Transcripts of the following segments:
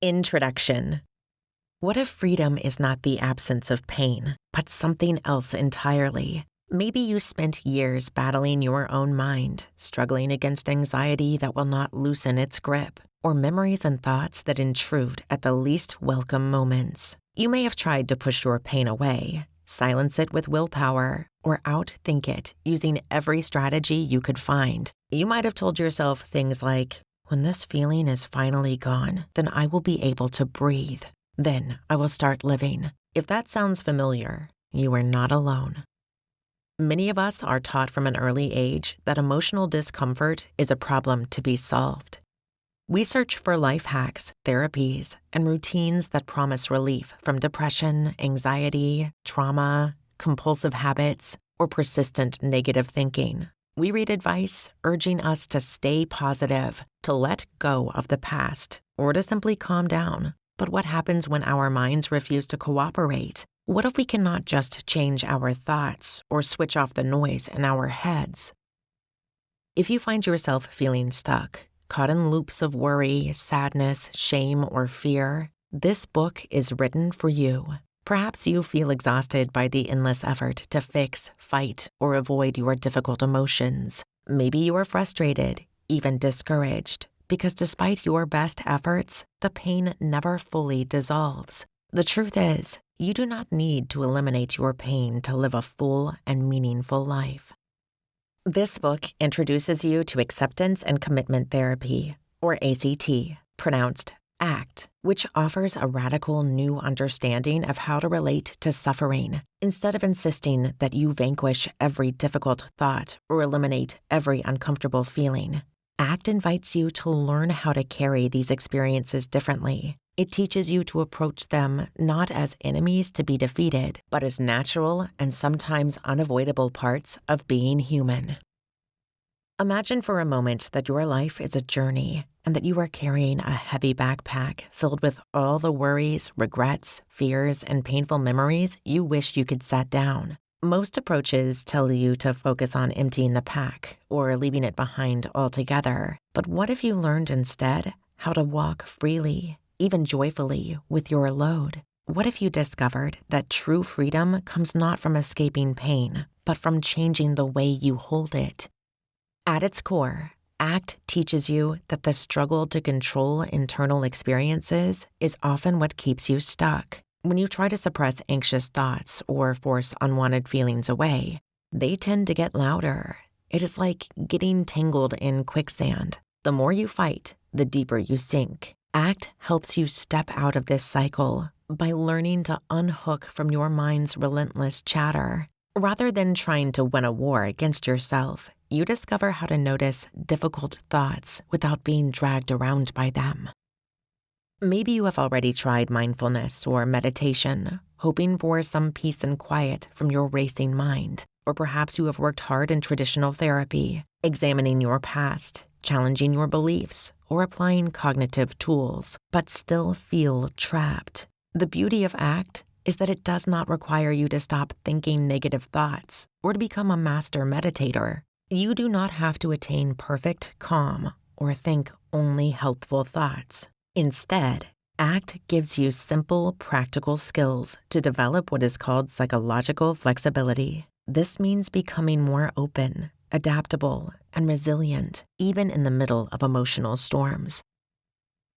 Introduction. What if freedom is not the absence of pain, but something else entirely? Maybe you spent years battling your own mind, struggling against anxiety that will not loosen its grip, or memories and thoughts that intrude at the least welcome moments. You may have tried to push your pain away, silence it with willpower, or outthink it using every strategy you could find. You might have told yourself things like, "When this feeling is finally gone, then I will be able to breathe. Then I will start living." If that sounds familiar, you are not alone. Many of us are taught from an early age that emotional discomfort is a problem to be solved. We search for life hacks, therapies, and routines that promise relief from depression, anxiety, trauma, compulsive habits, or persistent negative thinking. We read advice urging us to stay positive, to let go of the past, or to simply calm down. But what happens when our minds refuse to cooperate? What if we cannot just change our thoughts or switch off the noise in our heads? If you find yourself feeling stuck, caught in loops of worry, sadness, shame, or fear, this book is written for you. Perhaps you feel exhausted by the endless effort to fix, fight, or avoid your difficult emotions. Maybe you are frustrated, even discouraged, because despite your best efforts, the pain never fully dissolves. The truth is, you do not need to eliminate your pain to live a full and meaningful life. This book introduces you to acceptance and commitment therapy, or ACT, pronounced ACT, which offers a radical new understanding of how to relate to suffering. Instead of insisting that you vanquish every difficult thought or eliminate every uncomfortable feeling, ACT invites you to learn how to carry these experiences differently. It teaches you to approach them not as enemies to be defeated, but as natural and sometimes unavoidable parts of being human. Imagine for a moment that your life is a journey and that you are carrying a heavy backpack filled with all the worries, regrets, fears, and painful memories you wish you could set down. Most approaches tell you to focus on emptying the pack or leaving it behind altogether. But what if you learned instead how to walk freely, even joyfully, with your load? What if you discovered that true freedom comes not from escaping pain, but from changing the way you hold it? At its core, ACT teaches you that the struggle to control internal experiences is often what keeps you stuck. When you try to suppress anxious thoughts or force unwanted feelings away, they tend to get louder. It is like getting tangled in quicksand. The more you fight, the deeper you sink. ACT helps you step out of this cycle by learning to unhook from your mind's relentless chatter. Rather than trying to win a war against yourself, you discover how to notice difficult thoughts without being dragged around by them. Maybe you have already tried mindfulness or meditation, hoping for some peace and quiet from your racing mind. Or perhaps you have worked hard in traditional therapy, examining your past, challenging your beliefs, or applying cognitive tools, but still feel trapped. The beauty of ACT is that it does not require you to stop thinking negative thoughts or to become a master meditator. You do not have to attain perfect calm or think only helpful thoughts. Instead, ACT gives you simple, practical skills to develop what is called psychological flexibility. This means becoming more open, adaptable, and resilient, even in the middle of emotional storms.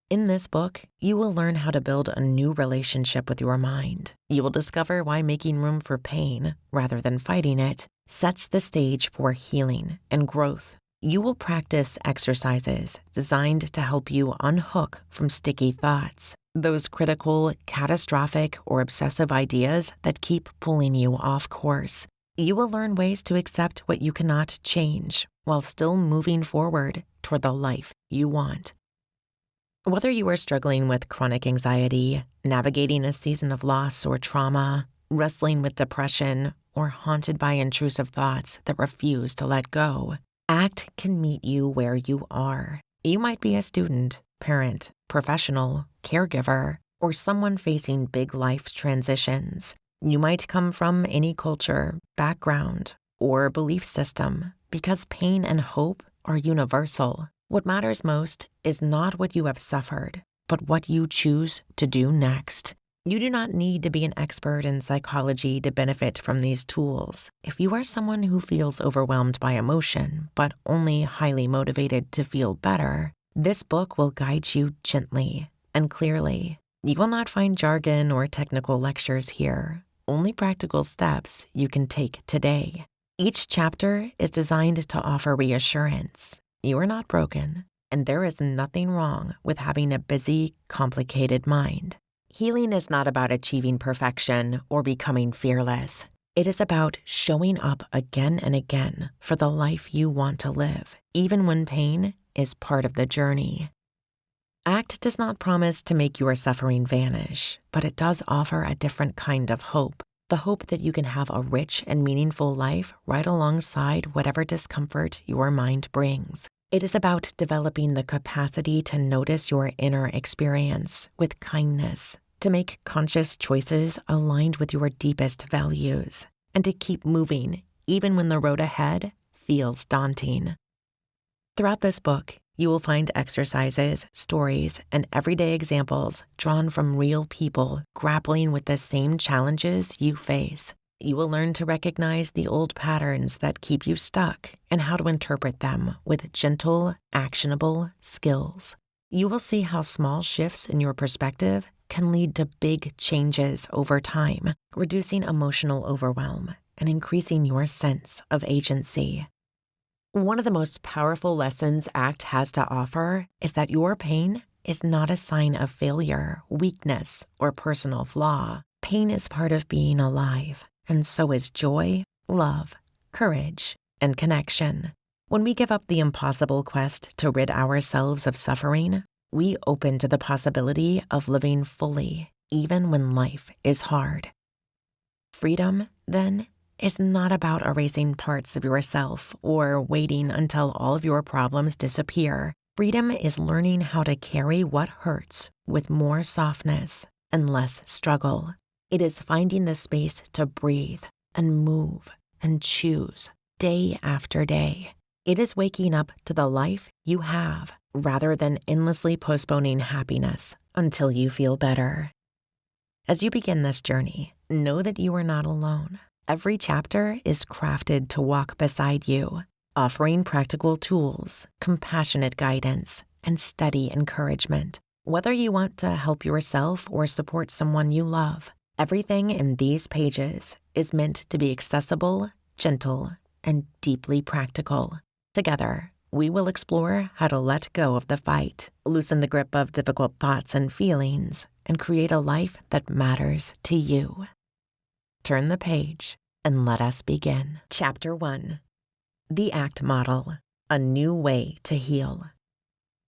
In this book, you will learn how to build a new relationship with your mind. You will discover why making room for pain, rather than fighting it, sets the stage for healing and growth. You will practice exercises designed to help you unhook from sticky thoughts, those critical, catastrophic, or obsessive ideas that keep pulling you off course. You will learn ways to accept what you cannot change while still moving forward toward the life you want. Whether you are struggling with chronic anxiety, navigating a season of loss or trauma, wrestling with depression, or haunted by intrusive thoughts that refuse to let go, ACT can meet you where you are. You might be a student, parent, professional, caregiver, or someone facing big life transitions. You might come from any culture, background, or belief system, because pain and hope are universal. What matters most is not what you have suffered, but what you choose to do next. You do not need to be an expert in psychology to benefit from these tools. If you are someone who feels overwhelmed by emotion, but only highly motivated to feel better, this book will guide you gently and clearly. You will not find jargon or technical lectures here, only practical steps you can take today. Each chapter is designed to offer reassurance. You are not broken, and there is nothing wrong with having a busy, complicated mind. Healing is not about achieving perfection or becoming fearless. It is about showing up again and again for the life you want to live, even when pain is part of the journey. ACT does not promise to make your suffering vanish, but it does offer a different kind of hope, the hope that you can have a rich and meaningful life right alongside whatever discomfort your mind brings. It is about developing the capacity to notice your inner experience with kindness, to make conscious choices aligned with your deepest values, and to keep moving even when the road ahead feels daunting. Throughout this book, you will find exercises, stories, and everyday examples drawn from real people grappling with the same challenges you face. You will learn to recognize the old patterns that keep you stuck and how to interpret them with gentle, actionable skills. You will see how small shifts in your perspective can lead to big changes over time, reducing emotional overwhelm and increasing your sense of agency. One of the most powerful lessons ACT has to offer is that your pain is not a sign of failure, weakness, or personal flaw. Pain is part of being alive, and so is joy, love, courage, and connection. When we give up the impossible quest to rid ourselves of suffering, we open to the possibility of living fully, even when life is hard. Freedom, then, is not about erasing parts of yourself or waiting until all of your problems disappear. Freedom is learning how to carry what hurts with more softness and less struggle. It is finding the space to breathe and move and choose day after day. It is waking up to the life you have rather than endlessly postponing happiness until you feel better. As you begin this journey, know that you are not alone. Every chapter is crafted to walk beside you, offering practical tools, compassionate guidance, and steady encouragement. Whether you want to help yourself or support someone you love, everything in these pages is meant to be accessible, gentle, and deeply practical. Together, we will explore how to let go of the fight, loosen the grip of difficult thoughts and feelings, and create a life that matters to you. Turn the page and let us begin. Chapter 1. The ACT Model, a New Way to Heal.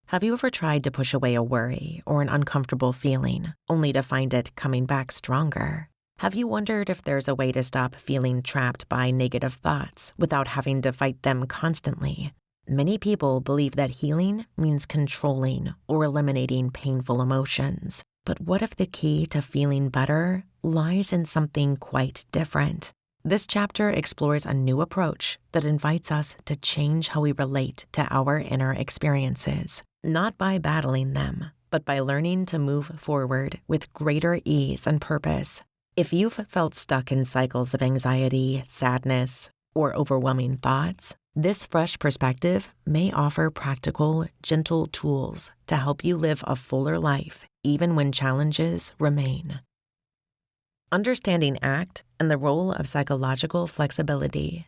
Have you ever tried to push away a worry or an uncomfortable feeling, only to find it coming back stronger? Have you wondered if there's a way to stop feeling trapped by negative thoughts without having to fight them constantly? Many people believe that healing means controlling or eliminating painful emotions. But what if the key to feeling better lies in something quite different? This chapter explores a new approach that invites us to change how we relate to our inner experiences, not by battling them, but by learning to move forward with greater ease and purpose. If you've felt stuck in cycles of anxiety, sadness, or overwhelming thoughts, this fresh perspective may offer practical, gentle tools to help you live a fuller life, even when challenges remain. Understanding ACT and the role of psychological flexibility.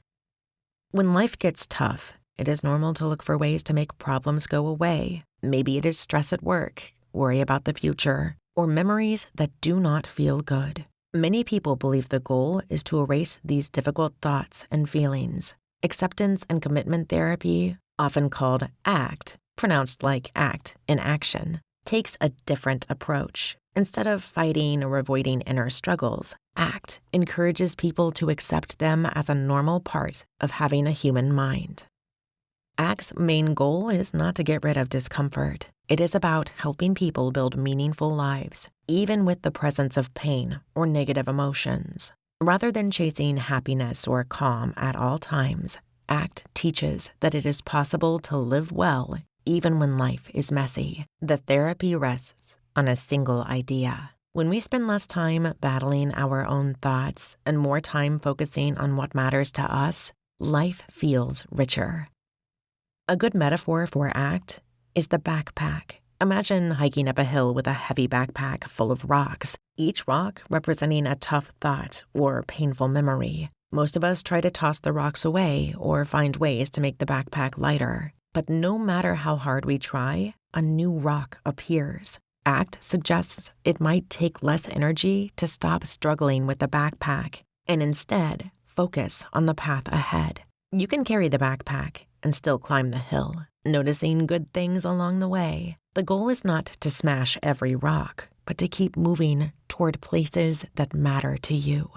When life gets tough, it is normal to look for ways to make problems go away. Maybe it is stress at work, worry about the future, or memories that do not feel good. Many people believe the goal is to erase these difficult thoughts and feelings. Acceptance and commitment therapy, often called ACT, pronounced like act in action, takes a different approach. Instead of fighting or avoiding inner struggles, ACT encourages people to accept them as a normal part of having a human mind. ACT's main goal is not to get rid of discomfort. It is about helping people build meaningful lives, even with the presence of pain or negative emotions. Rather than chasing happiness or calm at all times, ACT teaches that it is possible to live well even when life is messy. The therapy rests on a single idea. When we spend less time battling our own thoughts and more time focusing on what matters to us, life feels richer. A good metaphor for ACT is the backpack. Imagine hiking up a hill with a heavy backpack full of rocks, each rock representing a tough thought or painful memory. Most of us try to toss the rocks away or find ways to make the backpack lighter. But no matter how hard we try, a new rock appears. ACT suggests it might take less energy to stop struggling with the backpack and instead focus on the path ahead. You can carry the backpack and still climb the hill, noticing good things along the way. The goal is not to smash every rock, but to keep moving toward places that matter to you.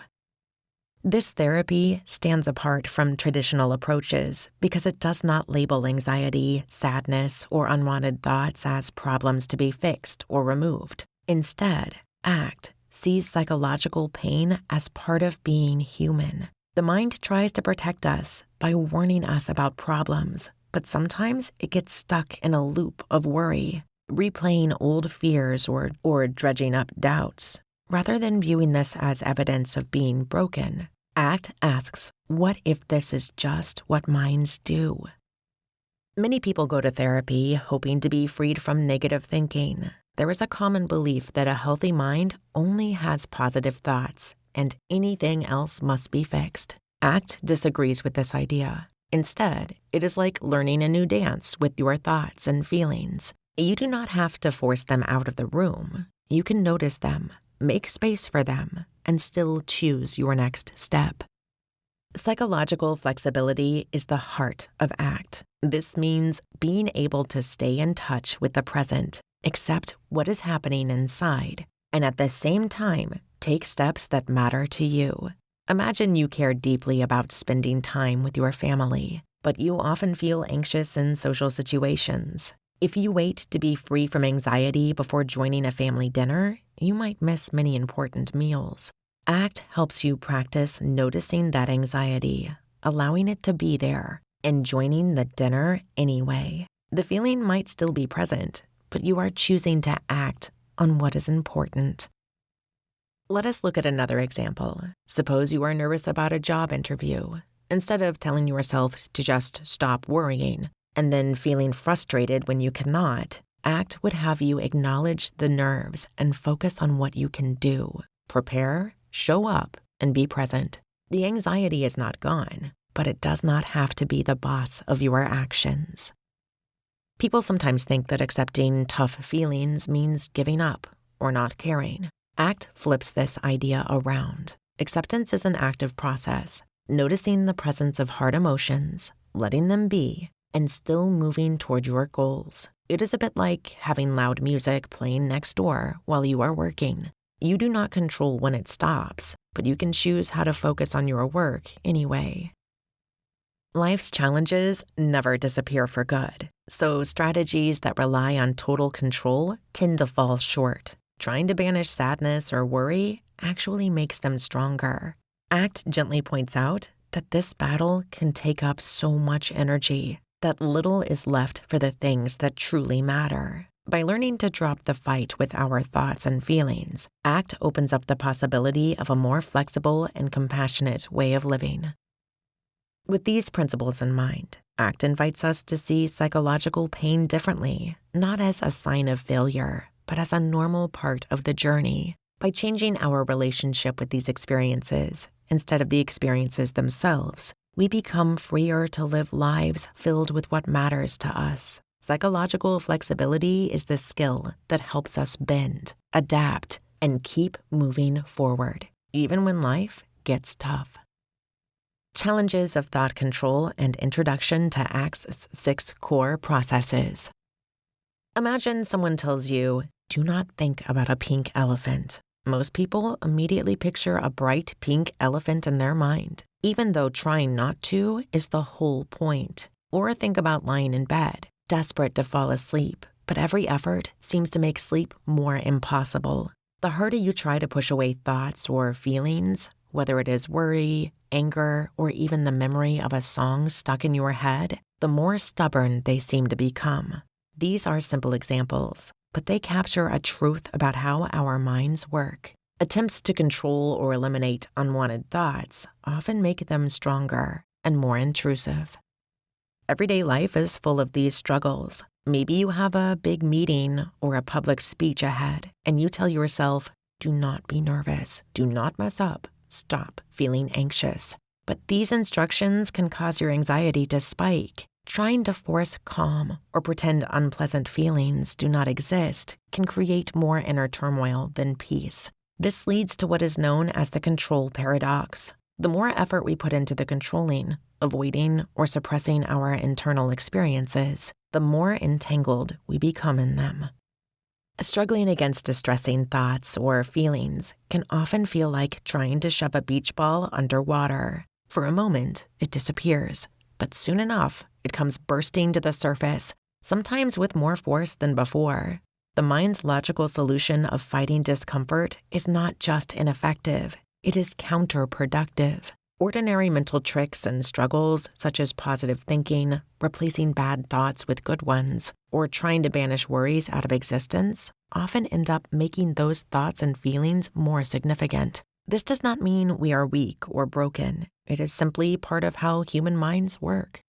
This therapy stands apart from traditional approaches because it does not label anxiety, sadness, or unwanted thoughts as problems to be fixed or removed. Instead, ACT sees psychological pain as part of being human. The mind tries to protect us by warning us about problems, but sometimes it gets stuck in a loop of worry, replaying old fears or dredging up doubts. Rather than viewing this as evidence of being broken, ACT asks, what if this is just what minds do? Many people go to therapy hoping to be freed from negative thinking. There is a common belief that a healthy mind only has positive thoughts, and anything else must be fixed. ACT disagrees with this idea. Instead, it is like learning a new dance with your thoughts and feelings. You do not have to force them out of the room. You can notice them, make space for them, and still choose your next step. Psychological flexibility is the heart of ACT. This means being able to stay in touch with the present, accept what is happening inside, and at the same time, take steps that matter to you. Imagine you care deeply about spending time with your family, but you often feel anxious in social situations. If you wait to be free from anxiety before joining a family dinner, you might miss many important meals. ACT helps you practice noticing that anxiety, allowing it to be there, and joining the dinner anyway. The feeling might still be present, but you are choosing to act on what is important. Let us look at another example. Suppose you are nervous about a job interview. Instead of telling yourself to just stop worrying and then feeling frustrated when you cannot, ACT would have you acknowledge the nerves and focus on what you can do. Prepare, show up, and be present. The anxiety is not gone, but it does not have to be the boss of your actions. People sometimes think that accepting tough feelings means giving up or not caring. ACT flips this idea around. Acceptance is an active process, noticing the presence of hard emotions, letting them be, and still moving toward your goals. It is a bit like having loud music playing next door while you are working. You do not control when it stops, but you can choose how to focus on your work anyway. Life's challenges never disappear for good, so strategies that rely on total control tend to fall short. Trying to banish sadness or worry actually makes them stronger. ACT gently points out that this battle can take up so much energy that little is left for the things that truly matter. By learning to drop the fight with our thoughts and feelings, ACT opens up the possibility of a more flexible and compassionate way of living. With these principles in mind, ACT invites us to see psychological pain differently, not as a sign of failure, but as a normal part of the journey. By changing our relationship with these experiences, instead of the experiences themselves, we become freer to live lives filled with what matters to us. Psychological flexibility is the skill that helps us bend, adapt, and keep moving forward, even when life gets tough. Challenges of thought control and introduction to ACT's 6 core processes. Imagine someone tells you, do not think about a pink elephant. Most people immediately picture a bright pink elephant in their mind, even though trying not to is the whole point. Or think about lying in bed, desperate to fall asleep, but every effort seems to make sleep more impossible. The harder you try to push away thoughts or feelings, whether it is worry, anger, or even the memory of a song stuck in your head, the more stubborn they seem to become. These are simple examples, but they capture a truth about how our minds work. Attempts to control or eliminate unwanted thoughts often make them stronger and more intrusive. Everyday life is full of these struggles. Maybe you have a big meeting or a public speech ahead, and you tell yourself, do not be nervous, do not mess up, stop feeling anxious. But these instructions can cause your anxiety to spike. Trying to force calm or pretend unpleasant feelings do not exist can create more inner turmoil than peace. This leads to what is known as the control paradox. The more effort we put into the controlling, avoiding, or suppressing our internal experiences, the more entangled we become in them. Struggling against distressing thoughts or feelings can often feel like trying to shove a beach ball underwater. For a moment, it disappears, but soon enough, it comes bursting to the surface, sometimes with more force than before. The mind's logical solution of fighting discomfort is not just ineffective, it is counterproductive. Ordinary mental tricks and struggles, such as positive thinking, replacing bad thoughts with good ones, or trying to banish worries out of existence, often end up making those thoughts and feelings more significant. This does not mean we are weak or broken. It is simply part of how human minds work.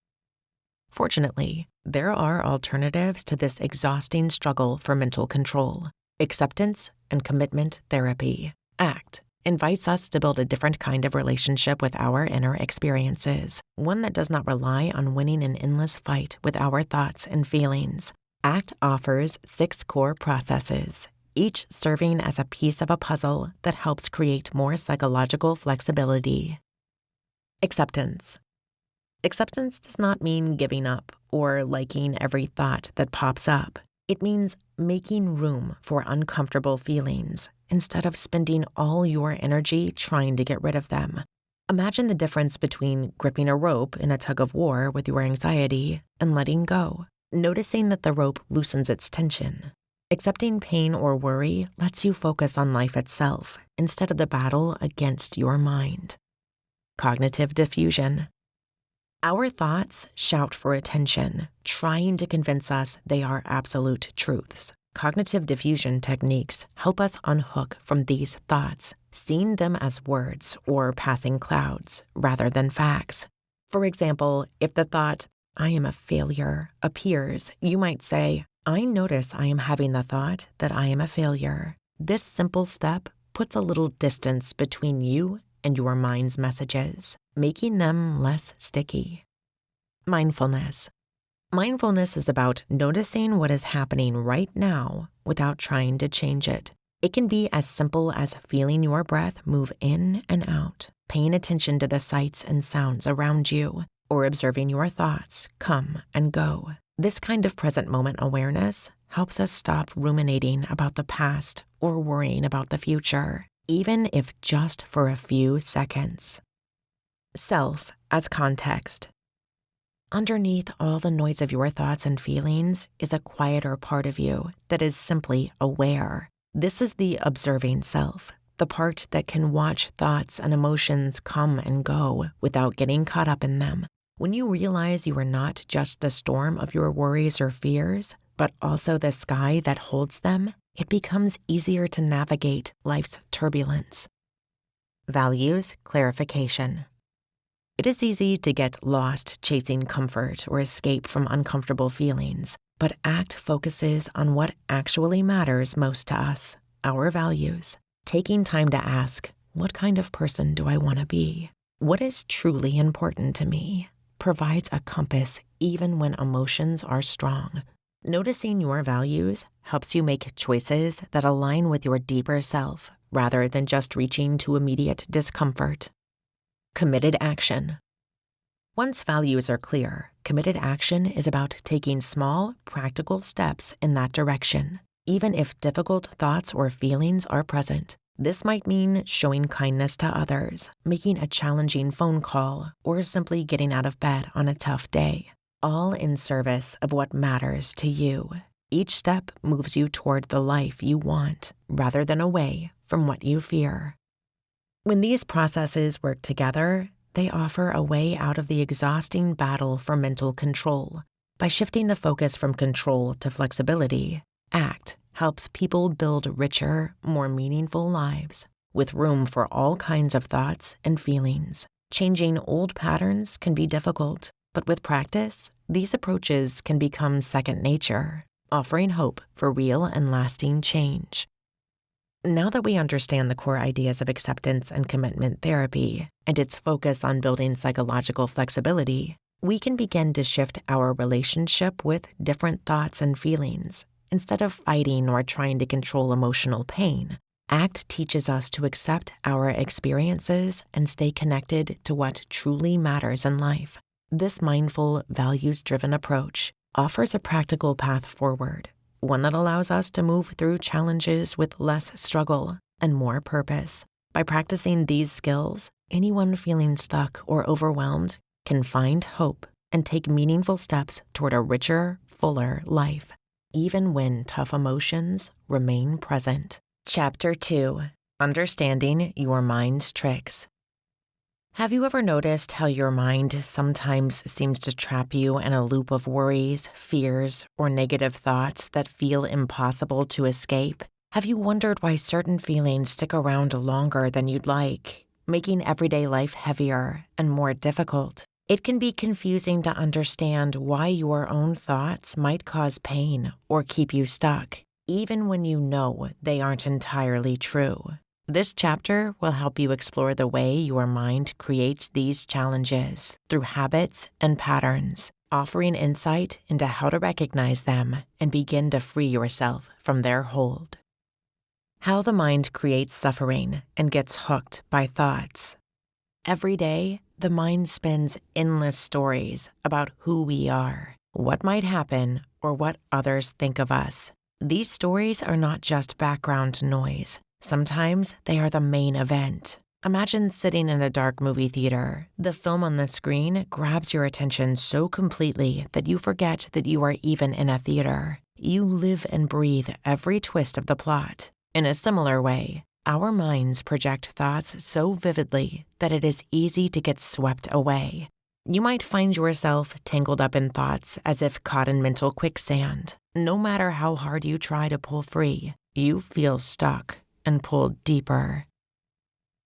Fortunately, there are alternatives to this exhausting struggle for mental control. Acceptance and commitment therapy, ACT, invites us to build a different kind of relationship with our inner experiences, one that does not rely on winning an endless fight with our thoughts and feelings. ACT offers 6 core processes, each serving as a piece of a puzzle that helps create more psychological flexibility. Acceptance. Acceptance does not mean giving up or liking every thought that pops up. It means making room for uncomfortable feelings instead of spending all your energy trying to get rid of them. Imagine the difference between gripping a rope in a tug-of-war with your anxiety and letting go, noticing that the rope loosens its tension. Accepting pain or worry lets you focus on life itself instead of the battle against your mind. Cognitive defusion. Our thoughts shout for attention, trying to convince us they are absolute truths. Cognitive diffusion techniques help us unhook from these thoughts, seeing them as words or passing clouds rather than facts. For example, if the thought, I am a failure, appears, you might say, I notice I am having the thought that I am a failure. This simple step puts a little distance between you and your mind's messages, making them less sticky. Mindfulness. Mindfulness is about noticing what is happening right now without trying to change it. It can be as simple as feeling your breath move in and out, paying attention to the sights and sounds around you, or observing your thoughts come and go. This kind of present moment awareness helps us stop ruminating about the past or worrying about the future, even if just for a few seconds. Self as context. Underneath all the noise of your thoughts and feelings is a quieter part of you that is simply aware. This is the observing self, the part that can watch thoughts and emotions come and go without getting caught up in them. When you realize you are not just the storm of your worries or fears, but also the sky that holds them, it becomes easier to navigate life's turbulence. Values clarification. It is easy to get lost chasing comfort or escape from uncomfortable feelings, but ACT focuses on what actually matters most to us, our values. Taking time to ask, what kind of person do I want to be? What is truly important to me? Provides a compass even when emotions are strong. Noticing your values helps you make choices that align with your deeper self rather than just reaching to immediate discomfort. Committed action. Once values are clear, committed action is about taking small, practical steps in that direction, even if difficult thoughts or feelings are present. This might mean showing kindness to others, making a challenging phone call, or simply getting out of bed on a tough day, all in service of what matters to you. Each step moves you toward the life you want, rather than away from what you fear. When these processes work together, they offer a way out of the exhausting battle for mental control. By shifting the focus from control to flexibility, ACT helps people build richer, more meaningful lives, with room for all kinds of thoughts and feelings. Changing old patterns can be difficult, but with practice, these approaches can become second nature, offering hope for real and lasting change. Now that we understand the core ideas of acceptance and commitment therapy and its focus on building psychological flexibility, we can begin to shift our relationship with different thoughts and feelings. Instead of fighting or trying to control emotional pain, ACT teaches us to accept our experiences and stay connected to what truly matters in life. This mindful, values-driven approach offers a practical path forward, one that allows us to move through challenges with less struggle and more purpose. By practicing these skills, anyone feeling stuck or overwhelmed can find hope and take meaningful steps toward a richer, fuller life, even when tough emotions remain present. Chapter 2. Understanding Your Mind's Tricks. Have you ever noticed how your mind sometimes seems to trap you in a loop of worries, fears, or negative thoughts that feel impossible to escape? Have you wondered why certain feelings stick around longer than you'd like, making everyday life heavier and more difficult? It can be confusing to understand why your own thoughts might cause pain or keep you stuck, even when you know they aren't entirely true. This chapter will help you explore the way your mind creates these challenges through habits and patterns, offering insight into how to recognize them and begin to free yourself from their hold. How the mind creates suffering and gets hooked by thoughts. Every day, the mind spins endless stories about who we are, what might happen, or what others think of us. These stories are not just background noise. Sometimes they are the main event. Imagine sitting in a dark movie theater. The film on the screen grabs your attention so completely that you forget that you are even in a theater. You live and breathe every twist of the plot. In a similar way, our minds project thoughts so vividly that it is easy to get swept away. You might find yourself tangled up in thoughts as if caught in mental quicksand. No matter how hard you try to pull free, you feel stuck and pulled deeper.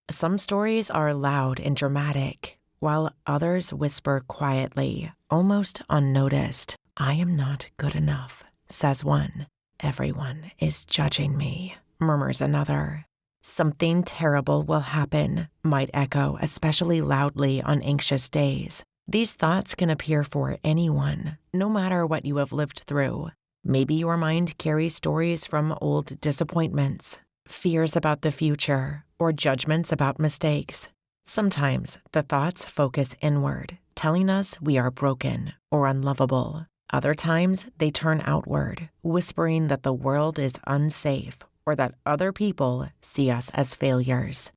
Some stories are loud and dramatic, while others whisper quietly, almost unnoticed. "I am not good enough," says one. "Everyone is judging me," murmurs another. "Something terrible will happen," might echo especially loudly on anxious days. These thoughts can appear for anyone, no matter what you have lived through. Maybe your mind carries stories from old disappointments, fears about the future, or judgments about mistakes. Sometimes the thoughts focus inward, telling us we are broken or unlovable. Other times they turn outward, whispering that the world is unsafe or that other people see us as failures.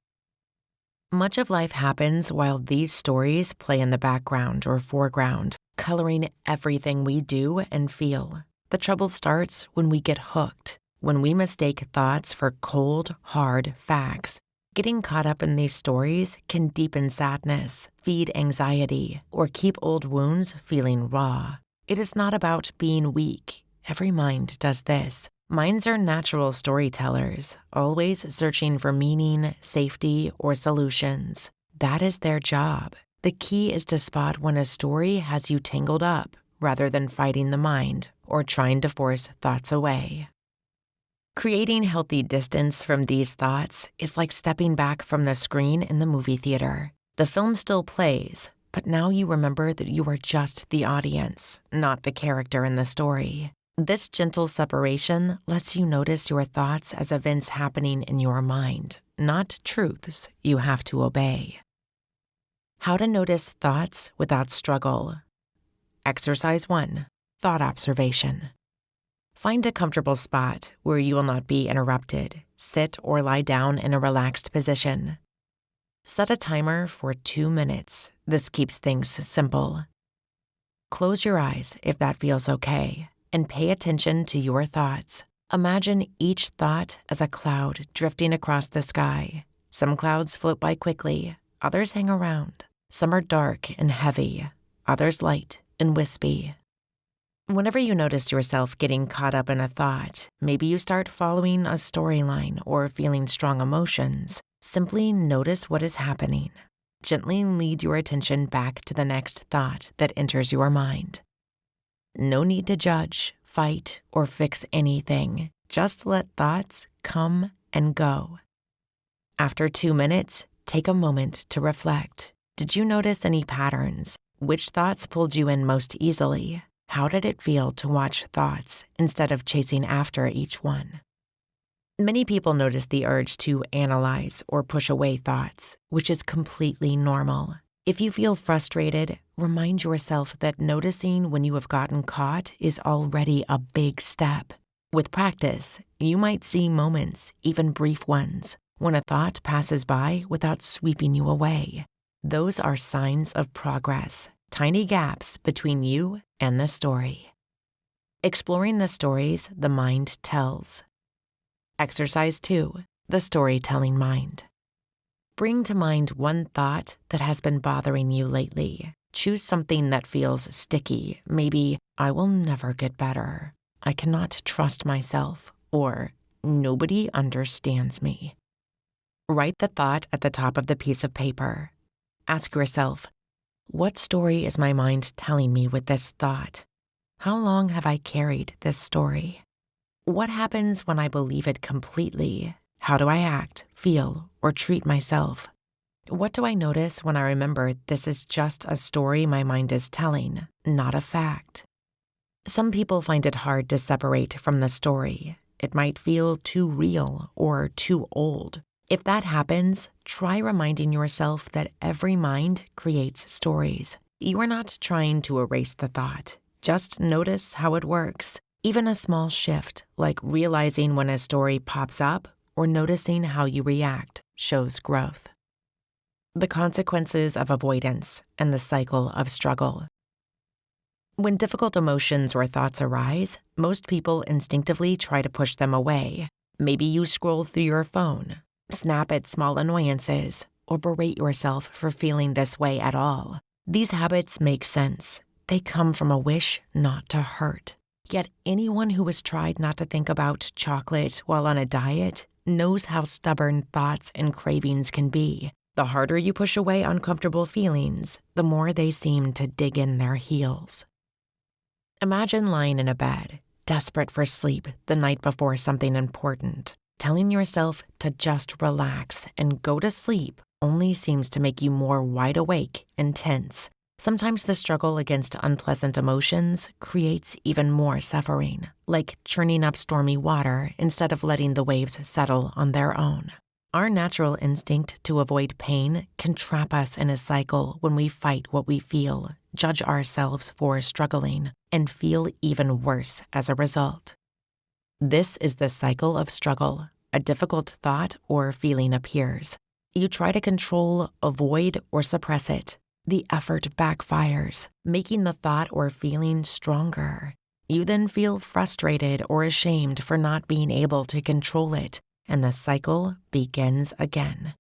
Much of life happens while these stories play in the background or foreground, coloring everything we do and feel. The trouble starts when we get hooked, when we mistake thoughts for cold, hard facts. Getting caught up in these stories can deepen sadness, feed anxiety, or keep old wounds feeling raw. It is not about being weak. Every mind does this. Minds are natural storytellers, always searching for meaning, safety, or solutions. That is their job. The key is to spot when a story has you tangled up, rather than fighting the mind or trying to force thoughts away. Creating healthy distance from these thoughts is like stepping back from the screen in the movie theater. The film still plays, but now you remember that you are just the audience, not the character in the story. This gentle separation lets you notice your thoughts as events happening in your mind, not truths you have to obey. How to notice thoughts without struggle. Exercise 1. Thought observation. Find a comfortable spot where you will not be interrupted. Sit or lie down in a relaxed position. Set a timer for 2 minutes. This keeps things simple. Close your eyes if that feels okay, and pay attention to your thoughts. Imagine each thought as a cloud drifting across the sky. Some clouds float by quickly, others hang around. Some are dark and heavy, others light and wispy. Whenever you notice yourself getting caught up in a thought, maybe you start following a storyline or feeling strong emotions, simply notice what is happening. Gently lead your attention back to the next thought that enters your mind. No need to judge, fight, or fix anything. Just let thoughts come and go. After 2 minutes, take a moment to reflect. Did you notice any patterns? Which thoughts pulled you in most easily? How did it feel to watch thoughts instead of chasing after each one? Many people notice the urge to analyze or push away thoughts, which is completely normal. If you feel frustrated, remind yourself that noticing when you have gotten caught is already a big step. With practice, you might see moments, even brief ones, when a thought passes by without sweeping you away. Those are signs of progress, tiny gaps between you and the story. Exploring the stories the mind tells. Exercise 2, the storytelling mind. Bring to mind one thought that has been bothering you lately. Choose something that feels sticky, maybe, I will never get better, I cannot trust myself, or nobody understands me. Write the thought at the top of the piece of paper. Ask yourself, what story is my mind telling me with this thought? How long have I carried this story? What happens when I believe it completely? How do I act, feel, or treat myself? What do I notice when I remember this is just a story my mind is telling, not a fact? Some people find it hard to separate from the story. It might feel too real or too old. If that happens, try reminding yourself that every mind creates stories. You are not trying to erase the thought. Just notice how it works. Even a small shift, like realizing when a story pops up or noticing how you react, shows growth. The consequences of avoidance and the cycle of struggle. When difficult emotions or thoughts arise, most people instinctively try to push them away. Maybe you scroll through your phone, snap at small annoyances, or berate yourself for feeling this way at all. These habits make sense. They come from a wish not to hurt. Yet anyone who has tried not to think about chocolate while on a diet knows how stubborn thoughts and cravings can be. The harder you push away uncomfortable feelings, the more they seem to dig in their heels. Imagine lying in a bed, desperate for sleep the night before something important. Telling yourself to just relax and go to sleep only seems to make you more wide awake and tense. Sometimes the struggle against unpleasant emotions creates even more suffering, like churning up stormy water instead of letting the waves settle on their own. Our natural instinct to avoid pain can trap us in a cycle when we fight what we feel, judge ourselves for struggling, and feel even worse as a result. This is the cycle of struggle. A difficult thought or feeling appears. You try to control, avoid, or suppress it. The effort backfires, making the thought or feeling stronger. You then feel frustrated or ashamed for not being able to control it, and the cycle begins again.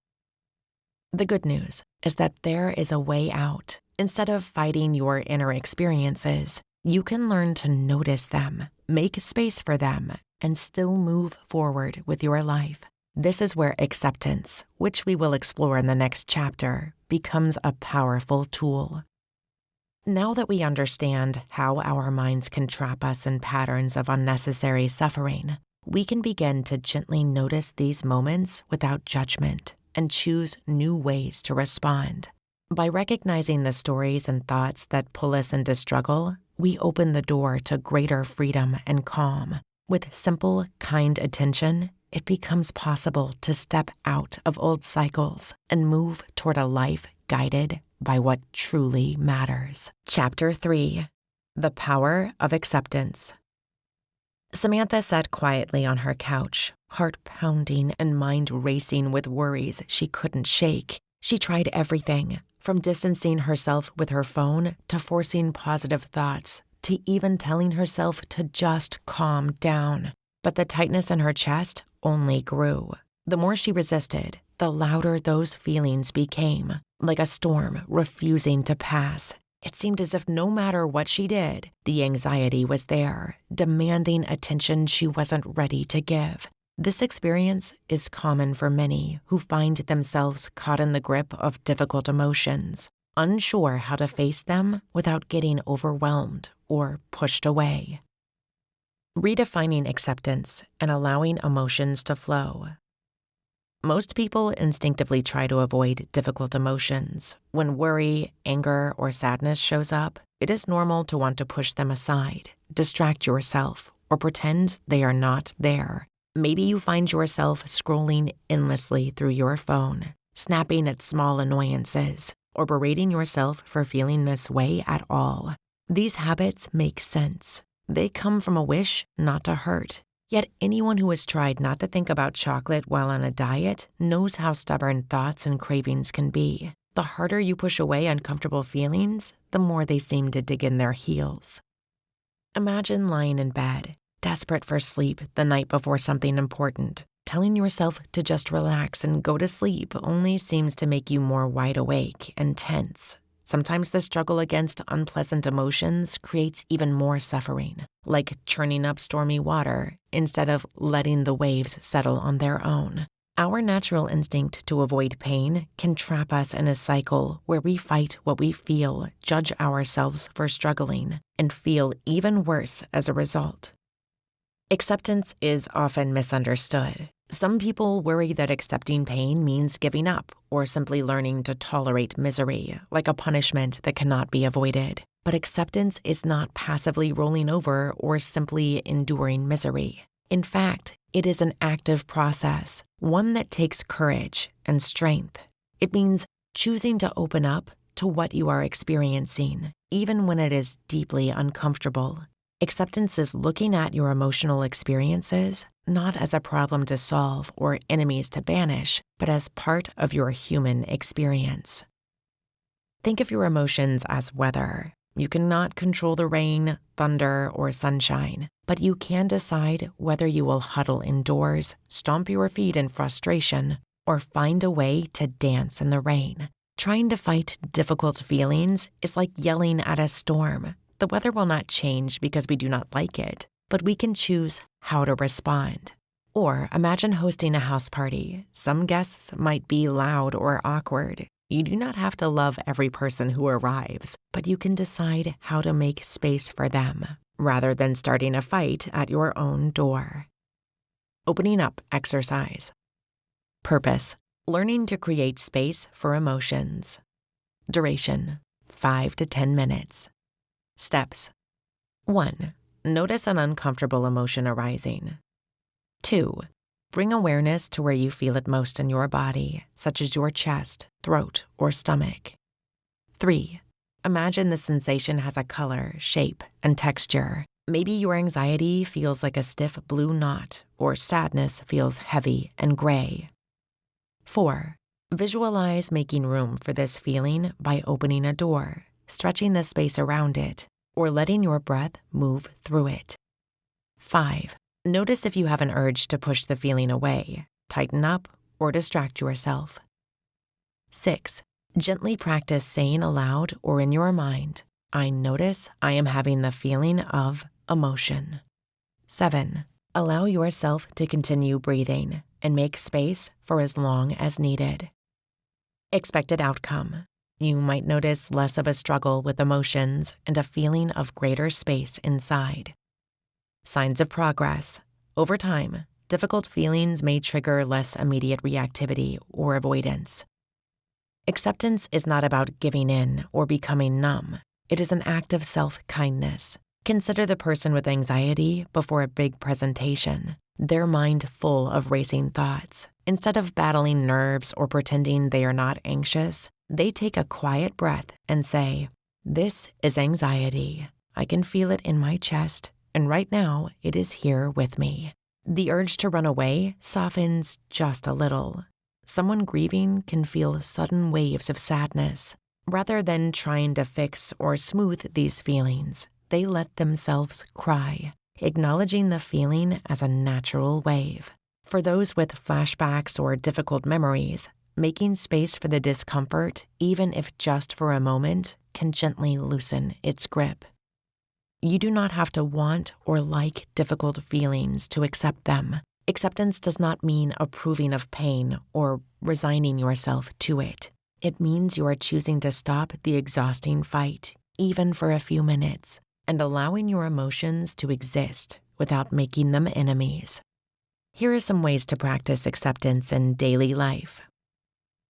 The good news is that there is a way out. Instead of fighting your inner experiences, you can learn to notice them, make space for them, and still move forward with your life. This is where acceptance, which we will explore in the next chapter, becomes a powerful tool. Now that we understand how our minds can trap us in patterns of unnecessary suffering, we can begin to gently notice these moments without judgment and choose new ways to respond. By recognizing the stories and thoughts that pull us into struggle, we open the door to greater freedom and calm. With simple, kind attention, it becomes possible to step out of old cycles and move toward a life guided by what truly matters. Chapter 3. The Power of Acceptance. Samantha sat quietly on her couch, heart pounding and mind racing with worries she couldn't shake. She tried everything, from distancing herself with her phone to forcing positive thoughts, to even telling herself to just calm down. But the tightness in her chest only grew. The more she resisted, the louder those feelings became, like a storm refusing to pass. It seemed as if no matter what she did, the anxiety was there, demanding attention she wasn't ready to give. This experience is common for many who find themselves caught in the grip of difficult emotions, unsure how to face them without getting overwhelmed or pushed away. Redefining acceptance and allowing emotions to flow. Most people instinctively try to avoid difficult emotions. When worry, anger, or sadness shows up, it is normal to want to push them aside, distract yourself, or pretend they are not there. Maybe you find yourself scrolling endlessly through your phone, snapping at small annoyances, or berating yourself for feeling this way at all. These habits make sense. They come from a wish not to hurt. Yet anyone who has tried not to think about chocolate while on a diet knows how stubborn thoughts and cravings can be. The harder you push away uncomfortable feelings, the more they seem to dig in their heels. Imagine lying in bed, desperate for sleep the night before something important. Telling yourself to just relax and go to sleep only seems to make you more wide awake and tense. Sometimes the struggle against unpleasant emotions creates even more suffering, like churning up stormy water instead of letting the waves settle on their own. Our natural instinct to avoid pain can trap us in a cycle where we fight what we feel, judge ourselves for struggling, and feel even worse as a result. Acceptance is often misunderstood. Some people worry that accepting pain means giving up or simply learning to tolerate misery, like a punishment that cannot be avoided. But acceptance is not passively rolling over or simply enduring misery. In fact, it is an active process, one that takes courage and strength. It means choosing to open up to what you are experiencing, even when it is deeply uncomfortable. Acceptance is looking at your emotional experiences not as a problem to solve or enemies to banish, but as part of your human experience. Think of your emotions as weather. You cannot control the rain, thunder, or sunshine, but you can decide whether you will huddle indoors, stomp your feet in frustration, or find a way to dance in the rain. Trying to fight difficult feelings is like yelling at a storm. The weather will not change because we do not like it, but we can choose how to respond. Or imagine hosting a house party. Some guests might be loud or awkward. You do not have to love every person who arrives, but you can decide how to make space for them, rather than starting a fight at your own door. Opening up exercise. Purpose: learning to create space for emotions. Duration: 5 to 10 minutes. Steps: 1. Notice an uncomfortable emotion arising. 2. Bring awareness to where you feel it most in your body, such as your chest, throat, or stomach. 3. Imagine the sensation has a color, shape, and texture. Maybe your anxiety feels like a stiff blue knot, or sadness feels heavy and gray. 4. Visualize making room for this feeling by opening a door, stretching the space around it, or letting your breath move through it. 5. Notice if you have an urge to push the feeling away, tighten up, or distract yourself. 6. Gently practice saying aloud or in your mind, "I notice I am having the feeling of emotion." 7. Allow yourself to continue breathing and make space for as long as needed. Expected outcome: you might notice less of a struggle with emotions and a feeling of greater space inside. Signs of progress: over time, difficult feelings may trigger less immediate reactivity or avoidance. Acceptance is not about giving in or becoming numb. It is an act of self-kindness. Consider the person with anxiety before a big presentation, their mind full of racing thoughts. Instead of battling nerves or pretending they are not anxious, they take a quiet breath and say, "This is anxiety. I can feel it in my chest, and right now it is here with me." The urge to run away softens just a little. Someone grieving can feel sudden waves of sadness. Rather than trying to fix or smooth these feelings, they let themselves cry, acknowledging the feeling as a natural wave. For those with flashbacks or difficult memories, making space for the discomfort, even if just for a moment, can gently loosen its grip. You do not have to want or like difficult feelings to accept them. Acceptance does not mean approving of pain or resigning yourself to it. It means you are choosing to stop the exhausting fight, even for a few minutes, and allowing your emotions to exist without making them enemies. Here are some ways to practice acceptance in daily life.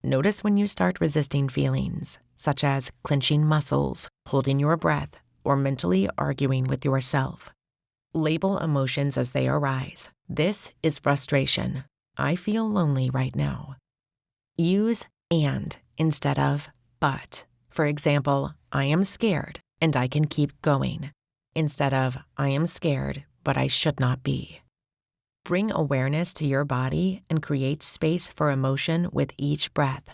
Notice when you start resisting feelings, such as clenching muscles, holding your breath, or mentally arguing with yourself. Label emotions as they arise. This is frustration. I feel lonely right now. Use and instead of but. For example, I am scared and I can keep going, instead of I am scared but I should not be. Bring awareness to your body and create space for emotion with each breath.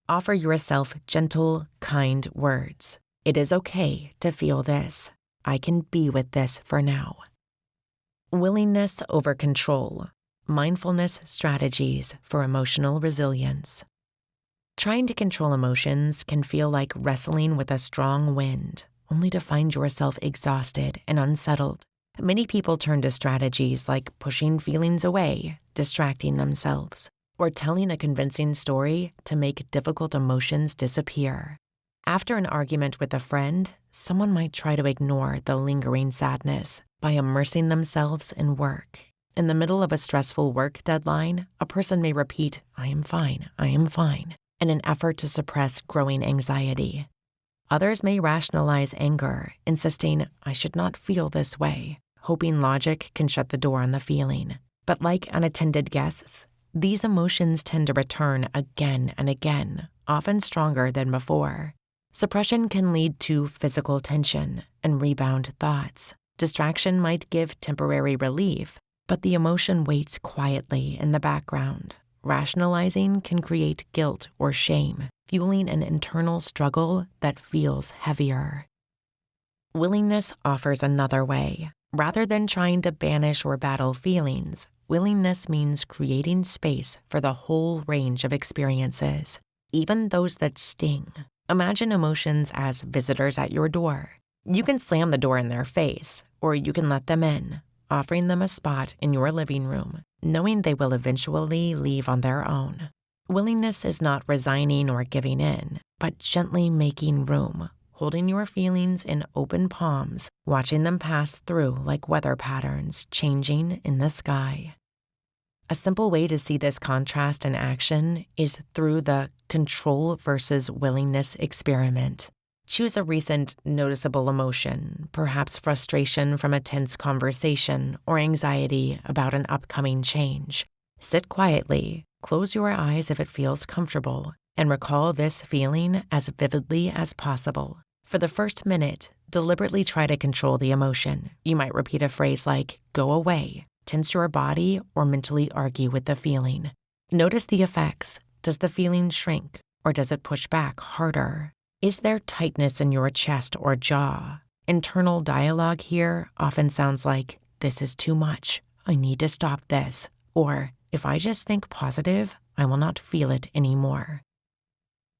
Offer yourself gentle, kind words. It is okay to feel this. I can be with this for now. Willingness over control. Mindfulness strategies for emotional resilience. Trying to control emotions can feel like wrestling with a strong wind, only to find yourself exhausted and unsettled. Many people turn to strategies like pushing feelings away, distracting themselves, or telling a convincing story to make difficult emotions disappear. After an argument with a friend, someone might try to ignore the lingering sadness by immersing themselves in work. In the middle of a stressful work deadline, a person may repeat, I am fine, in an effort to suppress growing anxiety. Others may rationalize anger, insisting, I should not feel this way, hoping logic can shut the door on the feeling. But like unattended guests, these emotions tend to return again and again, often stronger than before. Suppression can lead to physical tension and rebound thoughts. Distraction might give temporary relief, but the emotion waits quietly in the background. Rationalizing can create guilt or shame, fueling an internal struggle that feels heavier. Willingness offers another way. Rather than trying to banish or battle feelings, willingness means creating space for the whole range of experiences, even those that sting. Imagine emotions as visitors at your door. You can slam the door in their face, or you can let them in, offering them a spot in your living room, knowing they will eventually leave on their own. Willingness is not resigning or giving in, but gently making room, holding your feelings in open palms, watching them pass through like weather patterns changing in the sky. A simple way to see this contrast in action is through the control versus willingness experiment. Choose a recent noticeable emotion, perhaps frustration from a tense conversation or anxiety about an upcoming change. Sit quietly, close your eyes if it feels comfortable, and recall this feeling as vividly as possible. For the first minute, deliberately try to control the emotion. You might repeat a phrase like, go away, tense your body, or mentally argue with the feeling. Notice the effects. Does the feeling shrink, or does it push back harder? Is there tightness in your chest or jaw? Internal dialogue here often sounds like, this is too much, I need to stop this, or if I just think positive, I will not feel it anymore.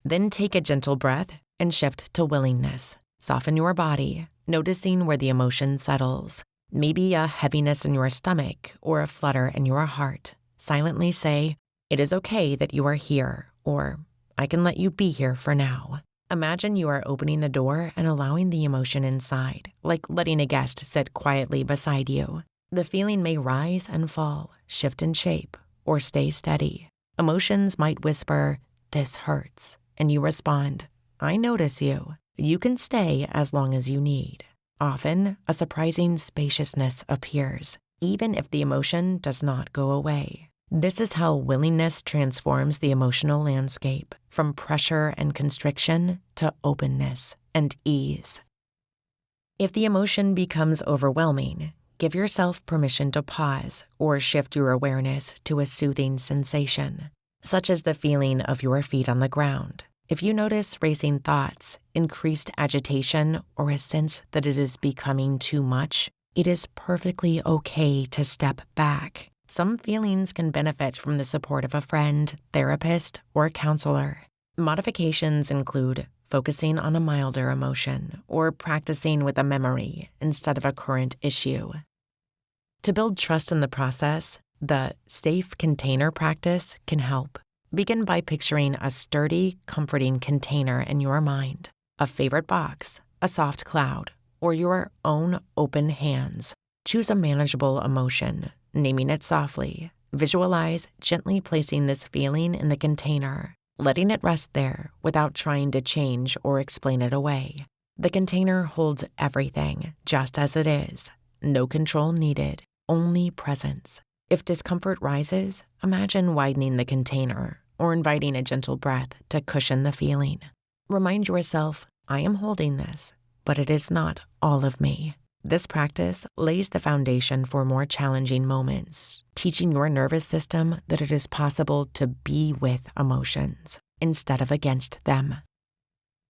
Then take a gentle breath and shift to willingness. Soften your body, noticing where the emotion settles. Maybe a heaviness in your stomach or a flutter in your heart. Silently say, it is okay that you are here, or I can let you be here for now. Imagine you are opening the door and allowing the emotion inside, like letting a guest sit quietly beside you. The feeling may rise and fall, shift in shape, or stay steady. Emotions might whisper, this hurts, and you respond, I notice you. You can stay as long as you need. Often, a surprising spaciousness appears, even if the emotion does not go away. This is how willingness transforms the emotional landscape, from pressure and constriction to openness and ease. If the emotion becomes overwhelming, give yourself permission to pause or shift your awareness to a soothing sensation, such as the feeling of your feet on the ground. If you notice racing thoughts, increased agitation, or a sense that it is becoming too much, it is perfectly okay to step back. Some feelings can benefit from the support of a friend, therapist, or counselor. Modifications include focusing on a milder emotion or practicing with a memory instead of a current issue. To build trust in the process, the safe container practice can help. Begin by picturing a sturdy, comforting container in your mind, a favorite box, a soft cloud, or your own open hands. Choose a manageable emotion, naming it softly. Visualize gently placing this feeling in the container, letting it rest there without trying to change or explain it away. The container holds everything just as it is. No control needed, only presence. If discomfort rises, imagine widening the container or inviting a gentle breath to cushion the feeling. Remind yourself, I am holding this, but it is not all of me. This practice lays the foundation for more challenging moments, teaching your nervous system that it is possible to be with emotions instead of against them.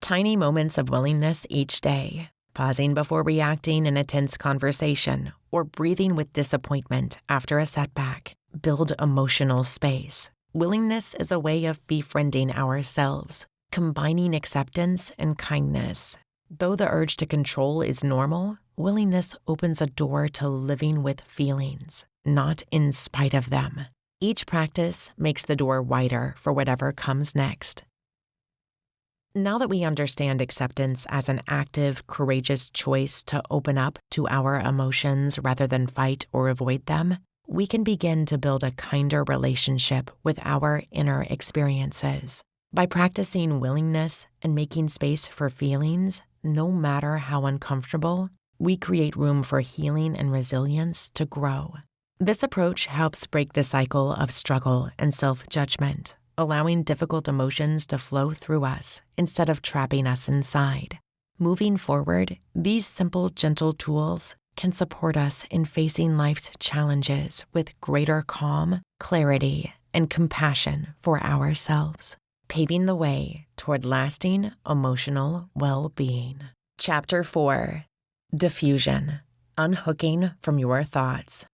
Tiny moments of willingness each day, pausing before reacting in a tense conversation or breathing with disappointment after a setback, build emotional space. Willingness is a way of befriending ourselves, combining acceptance and kindness. Though the urge to control is normal, willingness opens a door to living with feelings, not in spite of them. Each practice makes the door wider for whatever comes next. Now that we understand acceptance as an active, courageous choice to open up to our emotions rather than fight or avoid them, we can begin to build a kinder relationship with our inner experiences. By practicing willingness and making space for feelings, no matter how uncomfortable, we create room for healing and resilience to grow. This approach helps break the cycle of struggle and self-judgment, allowing difficult emotions to flow through us instead of trapping us inside. Moving forward, these simple, gentle tools can support us in facing life's challenges with greater calm, clarity, and compassion for ourselves, paving the way toward lasting emotional well-being. Chapter 4. Defusion. Unhooking from your thoughts.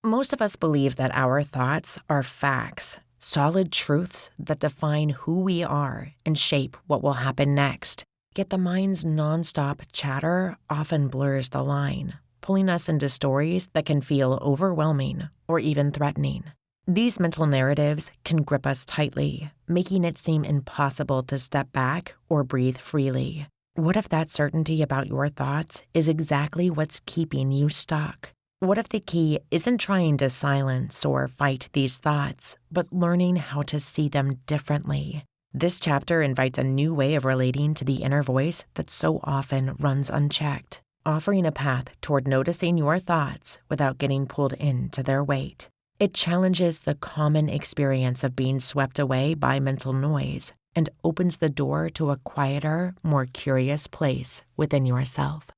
Most of us believe that our thoughts are facts, solid truths that define who we are and shape what will happen next. Yet the mind's nonstop chatter often blurs the line, pulling us into stories that can feel overwhelming or even threatening. These mental narratives can grip us tightly, making it seem impossible to step back or breathe freely. What if that certainty about your thoughts is exactly what's keeping you stuck? What if the key isn't trying to silence or fight these thoughts, but learning how to see them differently? This chapter invites a new way of relating to the inner voice that so often runs unchecked, offering a path toward noticing your thoughts without getting pulled into their weight. It challenges the common experience of being swept away by mental noise and opens the door to a quieter, more curious place within yourself.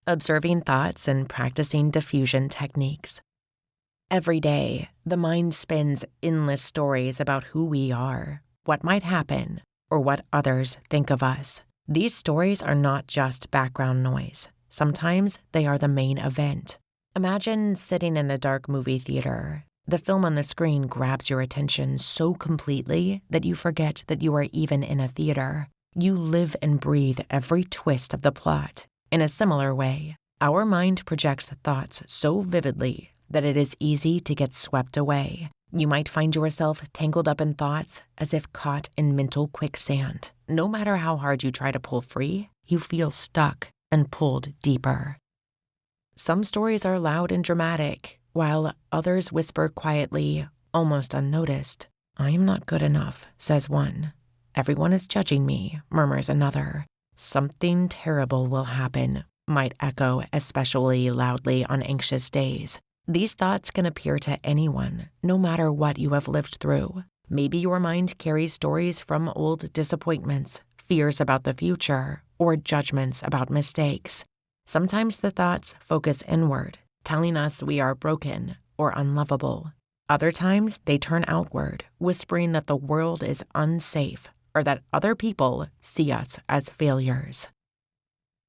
Observing thoughts and practicing defusion techniques. Every day, the mind spins endless stories about who we are, what might happen, or what others think of us. These stories are not just background noise. Sometimes they are the main event. Imagine sitting in a dark movie theater. The film on the screen grabs your attention so completely that you forget that you are even in a theater. You live and breathe every twist of the plot. In a similar way, our mind projects thoughts so vividly that it is easy to get swept away. You might find yourself tangled up in thoughts as if caught in mental quicksand. No matter how hard you try to pull free, you feel stuck and pulled deeper. Some stories are loud and dramatic, while others whisper quietly, almost unnoticed. "I am not good enough," says one. "Everyone is judging me," murmurs another. "Something terrible will happen," might echo especially loudly on anxious days. These thoughts can appear to anyone, no matter what you have lived through. Maybe your mind carries stories from old disappointments, fears about the future, or judgments about mistakes. Sometimes the thoughts focus inward, telling us we are broken or unlovable. Other times they turn outward, whispering that the world is unsafe or that other people see us as failures.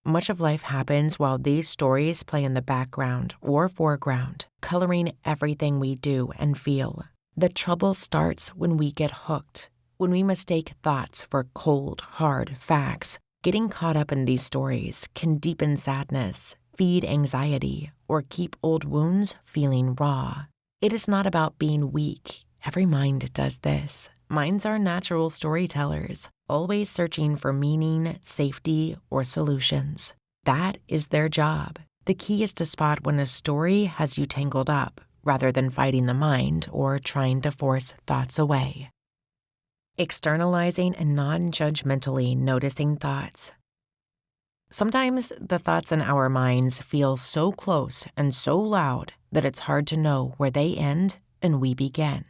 Much of life happens while these stories play in the background or foreground, coloring everything we do and feel. The trouble starts when we get hooked, When we mistake thoughts for cold, hard facts, getting caught up in these stories can deepen sadness, feed anxiety, or keep old wounds feeling raw. It is not about being weak. Every mind does this. Minds are natural storytellers, always searching for meaning, safety, or solutions. That is their job. The key is to spot when a story has you tangled up, rather than fighting the mind or trying to force thoughts away. Externalizing and non-judgmentally noticing thoughts. Sometimes the thoughts in our minds feel so close and so loud that it's hard to know where they end and we begin.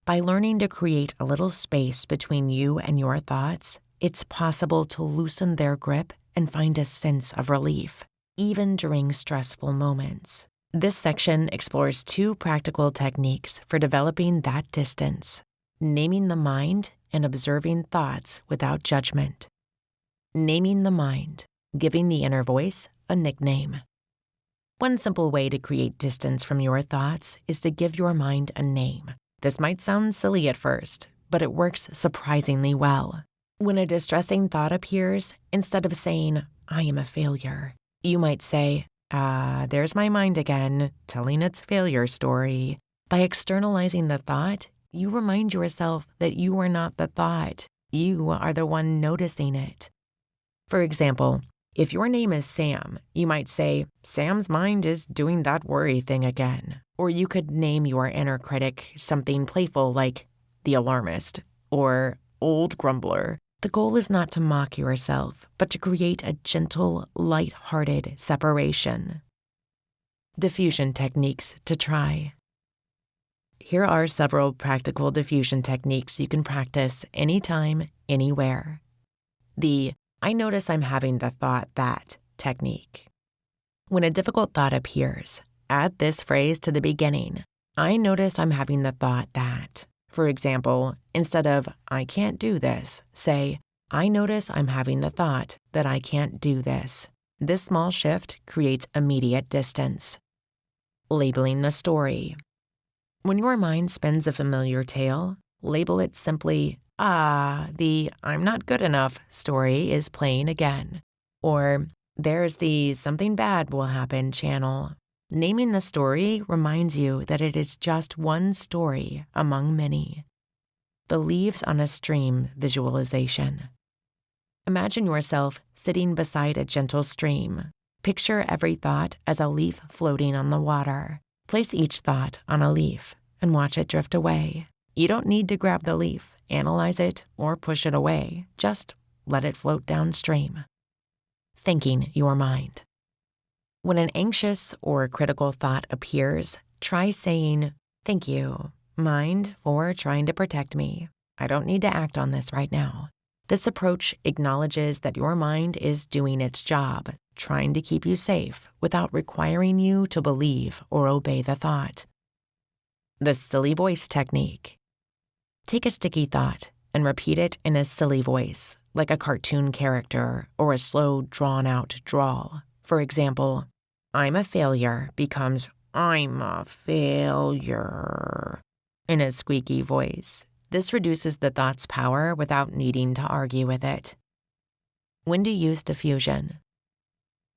By learning to create a little space between you and your thoughts, it's possible to loosen their grip and find a sense of relief, even during stressful moments. This section explores 2 practical techniques for developing that distance: naming the mind and observing thoughts without judgment. Naming the mind, giving the inner voice a nickname. One simple way to create distance from your thoughts is to give your mind a name. This might sound silly at first, but it works surprisingly well. When a distressing thought appears, instead of saying, "I am a failure," you might say, there's my mind again, telling its failure story." By externalizing the thought, you remind yourself that you are not the thought. You are the one noticing it. For example, if your name is Sam, you might say, "Sam's mind is doing that worry thing again." Or you could name your inner critic something playful like the alarmist or old grumbler. The goal is not to mock yourself, but to create a gentle, light-hearted separation. Diffusion techniques to try. Here are several practical diffusion techniques you can practice anytime, anywhere. The "I notice I'm having the thought that" technique. When a difficult thought appears, add this phrase to the beginning: "I noticed I'm having the thought that." For example, instead of "I can't do this," say, "I notice I'm having the thought that I can't do this." This small shift creates immediate distance. Labeling the story. When your mind spins a familiar tale, label it simply, the "I'm not good enough" story is playing again. Or, "There's the something bad will happen" channel. Naming the story reminds you that it is just one story among many. The leaves on a stream visualization. Imagine yourself sitting beside a gentle stream. Picture every thought as a leaf floating on the water. Place each thought on a leaf and watch it drift away. You don't need to grab the leaf, analyze it, or push it away. Just let it float downstream. Thanking your mind. When an anxious or critical thought appears, try saying, "Thank you, mind, for trying to protect me. I don't need to act on this right now." This approach acknowledges that your mind is doing its job, trying to keep you safe without requiring you to believe or obey the thought. The silly voice technique. Take a sticky thought and repeat it in a silly voice, like a cartoon character or a slow, drawn-out drawl. For example, "I'm a failure" becomes "I'm a failure" in a squeaky voice. This reduces the thought's power without needing to argue with it. When to use diffusion.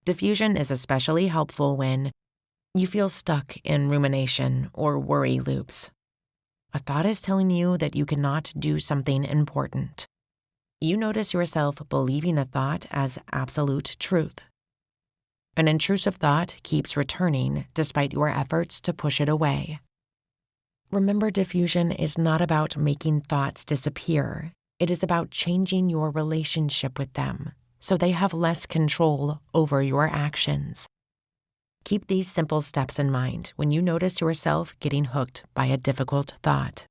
Diffusion is especially helpful when you feel stuck in rumination or worry loops. A thought is telling you that you cannot do something important. You notice yourself believing a thought as absolute truth. An intrusive thought keeps returning despite your efforts to push it away. Remember, diffusion is not about making thoughts disappear. It is about changing your relationship with them so they have less control over your actions. Keep these simple steps in mind when you notice yourself getting hooked by a difficult thought.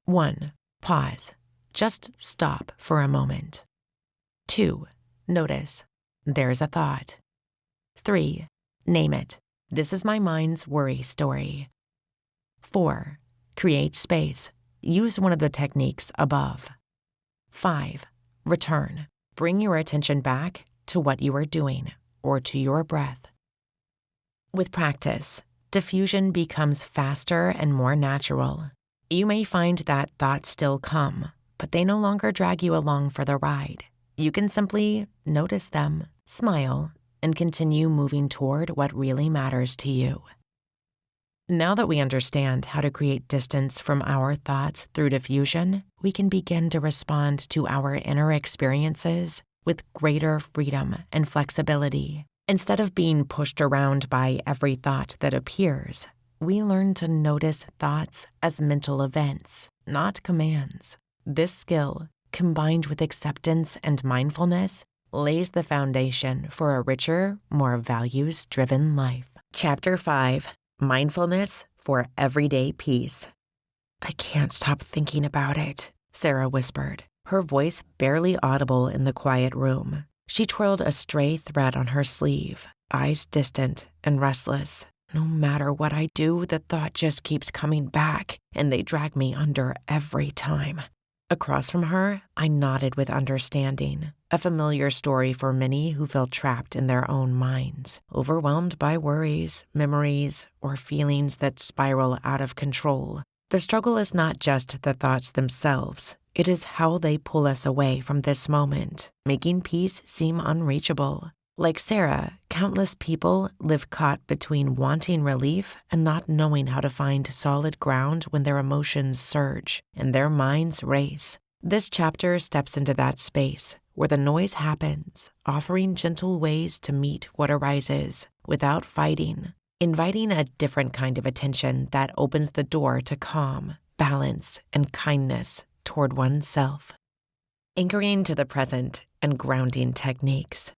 1. Pause. Just stop for a moment. 2. Notice. There's a thought. 3. Name it. This is my mind's worry story. 4. Create space. Use one of the techniques above. 5. Return. Bring your attention back to what you are doing or to your breath. With practice, diffusion becomes faster and more natural. You may find that thoughts still come, but they no longer drag you along for the ride. You can simply notice them, smile, and continue moving toward what really matters to you. Now that we understand how to create distance from our thoughts through diffusion, we can begin to respond to our inner experiences with greater freedom and flexibility. Instead of being pushed around by every thought that appears, we learn to notice thoughts as mental events, not commands. This skill, combined with acceptance and mindfulness, lays the foundation for a richer, more values-driven life. Chapter 5. Mindfulness for Everyday Peace. "I can't stop thinking about it," Sarah whispered, her voice barely audible in the quiet room. She twirled a stray thread on her sleeve, eyes distant and restless. "No matter what I do, the thought just keeps coming back, and they drag me under every time." Across from her, I nodded with understanding, a familiar story for many who feel trapped in their own minds, overwhelmed by worries, memories, or feelings that spiral out of control. The struggle is not just the thoughts themselves, it is how they pull us away from this moment, making peace seem unreachable. Like Sarah, countless people live caught between wanting relief and not knowing how to find solid ground when their emotions surge and their minds race. This chapter steps into that space where the noise happens, offering gentle ways to meet what arises without fighting, inviting a different kind of attention that opens the door to calm, balance, and kindness toward oneself. Anchoring to the present and grounding techniques.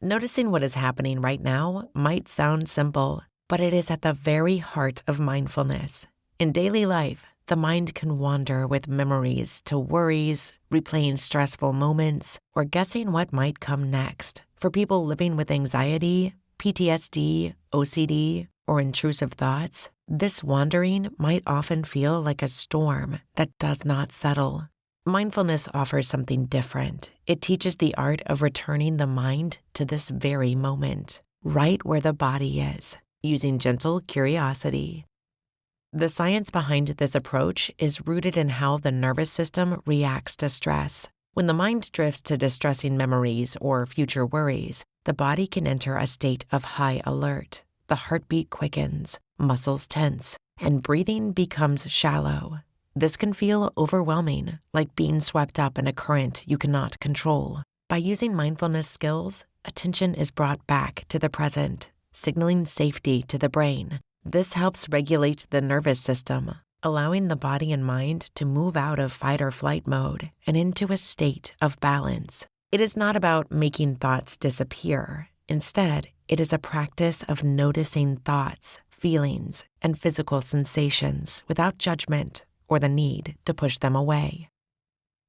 Noticing what is happening right now might sound simple, but it is at the very heart of mindfulness. In daily life, the mind can wander with memories to worries, replaying stressful moments, or guessing what might come next. For people living with anxiety, PTSD, OCD, or intrusive thoughts, this wandering might often feel like a storm that does not settle. Mindfulness offers something different. It teaches the art of returning the mind to this very moment, right where the body is, using gentle curiosity. The science behind this approach is rooted in how the nervous system reacts to stress. When the mind drifts to distressing memories or future worries, the body can enter a state of high alert. The heartbeat quickens, muscles tense, and breathing becomes shallow. This can feel overwhelming, like being swept up in a current you cannot control. By using mindfulness skills, attention is brought back to the present, signaling safety to the brain. This helps regulate the nervous system, allowing the body and mind to move out of fight or flight mode and into a state of balance. It is not about making thoughts disappear. Instead, it is a practice of noticing thoughts, feelings, and physical sensations without judgment or the need to push them away.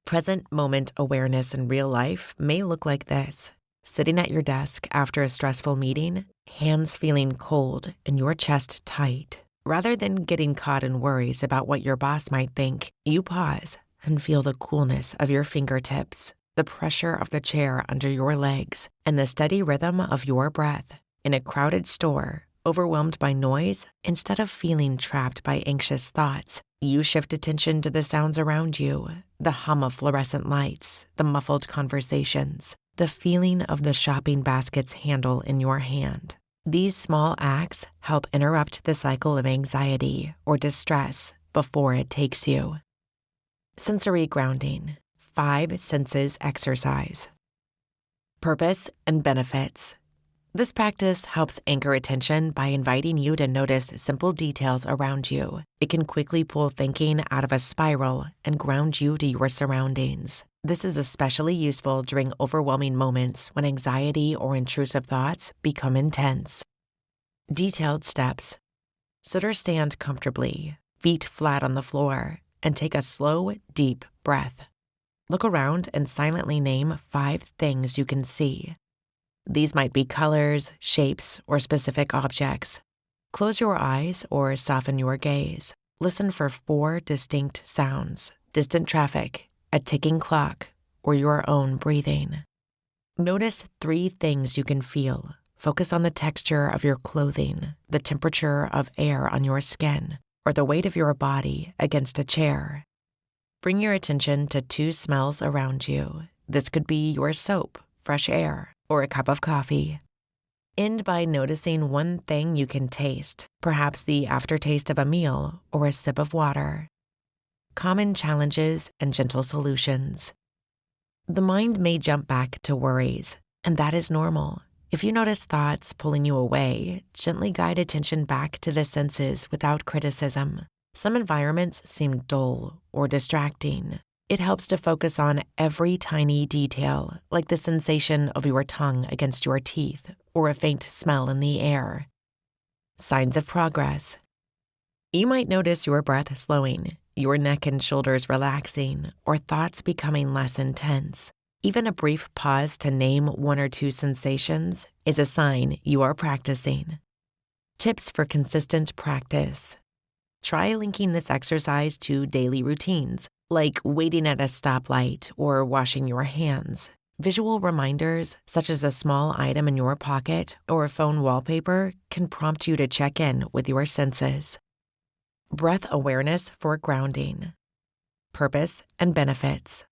Present moment awareness in real life may look like this. Sitting at your desk after a stressful meeting, hands feeling cold and your chest tight. Rather than getting caught in worries about what your boss might think, you pause and feel the coolness of your fingertips, the pressure of the chair under your legs, and the steady rhythm of your breath. In a crowded store, overwhelmed by noise, instead of feeling trapped by anxious thoughts, you shift attention to the sounds around you, the hum of fluorescent lights, the muffled conversations, the feeling of the shopping basket's handle in your hand. These small acts help interrupt the cycle of anxiety or distress before it takes you. Sensory grounding, 5 senses exercise. Purpose and benefits. This practice helps anchor attention by inviting you to notice simple details around you. It can quickly pull thinking out of a spiral and ground you to your surroundings. This is especially useful during overwhelming moments when anxiety or intrusive thoughts become intense. Detailed steps. Sit or stand comfortably, feet flat on the floor, and take a slow, deep breath. Look around and silently name 5 things you can see. These might be colors, shapes, or specific objects. Close your eyes or soften your gaze. Listen for 4 distinct sounds: distant traffic, a ticking clock, or your own breathing. Notice 3 things you can feel. Focus on the texture of your clothing, the temperature of air on your skin, or the weight of your body against a chair. Bring your attention to 2 smells around you. This could be your soap, fresh air, or a cup of coffee. End by noticing one thing you can taste, perhaps the aftertaste of a meal or a sip of water. Common challenges and gentle solutions. The mind may jump back to worries, and that is normal. If you notice thoughts pulling you away, gently guide attention back to the senses without criticism. Some environments seem dull or distracting. It helps to focus on every tiny detail, like the sensation of your tongue against your teeth or a faint smell in the air. Signs of progress. You might notice your breath slowing, your neck and shoulders relaxing, or thoughts becoming less intense. Even a brief pause to name 1 or 2 sensations is a sign you are practicing. Tips for consistent practice. Try linking this exercise to daily routines, like waiting at a stoplight or washing your hands. Visual reminders, such as a small item in your pocket or a phone wallpaper, can prompt you to check in with your senses. Breath awareness for grounding. Purpose and benefits.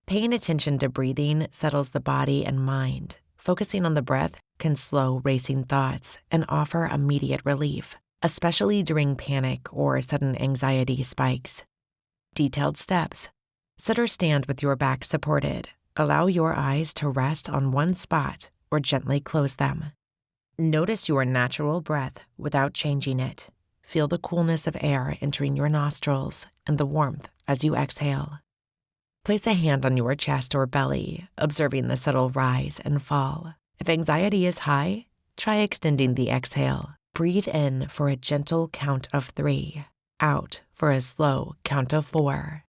Paying attention to breathing settles the body and mind. Focusing on the breath can slow racing thoughts and offer immediate relief, especially during panic or sudden anxiety spikes. Detailed steps. Sit or stand with your back supported. Allow your eyes to rest on one spot or gently close them. Notice your natural breath without changing it. Feel the coolness of air entering your nostrils and the warmth as you exhale. Place a hand on your chest or belly, observing the subtle rise and fall. If anxiety is high, try extending the exhale. Breathe in for a gentle count of 3. Out for a slow count of 4.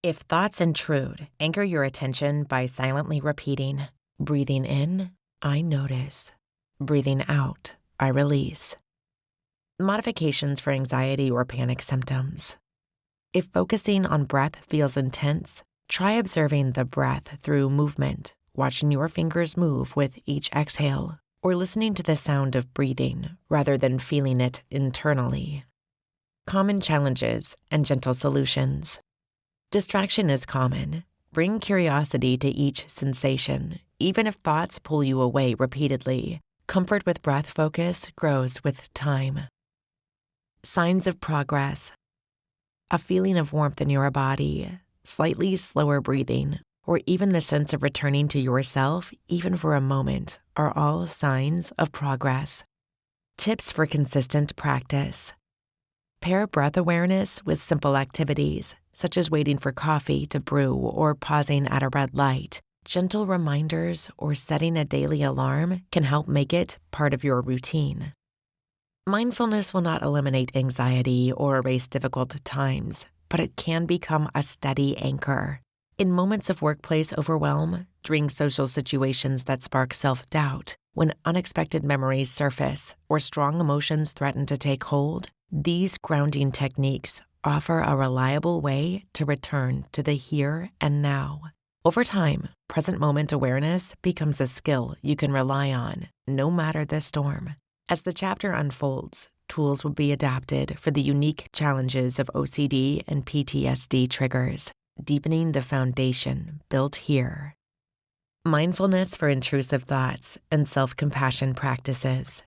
If thoughts intrude, anchor your attention by silently repeating, breathing in, I notice. Breathing out, I release. Modifications for anxiety or panic symptoms. If focusing on breath feels intense, try observing the breath through movement, watching your fingers move with each exhale, or listening to the sound of breathing rather than feeling it internally. Common challenges and gentle solutions. Distraction is common. Bring curiosity to each sensation, even if thoughts pull you away repeatedly. Comfort with breath focus grows with time. Signs of progress. A feeling of warmth in your body, slightly slower breathing, or even the sense of returning to yourself, even for a moment, are all signs of progress. Tips for consistent practice. Pair breath awareness with simple activities, such as waiting for coffee to brew or pausing at a red light. Gentle reminders or setting a daily alarm can help make it part of your routine. Mindfulness will not eliminate anxiety or erase difficult times, but it can become a steady anchor. In moments of workplace overwhelm, during social situations that spark self-doubt, when unexpected memories surface or strong emotions threaten to take hold, these grounding techniques offer a reliable way to return to the here and now. Over time, present moment awareness becomes a skill you can rely on, no matter the storm. As the chapter unfolds, tools will be adapted for the unique challenges of OCD and PTSD triggers, deepening the foundation built here. Mindfulness for intrusive thoughts and self-compassion practices.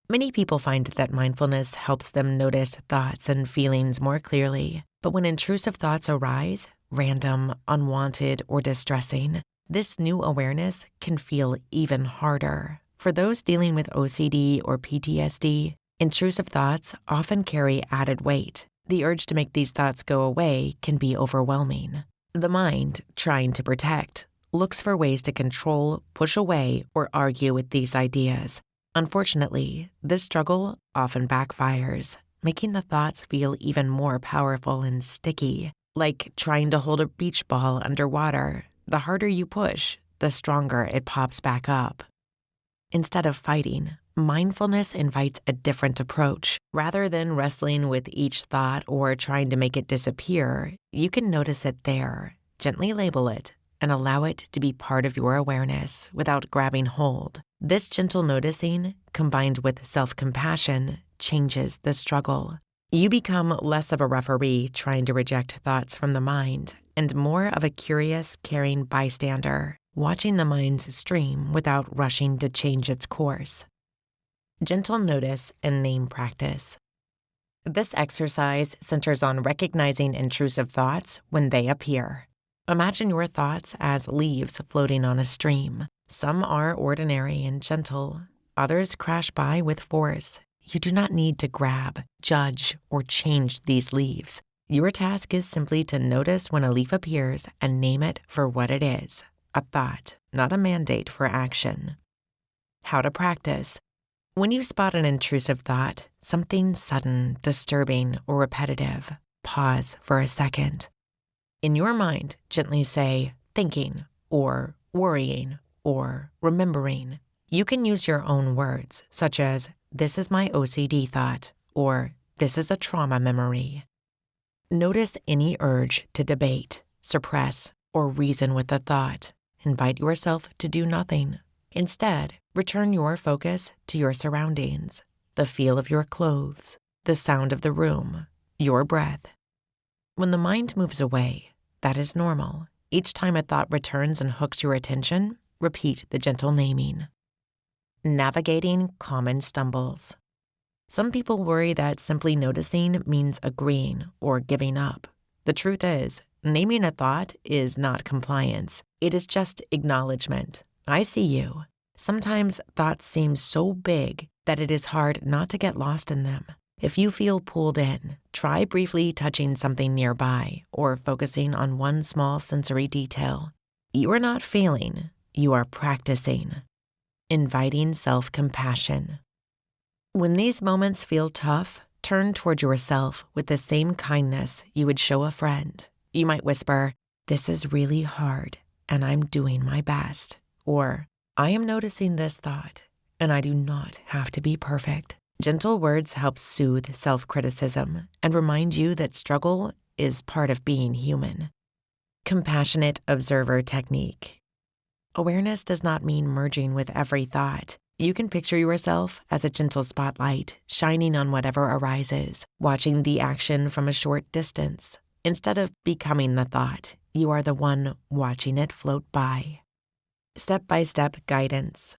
Many people find that mindfulness helps them notice thoughts and feelings more clearly, but when intrusive thoughts arise, random, unwanted, or distressing, this new awareness can feel even harder. For those dealing with OCD or PTSD, intrusive thoughts often carry added weight. The urge to make these thoughts go away can be overwhelming. The mind, trying to protect, looks for ways to control, push away, or argue with these ideas. Unfortunately, this struggle often backfires, making the thoughts feel even more powerful and sticky, like trying to hold a beach ball underwater. The harder you push, the stronger it pops back up. Instead of fighting, mindfulness invites a different approach. Rather than wrestling with each thought or trying to make it disappear, you can notice it there, gently label it, and allow it to be part of your awareness without grabbing hold. This gentle noticing, combined with self-compassion, changes the struggle. You become less of a referee trying to reject thoughts from the mind and more of a curious, caring bystander, watching the mind's stream without rushing to change its course. Gentle notice and name practice. This exercise centers on recognizing intrusive thoughts when they appear. Imagine your thoughts as leaves floating on a stream. Some are ordinary and gentle, others crash by with force. You do not need to grab, judge, or change these leaves. Your task is simply to notice when a leaf appears and name it for what it is, a thought, not a mandate for action. How to practice. When you spot an intrusive thought, something sudden, disturbing, or repetitive, pause for a second. In your mind, gently say, thinking, or worrying, or remembering. You can use your own words, such as, this is my OCD thought, or this is a trauma memory. Notice any urge to debate, suppress, or reason with the thought. Invite yourself to do nothing. Instead, return your focus to your surroundings, the feel of your clothes, the sound of the room, your breath. When the mind moves away, that is normal. Each time a thought returns and hooks your attention, repeat the gentle naming. Navigating common stumbles. Some people worry that simply noticing means agreeing or giving up. The truth is, naming a thought is not compliance. It is just acknowledgement. I see you. Sometimes thoughts seem so big that it is hard not to get lost in them. If you feel pulled in, try briefly touching something nearby or focusing on one small sensory detail. You are not failing. You are practicing. Inviting self-compassion. When these moments feel tough, turn toward yourself with the same kindness you would show a friend. You might whisper, this is really hard, and I'm doing my best. Or, I am noticing this thought, and I do not have to be perfect. Gentle words help soothe self-criticism and remind you that struggle is part of being human. Compassionate observer technique. Awareness does not mean merging with every thought. You can picture yourself as a gentle spotlight shining on whatever arises, watching the action from a short distance. Instead of becoming the thought, you are the one watching it float by. Step-by-step guidance.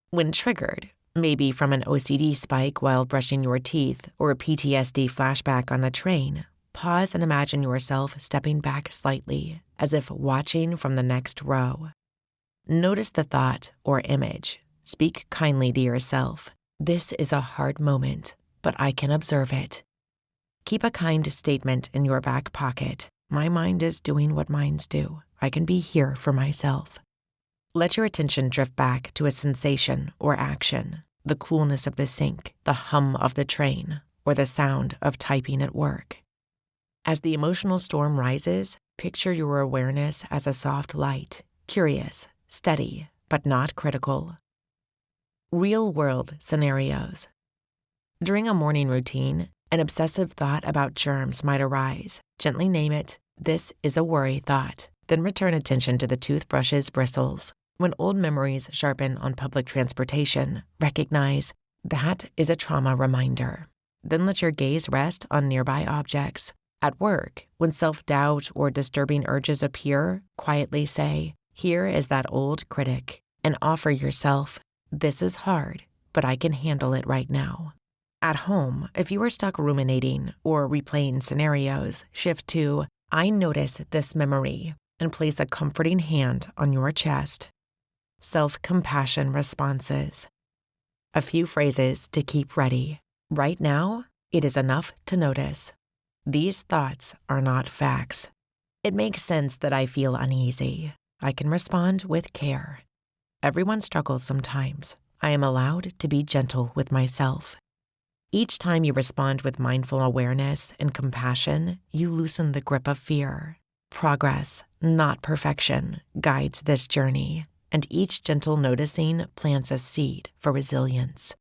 When triggered, maybe from an OCD spike while brushing your teeth or a PTSD flashback on the train, pause and imagine yourself stepping back slightly, as if watching from the next row. Notice the thought or image. Speak kindly to yourself. This is a hard moment, but I can observe it. Keep a kind statement in your back pocket. My mind is doing what minds do. I can be here for myself. Let your attention drift back to a sensation or action, the coolness of the sink, the hum of the train, or the sound of typing at work. As the emotional storm rises, picture your awareness as a soft light, curious, steady, but not critical. Real-world scenarios. During a morning routine, an obsessive thought about germs might arise. Gently name it, this is a worry thought. Then return attention to the toothbrush's bristles. When old memories sharpen on public transportation, recognize that is a trauma reminder. Then let your gaze rest on nearby objects. At work, when self-doubt or disturbing urges appear, quietly say, here is that old critic, and offer yourself, this is hard, but I can handle it right now. At home, if you are stuck ruminating or replaying scenarios, shift to, I notice this memory, and place a comforting hand on your chest. Self-compassion responses. A few phrases to keep ready. Right now, it is enough to notice. These thoughts are not facts. It makes sense that I feel uneasy. I can respond with care. Everyone struggles sometimes. I am allowed to be gentle with myself. Each time you respond with mindful awareness and compassion, you loosen the grip of fear. Progress, not perfection, guides this journey, and each gentle noticing plants a seed for resilience.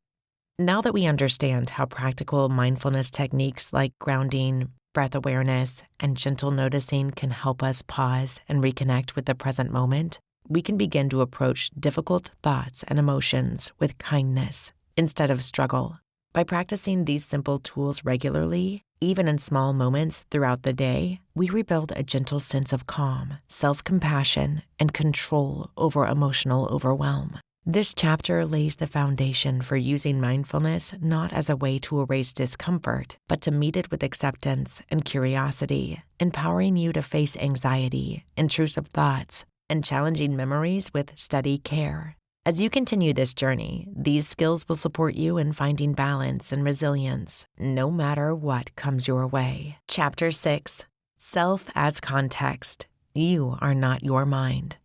Now that we understand how practical mindfulness techniques like grounding, breath awareness, and gentle noticing can help us pause and reconnect with the present moment, we can begin to approach difficult thoughts and emotions with kindness instead of struggle. By practicing these simple tools regularly, even in small moments throughout the day, we rebuild a gentle sense of calm, self-compassion, and control over emotional overwhelm. This chapter lays the foundation for using mindfulness not as a way to erase discomfort, but to meet it with acceptance and curiosity, empowering you to face anxiety, intrusive thoughts, and challenging memories with steady care. As you continue this journey, these skills will support you in finding balance and resilience, no matter what comes your way. Chapter 6. Self as Context. You are not your mind.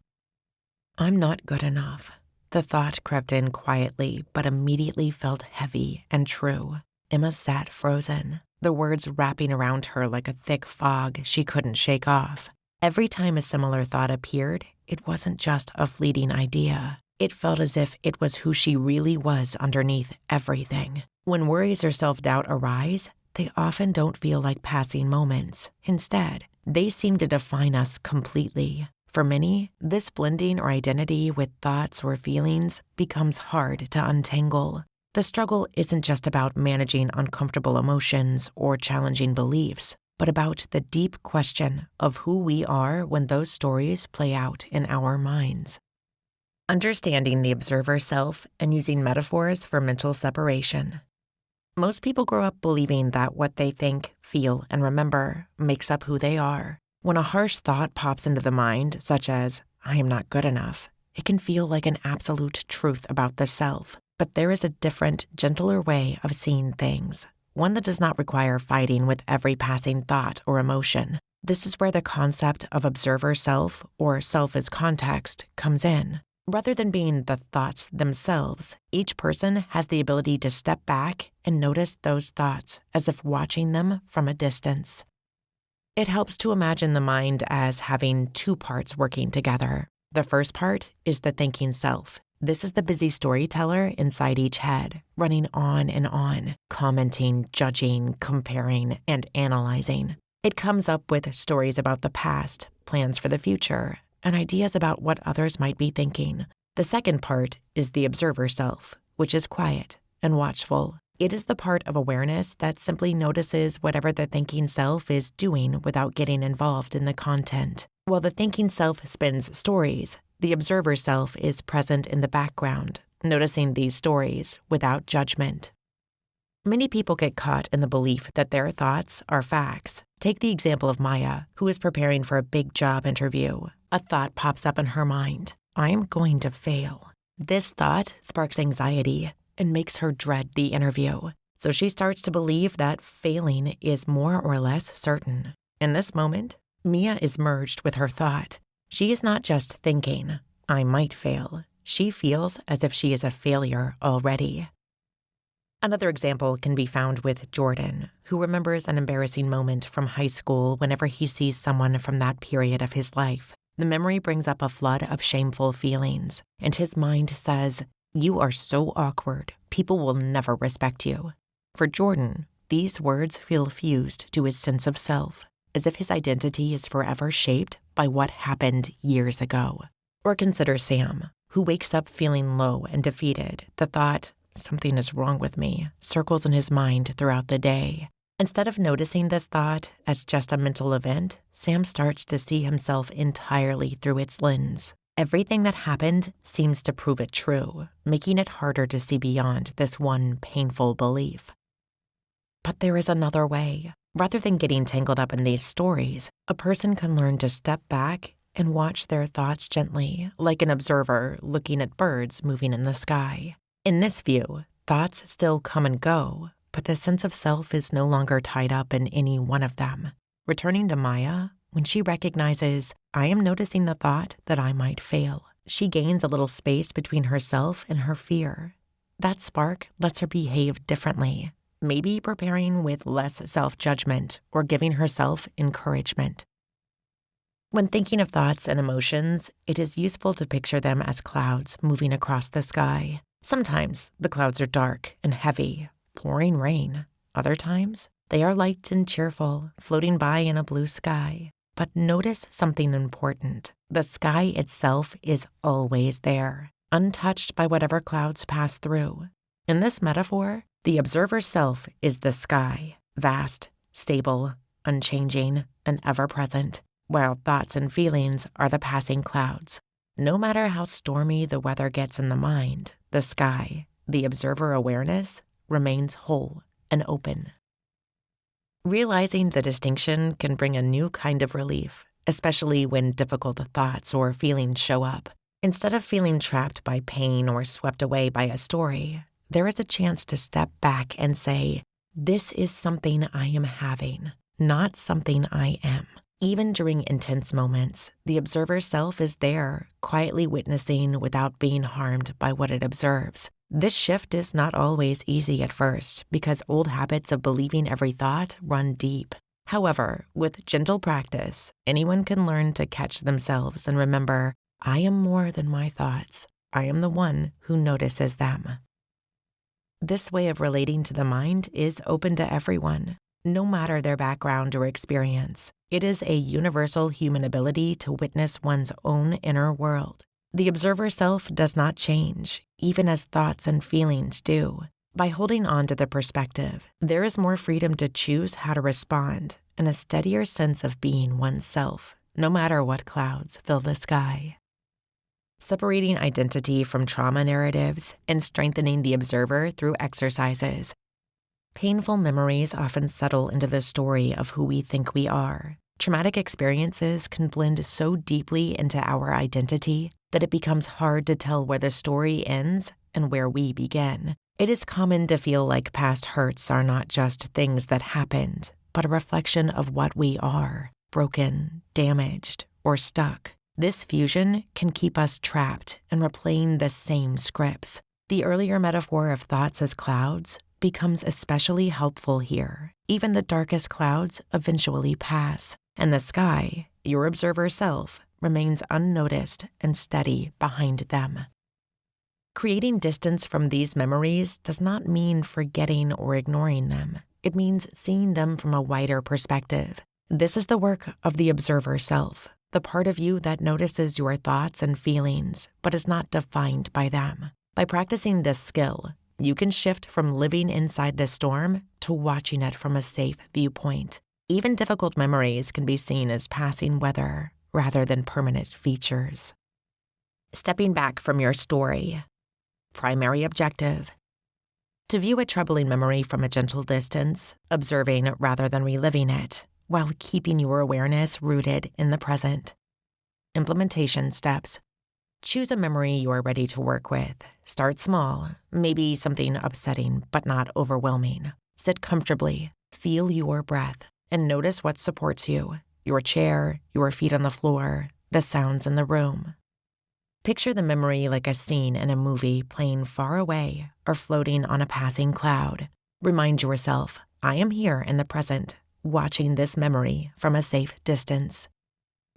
I'm not good enough. The thought crept in quietly, but immediately felt heavy and true. Emma sat frozen, the words wrapping around her like a thick fog she couldn't shake off. Every time a similar thought appeared, it wasn't just a fleeting idea. It felt as if it was who she really was underneath everything. When worries or self-doubt arise, they often don't feel like passing moments. Instead, they seem to define us completely. For many, this blending or identity with thoughts or feelings becomes hard to untangle. The struggle isn't just about managing uncomfortable emotions or challenging beliefs, but about the deep question of who we are when those stories play out in our minds. Understanding the observer self and using metaphors for mental separation. Most people grow up believing that what they think, feel, and remember makes up who they are. When a harsh thought pops into the mind, such as, I am not good enough, it can feel like an absolute truth about the self. But there is a different, gentler way of seeing things, one that does not require fighting with every passing thought or emotion. This is where the concept of observer self, or self as context, comes in. Rather than being the thoughts themselves, each person has the ability to step back and notice those thoughts as if watching them from a distance. It helps to imagine the mind as having two parts working together. The first part is the thinking self. This is the busy storyteller inside each head, running on and on, commenting, judging, comparing, and analyzing. It comes up with stories about the past, plans for the future, and ideas about what others might be thinking. The second part is the observer self, which is quiet and watchful. It is the part of awareness that simply notices whatever the thinking self is doing without getting involved in the content. While the thinking self spins stories, the observer self is present in the background, noticing these stories without judgment. Many people get caught in the belief that their thoughts are facts. Take the example of Maya, who is preparing for a big job interview. A thought pops up in her mind. I am going to fail. This thought sparks anxiety and makes her dread the interview. So she starts to believe that failing is more or less certain. In this moment, Mia is merged with her thought. She is not just thinking, I might fail. She feels as if she is a failure already. Another example can be found with Jordan, who remembers an embarrassing moment from high school whenever he sees someone from that period of his life. The memory brings up a flood of shameful feelings, and his mind says, you are so awkward, people will never respect you. For Jordan, these words feel fused to his sense of self, as if his identity is forever shaped by what happened years ago. Or consider Sam, who wakes up feeling low and defeated. The thought, something is wrong with me, circles in his mind throughout the day. Instead of noticing this thought as just a mental event, Sam starts to see himself entirely through its lens. Everything that happened seems to prove it true, making it harder to see beyond this one painful belief. But there is another way. Rather than getting tangled up in these stories, a person can learn to step back and watch their thoughts gently, like an observer looking at birds moving in the sky. In this view, thoughts still come and go, but the sense of self is no longer tied up in any one of them. Returning to Maya, when she recognizes, I am noticing the thought that I might fail, she gains a little space between herself and her fear. That spark lets her behave differently, maybe preparing with less self-judgment or giving herself encouragement. When thinking of thoughts and emotions, it is useful to picture them as clouds moving across the sky. Sometimes the clouds are dark and heavy, pouring rain. Other times, they are light and cheerful, floating by in a blue sky. But notice something important. The sky itself is always there, untouched by whatever clouds pass through. In this metaphor, The observer self is the sky, vast, stable, unchanging, and ever-present, while thoughts and feelings are the passing clouds. No matter how stormy the weather gets in the mind, the sky, the observer awareness, remains whole and open. Realizing the distinction can bring a new kind of relief, especially when difficult thoughts or feelings show up. Instead of feeling trapped by pain or swept away by a story, there is a chance to step back and say, "This is something I am having, not something I am." Even during intense moments, the observer self is there, quietly witnessing without being harmed by what it observes. This shift is not always easy at first because old habits of believing every thought run deep. However, with gentle practice, anyone can learn to catch themselves and remember, I am more than my thoughts. I am the one who notices them. This way of relating to the mind is open to everyone, no matter their background or experience. It is a universal human ability to witness one's own inner world. The observer self does not change, even as thoughts and feelings do. By holding on to the perspective, there is more freedom to choose how to respond and a steadier sense of being oneself, no matter what clouds fill the sky. Separating identity from trauma narratives and strengthening the observer through exercises. Painful memories often settle into the story of who we think we are. Traumatic experiences can blend so deeply into our identity that it becomes hard to tell where the story ends and where we begin. It is common to feel like past hurts are not just things that happened, but a reflection of what we are, broken, damaged, or stuck. This fusion can keep us trapped and replaying the same scripts. The earlier metaphor of thoughts as clouds becomes especially helpful here. Even the darkest clouds eventually pass, and the sky, your observer self, remains unnoticed and steady behind them. Creating distance from these memories does not mean forgetting or ignoring them. It means seeing them from a wider perspective. This is the work of the observer self, the part of you that notices your thoughts and feelings, but is not defined by them. By practicing this skill, you can shift from living inside the storm to watching it from a safe viewpoint. Even difficult memories can be seen as passing weather rather than permanent features. Stepping back from your story. Primary objective. To view a troubling memory from a gentle distance, observing rather than reliving it, while keeping your awareness rooted in the present. Implementation steps. Choose a memory you are ready to work with. Start small, maybe something upsetting but not overwhelming. Sit comfortably, feel your breath, and notice what supports you, your chair, your feet on the floor, the sounds in the room. Picture the memory like a scene in a movie playing far away or floating on a passing cloud. Remind yourself, I am here in the present, watching this memory from a safe distance.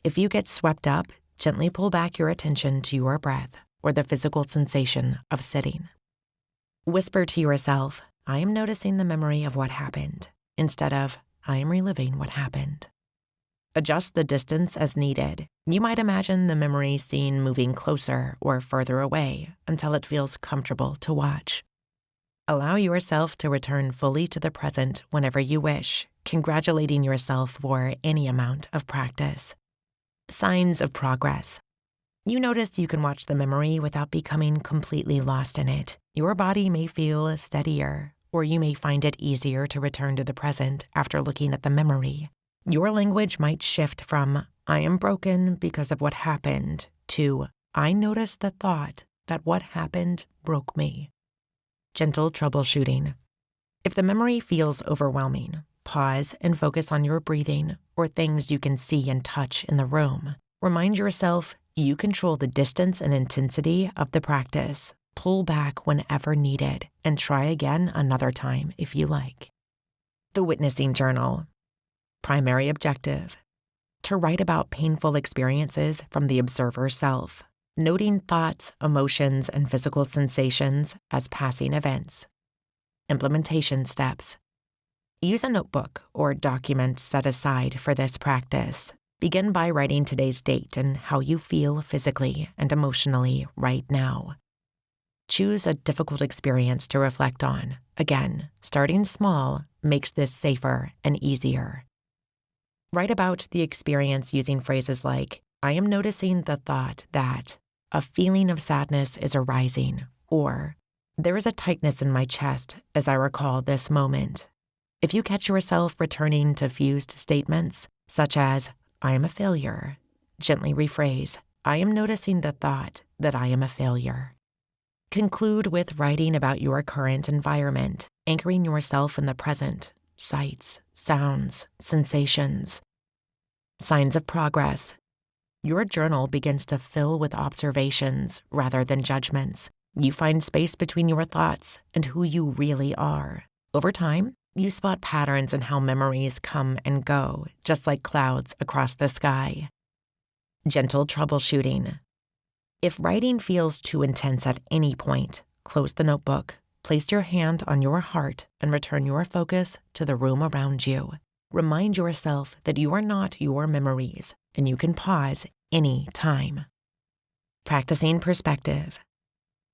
If you get swept up, gently pull back your attention to your breath or the physical sensation of sitting. Whisper to yourself, I am noticing the memory of what happened, instead of, I am reliving what happened. Adjust the distance as needed. You might imagine the memory scene moving closer or further away until it feels comfortable to watch. Allow yourself to return fully to the present whenever you wish, congratulating yourself for any amount of practice. Signs of progress. You notice you can watch the memory without becoming completely lost in it. Your body may feel steadier, or you may find it easier to return to the present after looking at the memory. Your language might shift from, I am broken because of what happened, to, I noticed the thought that what happened broke me. Gentle troubleshooting. If the memory feels overwhelming, pause and focus on your breathing or things you can see and touch in the room. Remind yourself you control the distance and intensity of the practice. Pull back whenever needed and try again another time if you like. The Witnessing Journal. Primary objective. To write about painful experiences from the observer self, noting thoughts, emotions, and physical sensations as passing events. Implementation steps. Use a notebook or document set aside for this practice. Begin by writing today's date and how you feel physically and emotionally right now. Choose a difficult experience to reflect on, Again, starting small makes this safer and easier. Write about the experience using phrases like, I am noticing the thought that a feeling of sadness is arising, or there is a tightness in my chest as I recall this moment. If you catch yourself returning to fused statements, such as, I am a failure, gently rephrase, I am noticing the thought that I am a failure. Conclude with writing about your current environment, anchoring yourself in the present, sights, sounds, sensations. Signs of progress. Your journal begins to fill with observations rather than judgments. You find space between your thoughts and who you really are. Over time, you spot patterns in how memories come and go, just like clouds across the sky. Gentle troubleshooting. If writing feels too intense at any point, close the notebook, place your hand on your heart, and return your focus to the room around you. Remind yourself that you are not your memories, and you can pause any time. Practicing perspective.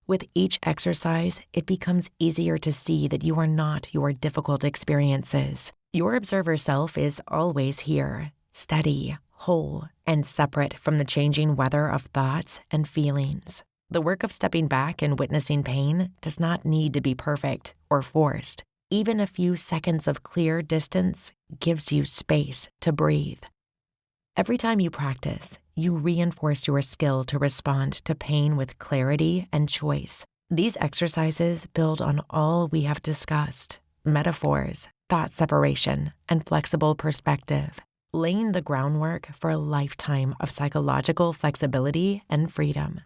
With each exercise, it becomes easier to see that you are not your difficult experiences. Your observer self is always here, steady, whole, and separate from the changing weather of thoughts and feelings. The work of stepping back and witnessing pain does not need to be perfect or forced. Even a few seconds of clear distance gives you space to breathe. Every time you practice, you reinforce your skill to respond to pain with clarity and choice. These exercises build on all we have discussed: metaphors, thought separation, and flexible perspective, laying the groundwork for a lifetime of psychological flexibility and freedom.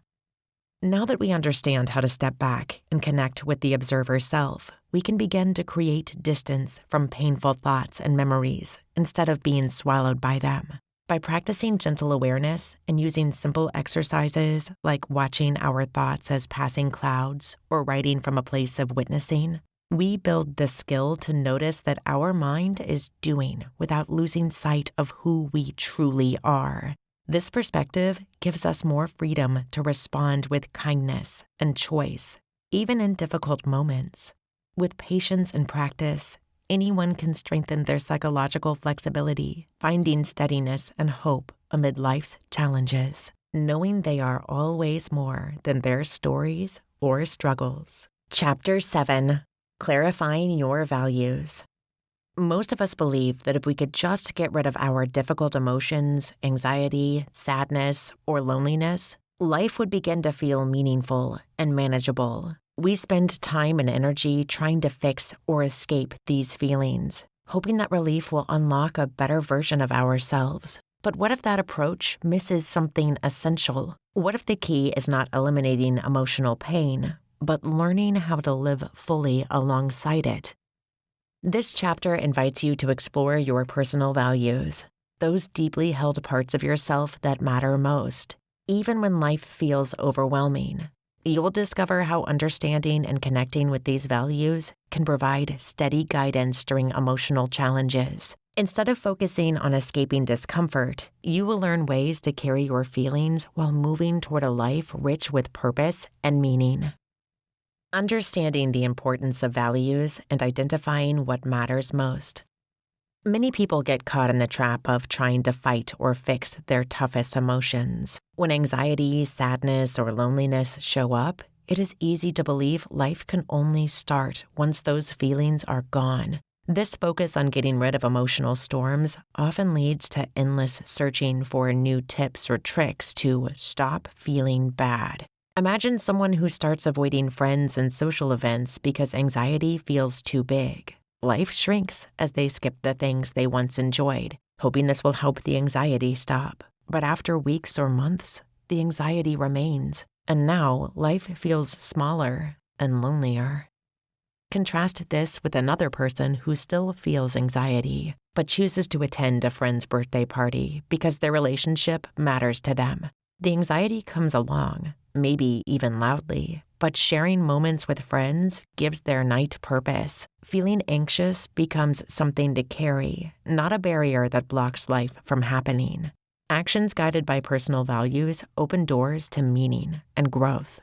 Now that we understand how to step back and connect with the observer self, we can begin to create distance from painful thoughts and memories instead of being swallowed by them. By practicing gentle awareness and using simple exercises like watching our thoughts as passing clouds or writing from a place of witnessing, we build the skill to notice that our mind is doing without losing sight of who we truly are. This perspective gives us more freedom to respond with kindness and choice, even in difficult moments. With patience and practice, anyone can strengthen their psychological flexibility, finding steadiness and hope amid life's challenges, knowing they are always more than their stories or struggles. Chapter 7. Clarifying your values. Most of us believe that if we could just get rid of our difficult emotions, anxiety, sadness, or loneliness, life would begin to feel meaningful and manageable. We spend time and energy trying to fix or escape these feelings, hoping that relief will unlock a better version of ourselves. But what if that approach misses something essential? What if the key is not eliminating emotional pain, but learning how to live fully alongside it? This chapter invites you to explore your personal values, those deeply held parts of yourself that matter most, even when life feels overwhelming. You will discover how understanding and connecting with these values can provide steady guidance during emotional challenges. Instead of focusing on escaping discomfort, you will learn ways to carry your feelings while moving toward a life rich with purpose and meaning. Understanding the importance of values and identifying what matters most. Many people get caught in the trap of trying to fight or fix their toughest emotions. When anxiety, sadness, or loneliness show up, it is easy to believe life can only start once those feelings are gone. This focus on getting rid of emotional storms often leads to endless searching for new tips or tricks to stop feeling bad. Imagine someone who starts avoiding friends and social events because anxiety feels too big. Life shrinks as they skip the things they once enjoyed, hoping this will help the anxiety stop. But after weeks or months, the anxiety remains, and now life feels smaller and lonelier. Contrast this with another person who still feels anxiety, but chooses to attend a friend's birthday party because their relationship matters to them. The anxiety comes along, maybe even loudly, but sharing moments with friends gives their night purpose. Feeling anxious becomes something to carry, not a barrier that blocks life from happening. Actions guided by personal values open doors to meaning and growth.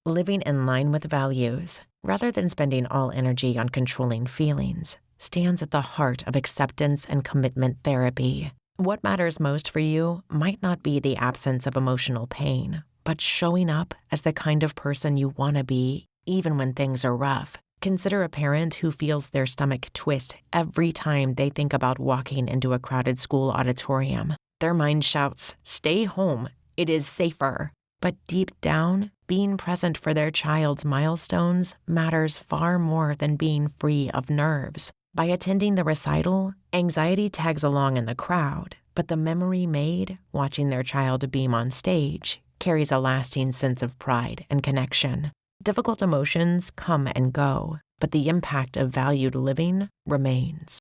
Living in line with values. rather than spending all energy on controlling feelings, stands at the heart of acceptance and commitment therapy. What matters most for you might not be the absence of emotional pain, but showing up as the kind of person you want to be, even when things are rough. Consider a parent who feels their stomach twist every time they think about walking into a crowded school auditorium. Their mind shouts, "Stay home, it is safer." But deep down, being present for their child's milestones matters far more than being free of nerves. By attending the recital, anxiety tags along in the crowd, but the memory made, watching their child beam on stage, carries a lasting sense of pride and connection. Difficult emotions come and go, but the impact of valued living remains.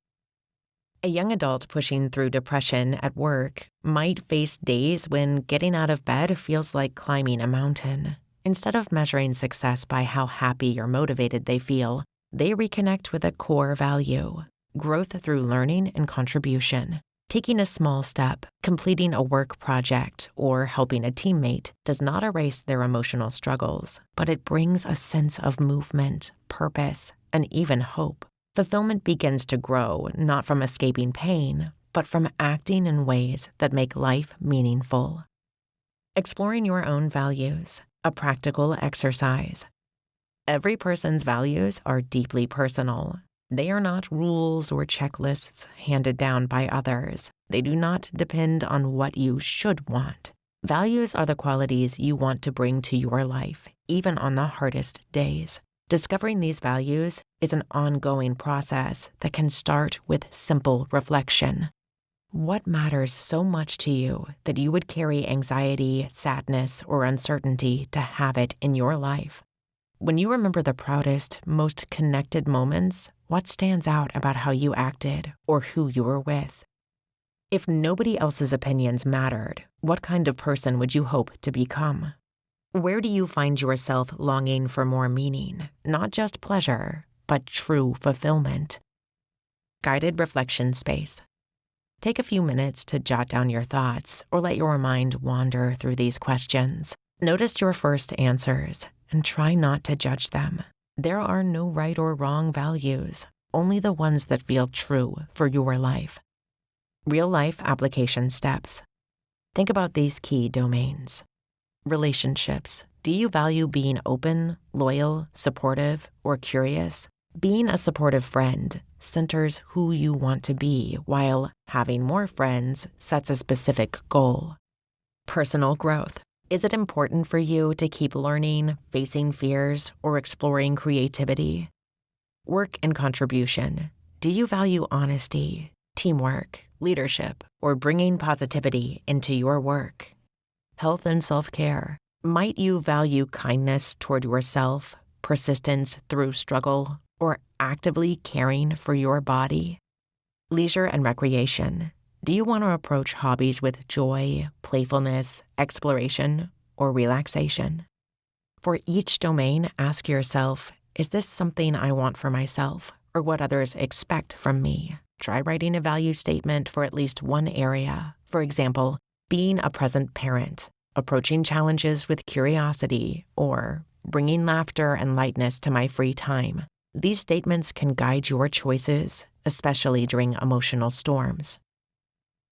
A young adult pushing through depression at work might face days when getting out of bed feels like climbing a mountain. Instead of measuring success by how happy or motivated they feel, they reconnect with a core value: growth through learning and contribution. Taking a small step, completing a work project, or helping a teammate does not erase their emotional struggles, but it brings a sense of movement, purpose, and even hope. Fulfillment begins to grow not from escaping pain, but from acting in ways that make life meaningful. Exploring your own values, a practical exercise. Every person's values are deeply personal. They are not rules or checklists handed down by others. They do not depend on what you should want. Values are the qualities you want to bring to your life, even on the hardest days. Discovering these values is an ongoing process that can start with simple reflection. What matters so much to you that you would carry anxiety, sadness, or uncertainty to have it in your life? When you remember the proudest, most connected moments, what stands out about how you acted or who you were with? If nobody else's opinions mattered, what kind of person would you hope to become? Where do you find yourself longing for more meaning, not just pleasure, but true fulfillment? Guided reflection space. Take a few minutes to jot down your thoughts or let your mind wander through these questions. Notice your first answers and try not to judge them. There are no right or wrong values, only the ones that feel true for your life. Real-life application steps. Think about these key domains. Relationships. Do you value being open, loyal, supportive, or curious? Being a supportive friend centers who you want to be, while having more friends sets a specific goal. Personal growth. Is it important for you to keep learning, facing fears, or exploring creativity? Work and contribution. Do you value honesty, teamwork, leadership, or bringing positivity into your work? Health and self-care. Might you value kindness toward yourself, persistence through struggle, or actively caring for your body? Leisure and recreation. Do you want to approach hobbies with joy, playfulness, exploration, or relaxation? For each domain, ask yourself, is this something I want for myself, or what others expect from me? Try writing a value statement for at least one area. For example, being a present parent, approaching challenges with curiosity, or bringing laughter and lightness to my free time. These statements can guide your choices, especially during emotional storms.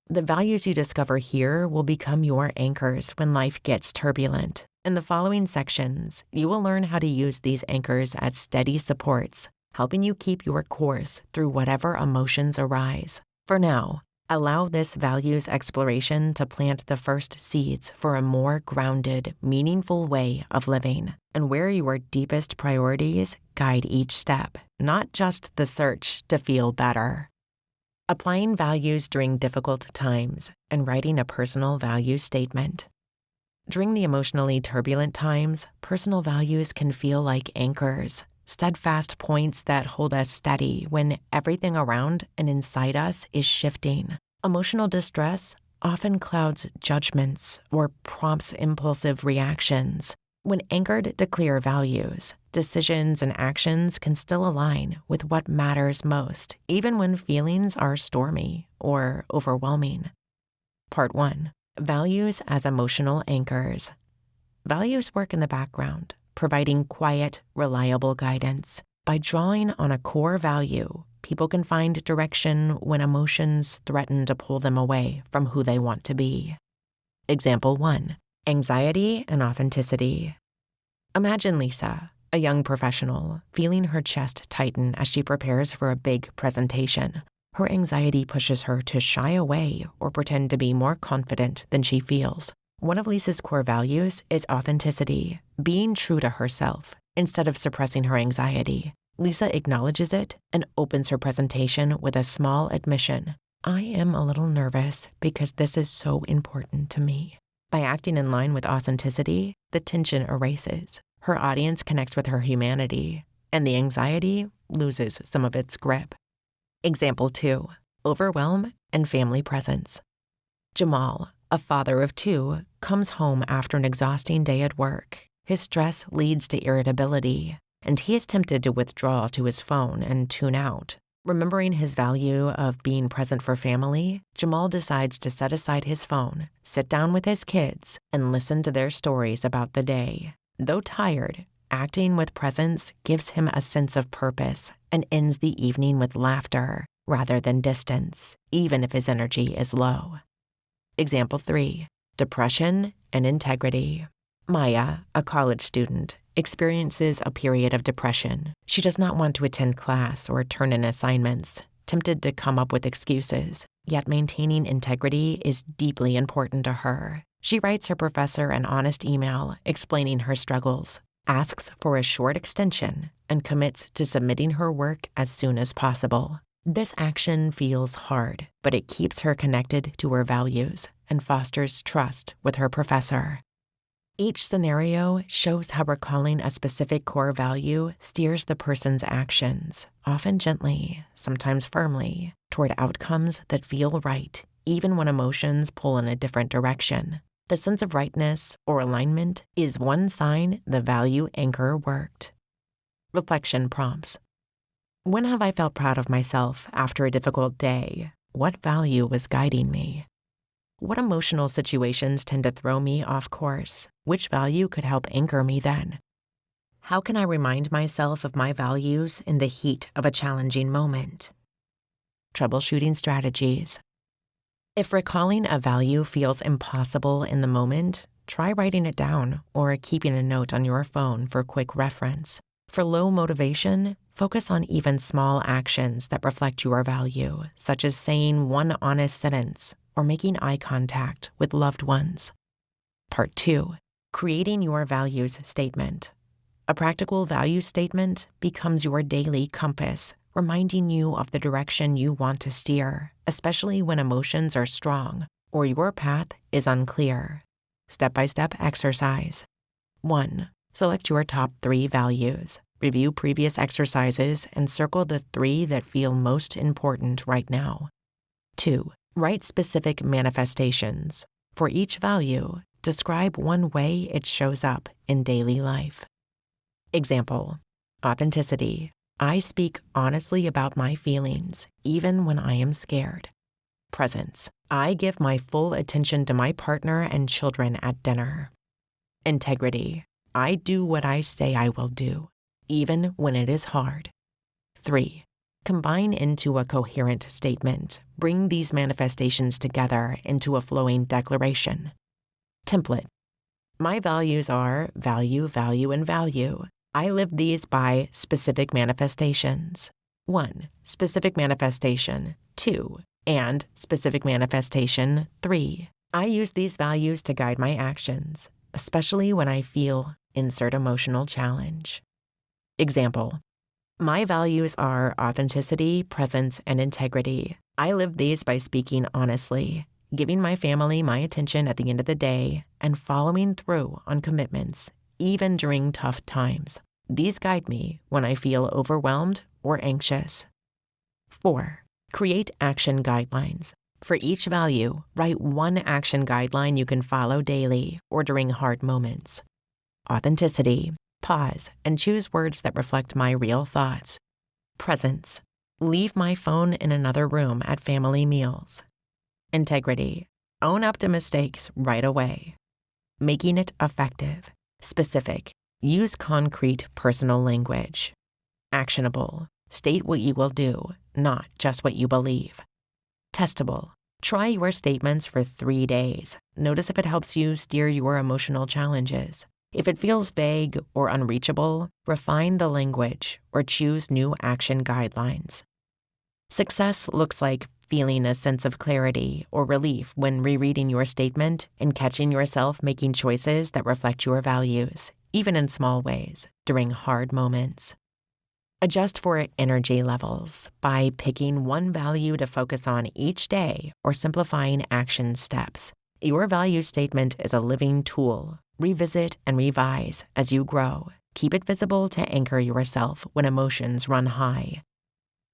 The values you discover here will become your anchors when life gets turbulent. In the following sections, you will learn how to use these anchors as steady supports, helping you keep your course through whatever emotions arise. For now, allow this values exploration to plant the first seeds for a more grounded, meaningful way of living, and where your deepest priorities guide each step, not just the search to feel better. Applying values during difficult times and writing a personal value statement. During the emotionally turbulent times, personal values can feel like anchors, steadfast points that hold us steady when everything around and inside us is shifting. Emotional distress often clouds judgments or prompts impulsive reactions. When anchored to clear values, decisions and actions can still align with what matters most, even when feelings are stormy or overwhelming. Part 1. Values as emotional anchors. Values work in the background, providing quiet, reliable guidance. By drawing on a core value, people can find direction when emotions threaten to pull them away from who they want to be. Example 1. Anxiety and authenticity. Imagine Lisa, a young professional, feeling her chest tighten as she prepares for a big presentation. Her anxiety pushes her to shy away or pretend to be more confident than she feels. One of Lisa's core values is authenticity, being true to herself. Instead of suppressing her anxiety, Lisa acknowledges it and opens her presentation with a small admission. I am a little nervous because this is so important to me. By acting in line with authenticity, the tension erases. Her audience connects with her humanity, and the anxiety loses some of its grip. Example 2. Overwhelm and family presence. Jamal, a father of 2, comes home after an exhausting day at work. His stress leads to irritability, and he is tempted to withdraw to his phone and tune out. Remembering his value of being present for family, Jamal decides to set aside his phone, sit down with his kids, and listen to their stories about the day. Though tired, acting with presence gives him a sense of purpose and ends the evening with laughter rather than distance, even if his energy is low. Example 3. Depression and integrity. Maya, a college student, experiences a period of depression. She does not want to attend class or turn in assignments, tempted to come up with excuses, yet maintaining integrity is deeply important to her. She writes her professor an honest email explaining her struggles, asks for a short extension, and commits to submitting her work as soon as possible. This action feels hard, but it keeps her connected to her values and fosters trust with her professor. Each scenario shows how recalling a specific core value steers the person's actions, often gently, sometimes firmly, toward outcomes that feel right, even when emotions pull in a different direction. The sense of rightness or alignment is one sign the value anchor worked. Reflection prompts. When have I felt proud of myself after a difficult day? What value was guiding me? What emotional situations tend to throw me off course? Which value could help anchor me then? How can I remind myself of my values in the heat of a challenging moment? Troubleshooting strategies. If recalling a value feels impossible in the moment, try writing it down or keeping a note on your phone for quick reference. For low motivation, focus on even small actions that reflect your value, such as saying one honest sentence or making eye contact with loved ones. Part 2. Creating your values statement. A practical value statement becomes your daily compass, reminding you of the direction you want to steer, especially when emotions are strong or your path is unclear. Step-by-step exercise. 1. Select your top 3 values. Review previous exercises and circle the 3 that feel most important right now. 2. Write specific manifestations. For each value, describe one way it shows up in daily life. Example: authenticity. I speak honestly about my feelings, even when I am scared. Presence. I give my full attention to my partner and children at dinner. Integrity. I do what I say I will do, even when it is hard. 3. Combine into a coherent statement. Bring these manifestations together into a flowing declaration. Template. My values are value, value, and value. I live these by specific manifestations. 1. Specific manifestation. 2. And specific manifestation. 3. I use these values to guide my actions, especially when I feel insert emotional challenge. Example: my values are authenticity, presence, and integrity. I live these by speaking honestly, giving my family my attention at the end of the day, and following through on commitments, even during tough times. These guide me when I feel overwhelmed or anxious. 4. Create action guidelines. For each value, write one action guideline you can follow daily or during hard moments. Authenticity. Pause and choose words that reflect my real thoughts. Presence. Leave my phone in another room at family meals. Integrity. Own up to mistakes right away. Making it effective. Specific. Use concrete personal language. Actionable. State what you will do, not just what you believe. Testable. Try your statements for 3 days. Notice if it helps you steer your emotional challenges. If it feels vague or unreachable, refine the language or choose new action guidelines. Success looks like feeling a sense of clarity or relief when rereading your statement and catching yourself making choices that reflect your values, even in small ways, during hard moments. Adjust for energy levels by picking one value to focus on each day or simplifying action steps. Your value statement is a living tool. Revisit and revise as you grow. Keep it visible to anchor yourself when emotions run high.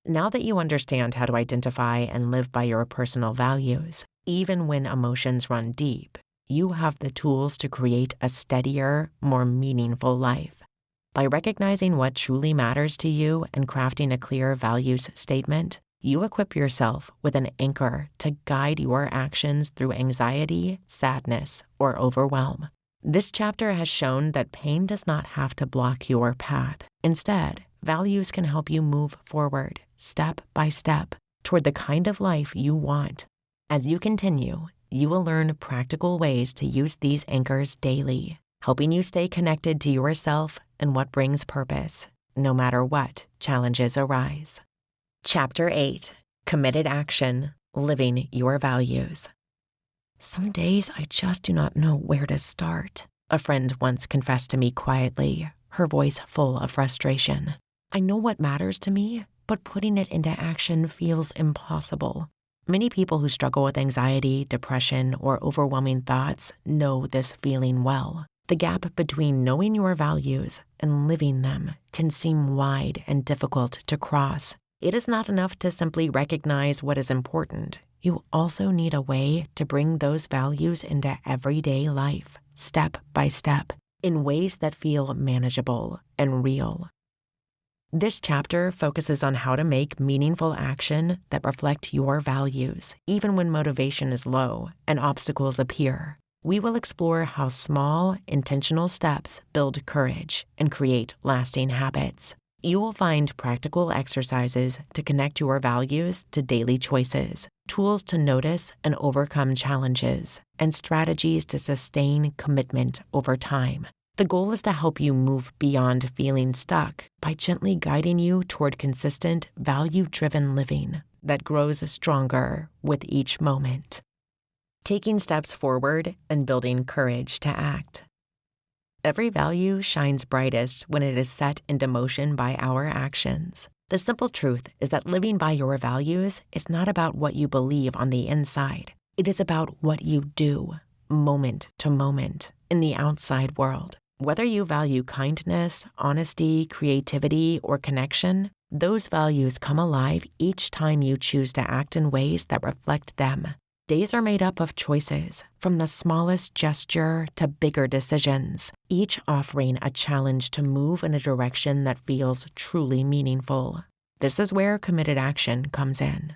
Now that you understand how to identify and live by your personal values, even when emotions run deep, you have the tools to create a steadier, more meaningful life. By recognizing what truly matters to you and crafting a clear values statement, you equip yourself with an anchor to guide your actions through anxiety, sadness, or overwhelm. This chapter has shown that pain does not have to block your path. Instead, values can help you move forward, step by step, toward the kind of life you want. As you continue, you will learn practical ways to use these anchors daily, helping you stay connected to yourself and what brings purpose, no matter what challenges arise. Chapter 8. Committed Action, Living Your Values. Some days I just do not know where to start, a friend once confessed to me quietly, her voice full of frustration. I know what matters to me, but putting it into action feels impossible. Many people who struggle with anxiety, depression, or overwhelming thoughts know this feeling well. The gap between knowing your values and living them can seem wide and difficult to cross. It is not enough to simply recognize what is important. You also need a way to bring those values into everyday life, step by step, in ways that feel manageable and real. This chapter focuses on how to make meaningful action that reflect your values, even when motivation is low and obstacles appear. We will explore how small, intentional steps build courage and create lasting habits. You will find practical exercises to connect your values to daily choices, tools to notice and overcome challenges, and strategies to sustain commitment over time. The goal is to help you move beyond feeling stuck by gently guiding you toward consistent, value-driven living that grows stronger with each moment. Taking steps forward and building courage to act. Every value shines brightest when it is set into motion by our actions. The simple truth is that living by your values is not about what you believe on the inside. It is about what you do, moment to moment, in the outside world. Whether you value kindness, honesty, creativity, or connection, those values come alive each time you choose to act in ways that reflect them. Days are made up of choices, from the smallest gesture to bigger decisions, each offering a challenge to move in a direction that feels truly meaningful. This is where committed action comes in.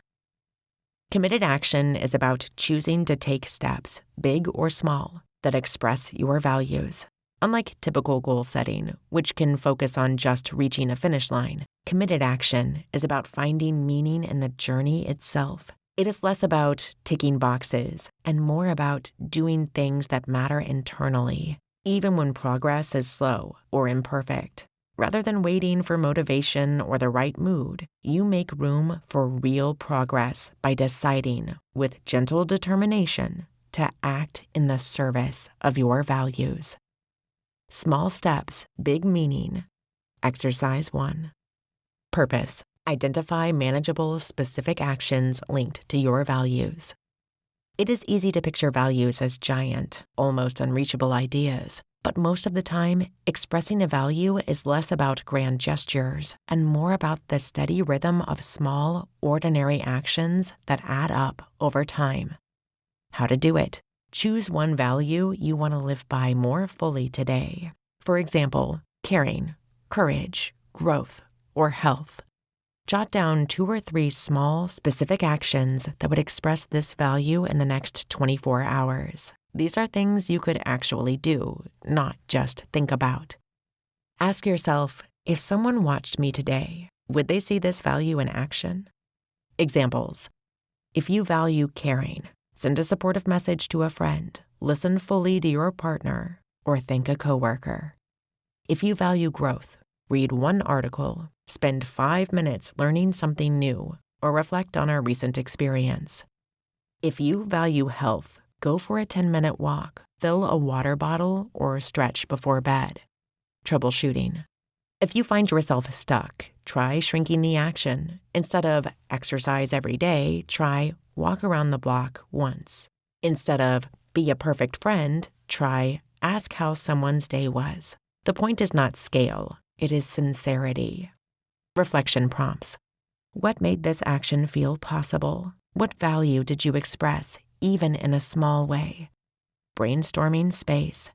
Committed action is about choosing to take steps, big or small, that express your values. Unlike typical goal setting, which can focus on just reaching a finish line, committed action is about finding meaning in the journey itself. It is less about ticking boxes and more about doing things that matter internally, even when progress is slow or imperfect. Rather than waiting for motivation or the right mood, you make room for real progress by deciding with gentle determination to act in the service of your values. Small steps, big meaning. Exercise 1. Purpose. Identify manageable, specific actions linked to your values. It is easy to picture values as giant, almost unreachable ideas, but most of the time, expressing a value is less about grand gestures and more about the steady rhythm of small, ordinary actions that add up over time. How to do it. Choose one value you want to live by more fully today. For example, caring, courage, growth, or health. Jot down 2 or 3 small, specific actions that would express this value in the next 24 hours. These are things you could actually do, not just think about. Ask yourself, if someone watched me today, would they see this value in action? Examples. If you value caring, send a supportive message to a friend, listen fully to your partner, or thank a coworker. If you value growth, read one article, spend 5 minutes learning something new, or reflect on a recent experience. If you value health, go for a 10-minute walk, fill a water bottle, or stretch before bed. Troubleshooting. If you find yourself stuck, try shrinking the action. Instead of exercise every day, try walk around the block once. Instead of be a perfect friend, try ask how someone's day was. The point is not scale, it is sincerity. Reflection prompts. What made this action feel possible? What value did you express, even in a small way? Brainstorming space.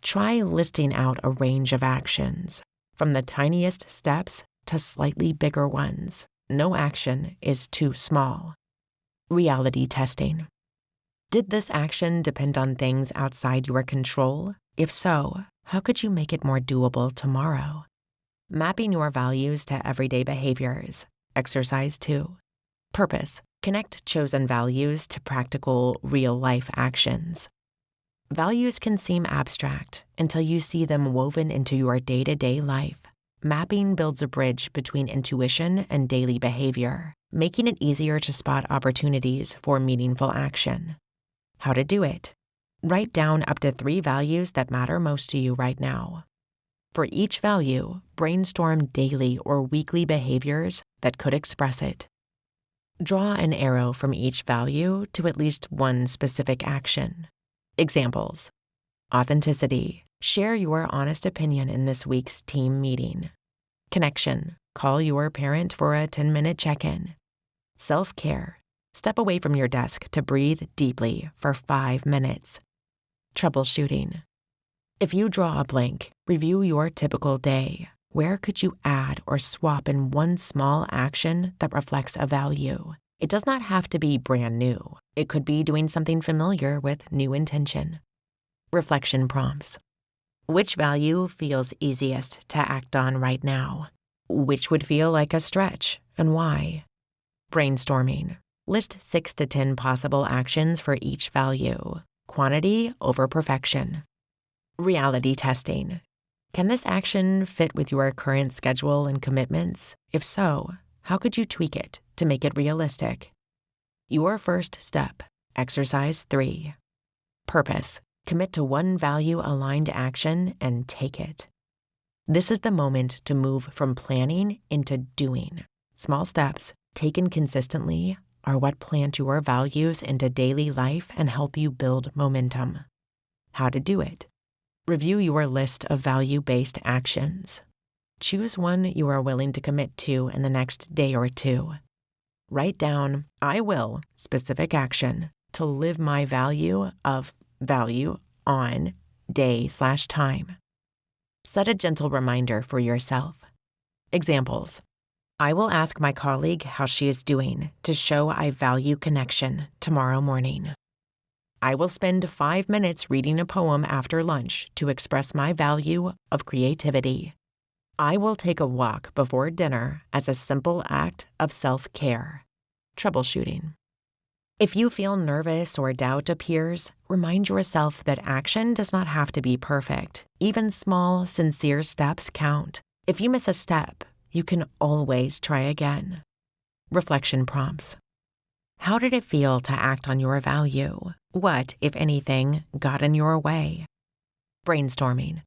Try listing out a range of actions, from the tiniest steps to slightly bigger ones. No action is too small. Reality testing. Did this action depend on things outside your control? If so, how could you make it more doable tomorrow? Mapping your values to everyday behaviors. Exercise 2. Purpose. Connect chosen values to practical, real-life actions. Values can seem abstract until you see them woven into your day-to-day life. Mapping builds a bridge between intuition and daily behavior, making it easier to spot opportunities for meaningful action. How to do it? Write down up to 3 values that matter most to you right now. For each value, brainstorm daily or weekly behaviors that could express it. Draw an arrow from each value to at least one specific action. Examples. Authenticity. Share your honest opinion in this week's team meeting. Connection. Call your parent for a 10-minute check-in. Self-care. Step away from your desk to breathe deeply for 5 minutes. Troubleshooting. If you draw a blank, review your typical day. Where could you add or swap in one small action that reflects a value? It does not have to be brand new. It could be doing something familiar with new intention. Reflection prompts. Which value feels easiest to act on right now? Which would feel like a stretch, and why? Brainstorming. List 6 to 10 possible actions for each value. Quantity over perfection. Reality testing. Can this action fit with your current schedule and commitments? If so, how could you tweak it to make it realistic? Your first step. Exercise 3. Purpose. Commit to one value-aligned action and take it. This is the moment to move from planning into doing. Small steps, taken consistently, are what plant your values into daily life and help you build momentum. How to do it? Review your list of value-based actions. Choose one you are willing to commit to in the next day or 2. Write down, I will, specific action, to live my value of value on day/time. Set a gentle reminder for yourself. Examples. I will ask my colleague how she is doing to show I value connection tomorrow morning. I will spend 5 minutes reading a poem after lunch to express my value of creativity. I will take a walk before dinner as a simple act of self-care. Troubleshooting. If you feel nervous or doubt appears, remind yourself that action does not have to be perfect. Even small, sincere steps count. If you miss a step, you can always try again. Reflection prompts. How did it feel to act on your value? What, if anything, got in your way? Brainstorming.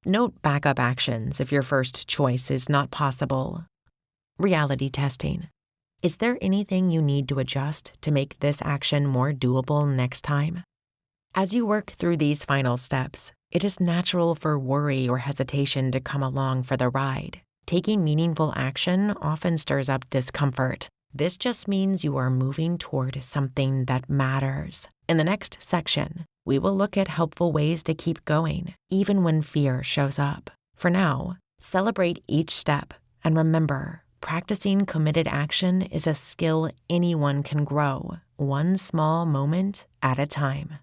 Note backup actions if your first choice is not possible. Reality testing. Is there anything you need to adjust to make this action more doable next time? As you work through these final steps, it is natural for worry or hesitation to come along for the ride. Taking meaningful action often stirs up discomfort. This just means you are moving toward something that matters. In the next section, we will look at helpful ways to keep going, even when fear shows up. For now, celebrate each step and remember, practicing committed action is a skill anyone can grow, one small moment at a time.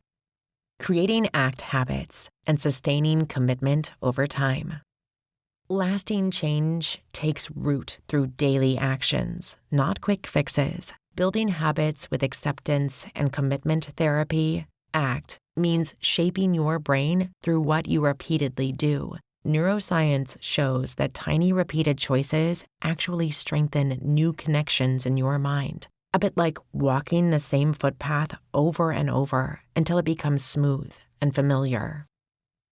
Creating ACT habits and sustaining commitment over time. Lasting change takes root through daily actions, not quick fixes. Building habits with acceptance and commitment therapy, ACT, means shaping your brain through what you repeatedly do. Neuroscience shows that tiny repeated choices actually strengthen new connections in your mind, a bit like walking the same footpath over and over until it becomes smooth and familiar.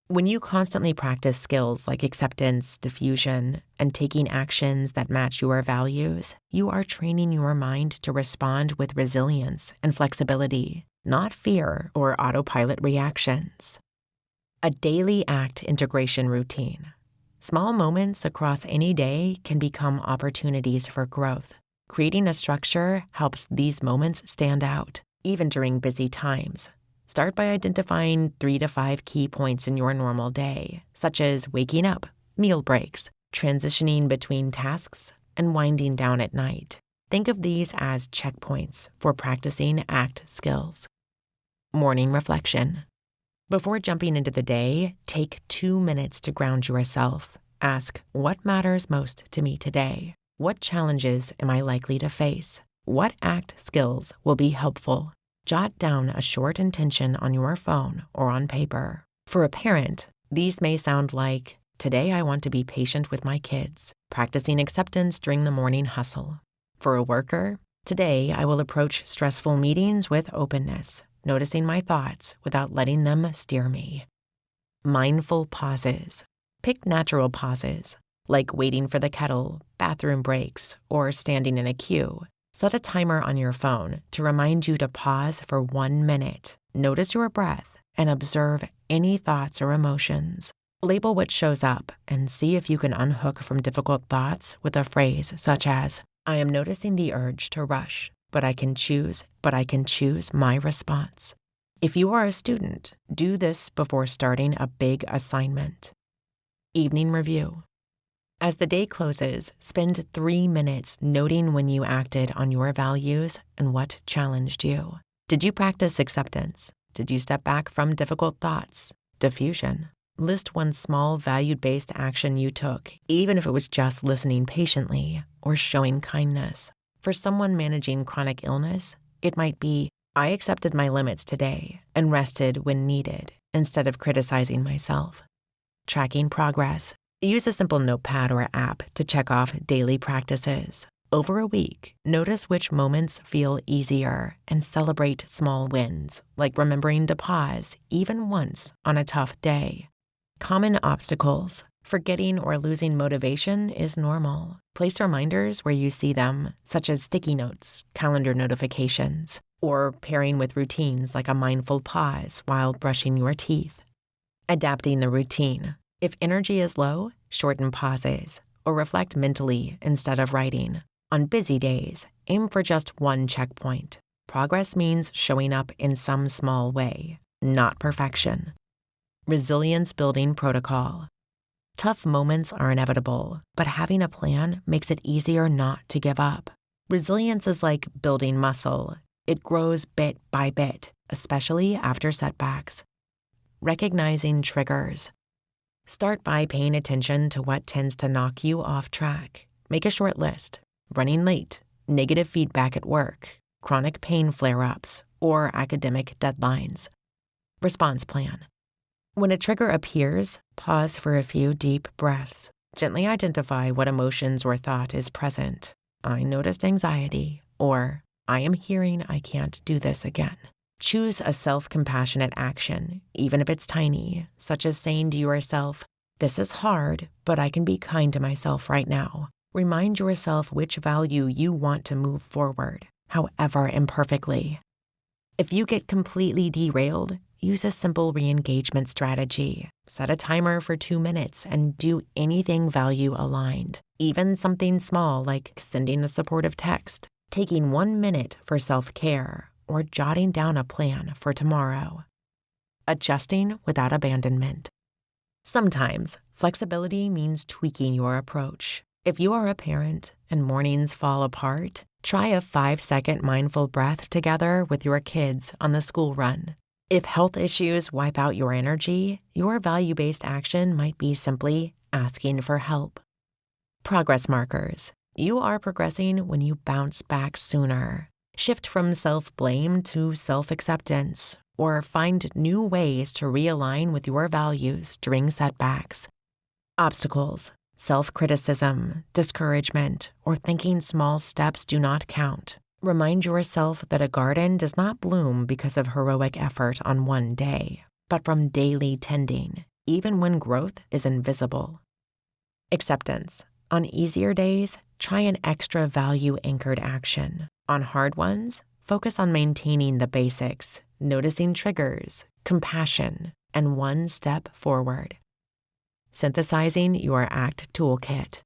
When you constantly practice skills like acceptance, defusion, and taking actions that match your values, you are training your mind to respond with resilience and flexibility, not fear or autopilot reactions. A daily ACT integration routine. Small moments across any day can become opportunities for growth. Creating a structure helps these moments stand out, even during busy times. Start by identifying 3 to 5 key points in your normal day, such as waking up, meal breaks, transitioning between tasks, and winding down at night. Think of these as checkpoints for practicing ACT skills. Morning reflection. Before jumping into the day, take 2 minutes to ground yourself. Ask, what matters most to me today? What challenges am I likely to face? What ACT skills will be helpful? Jot down a short intention on your phone or on paper. For a parent, these may sound like, today I want to be patient with my kids, practicing acceptance during the morning hustle. For a worker, today I will approach stressful meetings with openness, noticing my thoughts without letting them steer me. Mindful pauses. Pick natural pauses, like waiting for the kettle, bathroom breaks, or standing in a queue. Set a timer on your phone to remind you to pause for 1 minute. Notice your breath and observe any thoughts or emotions. Label what shows up and see if you can unhook from difficult thoughts with a phrase such as, I am noticing the urge to rush, but I can choose my response. If you are a student, do this before starting a big assignment. Evening review. As the day closes, spend 3 minutes noting when you acted on your values and what challenged you. Did you practice acceptance? Did you step back from difficult thoughts? Defusion. List one small value-based action you took, even if it was just listening patiently or showing kindness. For someone managing chronic illness, it might be, I accepted my limits today and rested when needed instead of criticizing myself. Tracking progress. Use a simple notepad or app to check off daily practices. Over a week, notice which moments feel easier and celebrate small wins, like remembering to pause even once on a tough day. Common obstacles. Forgetting or losing motivation is normal. Place reminders where you see them, such as sticky notes, calendar notifications, or pairing with routines like a mindful pause while brushing your teeth. Adapting the routine. If energy is low, shorten pauses or reflect mentally instead of writing. On busy days, aim for just one checkpoint. Progress means showing up in some small way, not perfection. Resilience building protocol. Tough moments are inevitable, but having a plan makes it easier not to give up. Resilience is like building muscle. It grows bit by bit, especially after setbacks. Recognizing triggers. Start by paying attention to what tends to knock you off track. Make a short list. Running late, negative feedback at work, chronic pain flare-ups, or academic deadlines. Response plan. When a trigger appears, pause for a few deep breaths. Gently identify what emotions or thought is present. I noticed anxiety, or I am hearing I can't do this again. Choose a self-compassionate action, even if it's tiny, such as saying to yourself, this is hard, but I can be kind to myself right now. Remind yourself which value you want to move forward, however imperfectly. If you get completely derailed, use a simple re-engagement strategy. Set a timer for 2 minutes and do anything value-aligned, even something small like sending a supportive text, taking 1 minute for self-care, or jotting down a plan for tomorrow. Adjusting without abandonment. Sometimes, flexibility means tweaking your approach. If you are a parent and mornings fall apart, try a 5-second mindful breath together with your kids on the school run. If health issues wipe out your energy, your value-based action might be simply asking for help. Progress markers. You are progressing when you bounce back sooner. Shift from self-blame to self-acceptance, or find new ways to realign with your values during setbacks. Obstacles. Self-criticism, discouragement, or thinking small steps do not count. Remind yourself that a garden does not bloom because of heroic effort on one day, but from daily tending, even when growth is invisible. Acceptance. On easier days, try an extra value-anchored action. On hard ones, focus on maintaining the basics, noticing triggers, compassion, and one step forward. Synthesizing your ACT toolkit.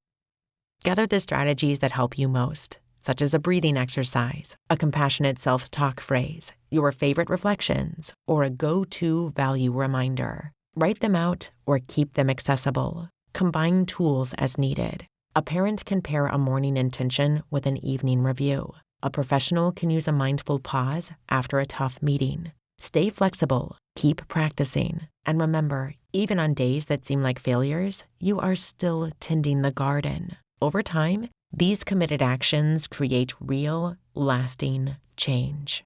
Gather the strategies that help you most, such as a breathing exercise, a compassionate self-talk phrase, your favorite reflections, or a go-to value reminder. Write them out or keep them accessible. Combine tools as needed. A parent can pair a morning intention with an evening review. A professional can use a mindful pause after a tough meeting. Stay flexible, keep practicing, and remember, even on days that seem like failures, you are still tending the garden. Over time, these committed actions create real, lasting change.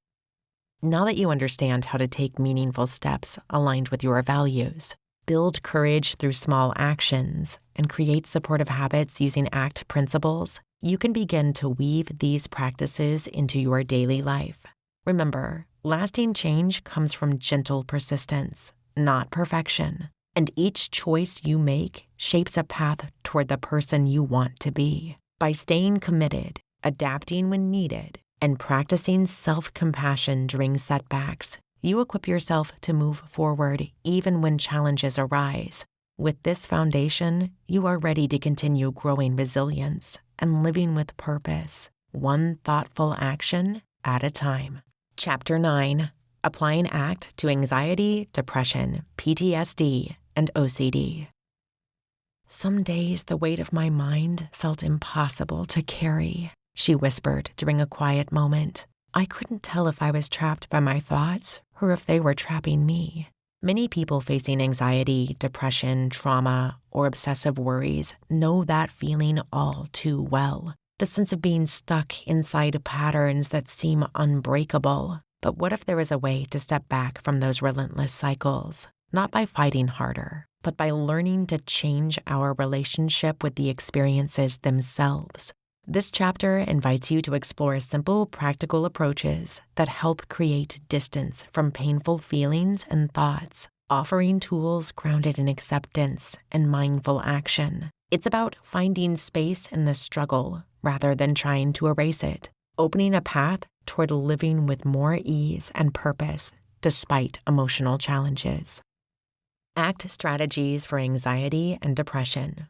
Now that you understand how to take meaningful steps aligned with your values, build courage through small actions, and create supportive habits using ACT principles, you can begin to weave these practices into your daily life. Remember, lasting change comes from gentle persistence, not perfection, and each choice you make shapes a path toward the person you want to be. By staying committed, adapting when needed, and practicing self-compassion during setbacks, you equip yourself to move forward even when challenges arise. With this foundation, you are ready to continue growing resilience and living with purpose, one thoughtful action at a time. Chapter 9. Applying ACT to Anxiety, Depression, PTSD, and OCD. Some days the weight of my mind felt impossible to carry, she whispered during a quiet moment. I couldn't tell if I was trapped by my thoughts or if they were trapping me. Many people facing anxiety, depression, trauma, or obsessive worries know that feeling all too well. The sense of being stuck inside patterns that seem unbreakable. But what if there is a way to step back from those relentless cycles? Not by fighting harder, but by learning to change our relationship with the experiences themselves. This chapter invites you to explore simple, practical approaches that help create distance from painful feelings and thoughts, offering tools grounded in acceptance and mindful action. It's about finding space in the struggle rather than trying to erase it, opening a path toward living with more ease and purpose despite emotional challenges. ACT strategies for anxiety and depression.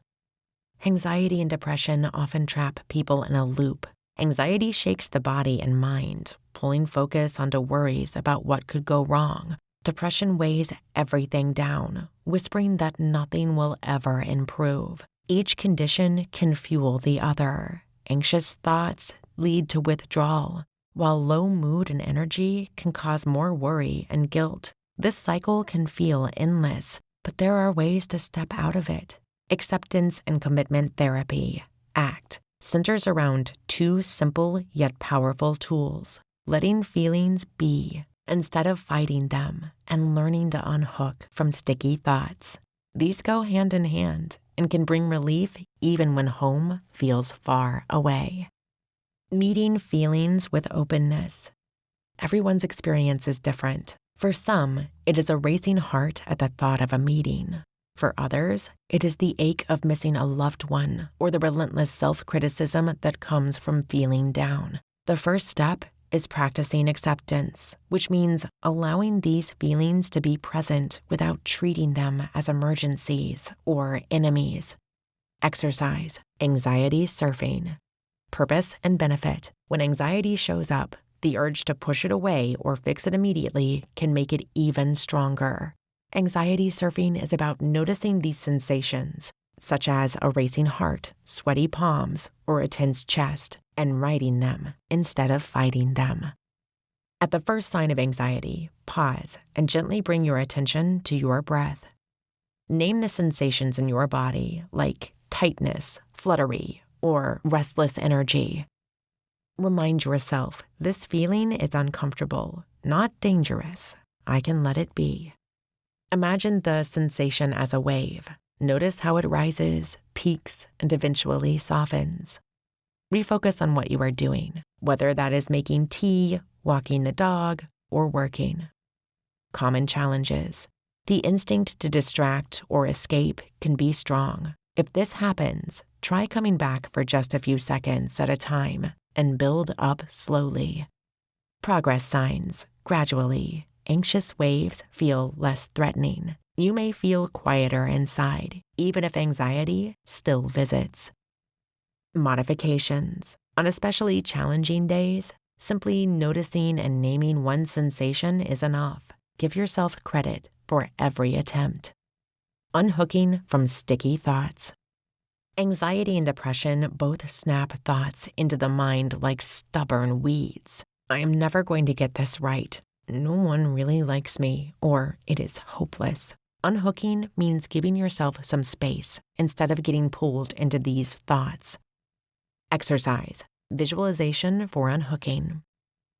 Anxiety and depression often trap people in a loop. Anxiety shakes the body and mind, pulling focus onto worries about what could go wrong. Depression weighs everything down, whispering that nothing will ever improve. Each condition can fuel the other. Anxious thoughts lead to withdrawal, while low mood and energy can cause more worry and guilt. This cycle can feel endless, but there are ways to step out of it. Acceptance and commitment therapy, ACT, centers around two simple yet powerful tools: letting feelings be instead of fighting them, and learning to unhook from sticky thoughts. These go hand in hand and can bring relief even when home feels far away. Meeting feelings with openness. Everyone's experience is different. For some, it is a racing heart at the thought of a meeting. For others, it is the ache of missing a loved one or the relentless self-criticism that comes from feeling down. The first step is practicing acceptance, which means allowing these feelings to be present without treating them as emergencies or enemies. Exercise, anxiety surfing. Purpose and benefit. When anxiety shows up, the urge to push it away or fix it immediately can make it even stronger. Anxiety surfing is about noticing these sensations, such as a racing heart, sweaty palms, or a tense chest, and riding them instead of fighting them. At the first sign of anxiety, pause and gently bring your attention to your breath. Name the sensations in your body, like tightness, fluttery, or restless energy. Remind yourself this feeling is uncomfortable, not dangerous. I can let it be. Imagine the sensation as a wave. Notice how it rises, peaks, and eventually softens. Refocus on what you are doing, whether that is making tea, walking the dog, or working. Common challenges. The instinct to distract or escape can be strong. If this happens, try coming back for just a few seconds at a time and build up slowly. Progress signs. Gradually, anxious waves feel less threatening. You may feel quieter inside, even if anxiety still visits. Modifications. On especially challenging days, simply noticing and naming one sensation is enough. Give yourself credit for every attempt. Unhooking from sticky thoughts. Anxiety and depression both snap thoughts into the mind like stubborn weeds. I am never going to get this right. No one really likes me, or it is hopeless. Unhooking means giving yourself some space instead of getting pulled into these thoughts. Exercise. Visualization for unhooking.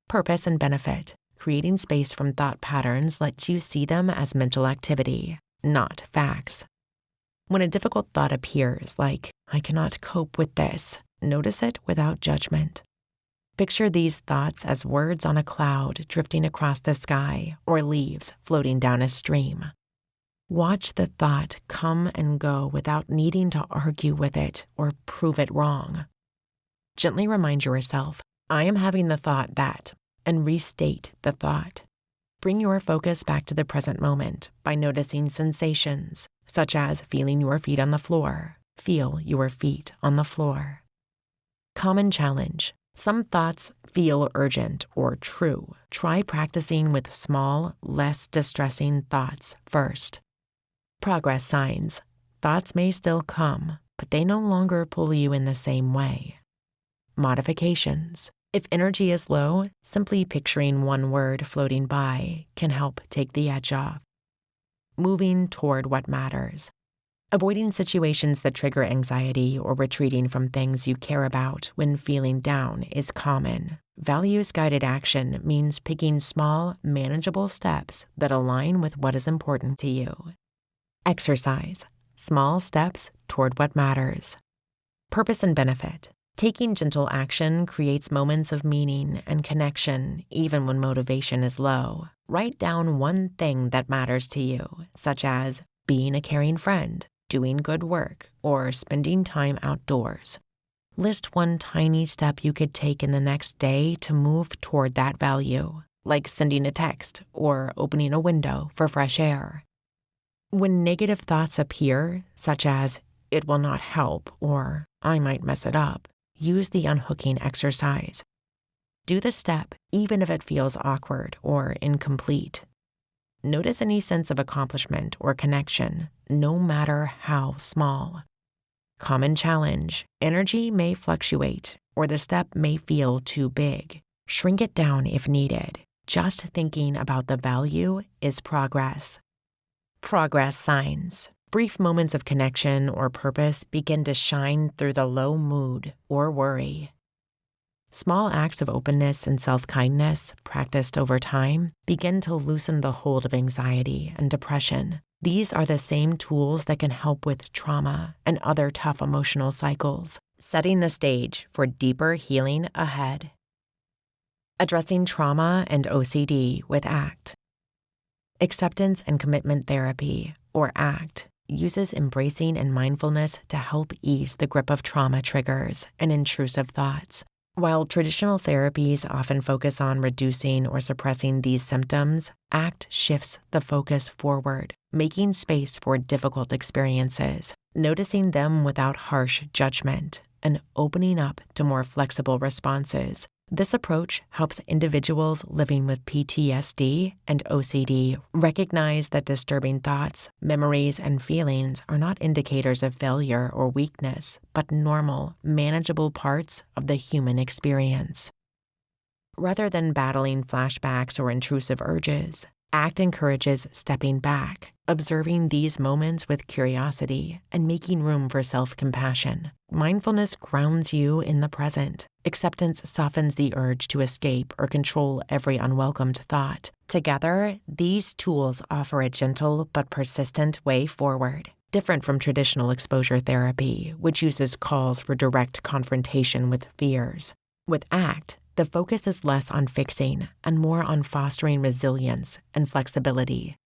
Purpose and benefit. Creating space from thought patterns lets you see them as mental activity, not facts. When a difficult thought appears, like, I cannot cope with this, notice it without judgment. Picture these thoughts as words on a cloud drifting across the sky or leaves floating down a stream. Watch the thought come and go without needing to argue with it or prove it wrong. Gently remind yourself, I am having the thought that, and restate the thought. Bring your focus back to the present moment by noticing sensations, such as feeling your feet on the floor. Feel your feet on the floor. Common challenge. Some thoughts feel urgent or true. Try practicing with small, less distressing thoughts first. Progress signs. Thoughts may still come, but they no longer pull you in the same way. Modifications. If energy is low, simply picturing one word floating by can help take the edge off. Moving toward what matters. Avoiding situations that trigger anxiety or retreating from things you care about when feeling down is common. Values-guided action means picking small, manageable steps that align with what is important to you. Exercise. Small steps toward what matters. Purpose and benefit. Taking gentle action creates moments of meaning and connection even when motivation is low. Write down one thing that matters to you, such as being a caring friend, doing good work, or spending time outdoors. List one tiny step you could take in the next day to move toward that value, like sending a text or opening a window for fresh air. When negative thoughts appear, such as, it will not help, or I might mess it up, use the unhooking exercise. Do the step even if it feels awkward or incomplete. Notice any sense of accomplishment or connection, no matter how small. Common challenge. Energy may fluctuate, or the step may feel too big. Shrink it down if needed. Just thinking about the value is progress. Progress signs. Brief moments of connection or purpose begin to shine through the low mood or worry. Small acts of openness and self-kindness, practiced over time, begin to loosen the hold of anxiety and depression. These are the same tools that can help with trauma and other tough emotional cycles, setting the stage for deeper healing ahead. Addressing trauma and OCD with ACT. Acceptance and Commitment Therapy, or ACT, uses embracing and mindfulness to help ease the grip of trauma triggers and intrusive thoughts. While traditional therapies often focus on reducing or suppressing these symptoms, ACT shifts the focus forward, making space for difficult experiences, noticing them without harsh judgment, and opening up to more flexible responses. This approach helps individuals living with PTSD and OCD recognize that disturbing thoughts, memories, and feelings are not indicators of failure or weakness, but normal, manageable parts of the human experience. Rather than battling flashbacks or intrusive urges, ACT encourages stepping back, observing these moments with curiosity, and making room for self-compassion. Mindfulness grounds you in the present. Acceptance softens the urge to escape or control every unwelcomed thought. Together, these tools offer a gentle but persistent way forward, different from traditional exposure therapy, which uses calls for direct confrontation with fears. With ACT, the focus is less on fixing and more on fostering resilience and flexibility.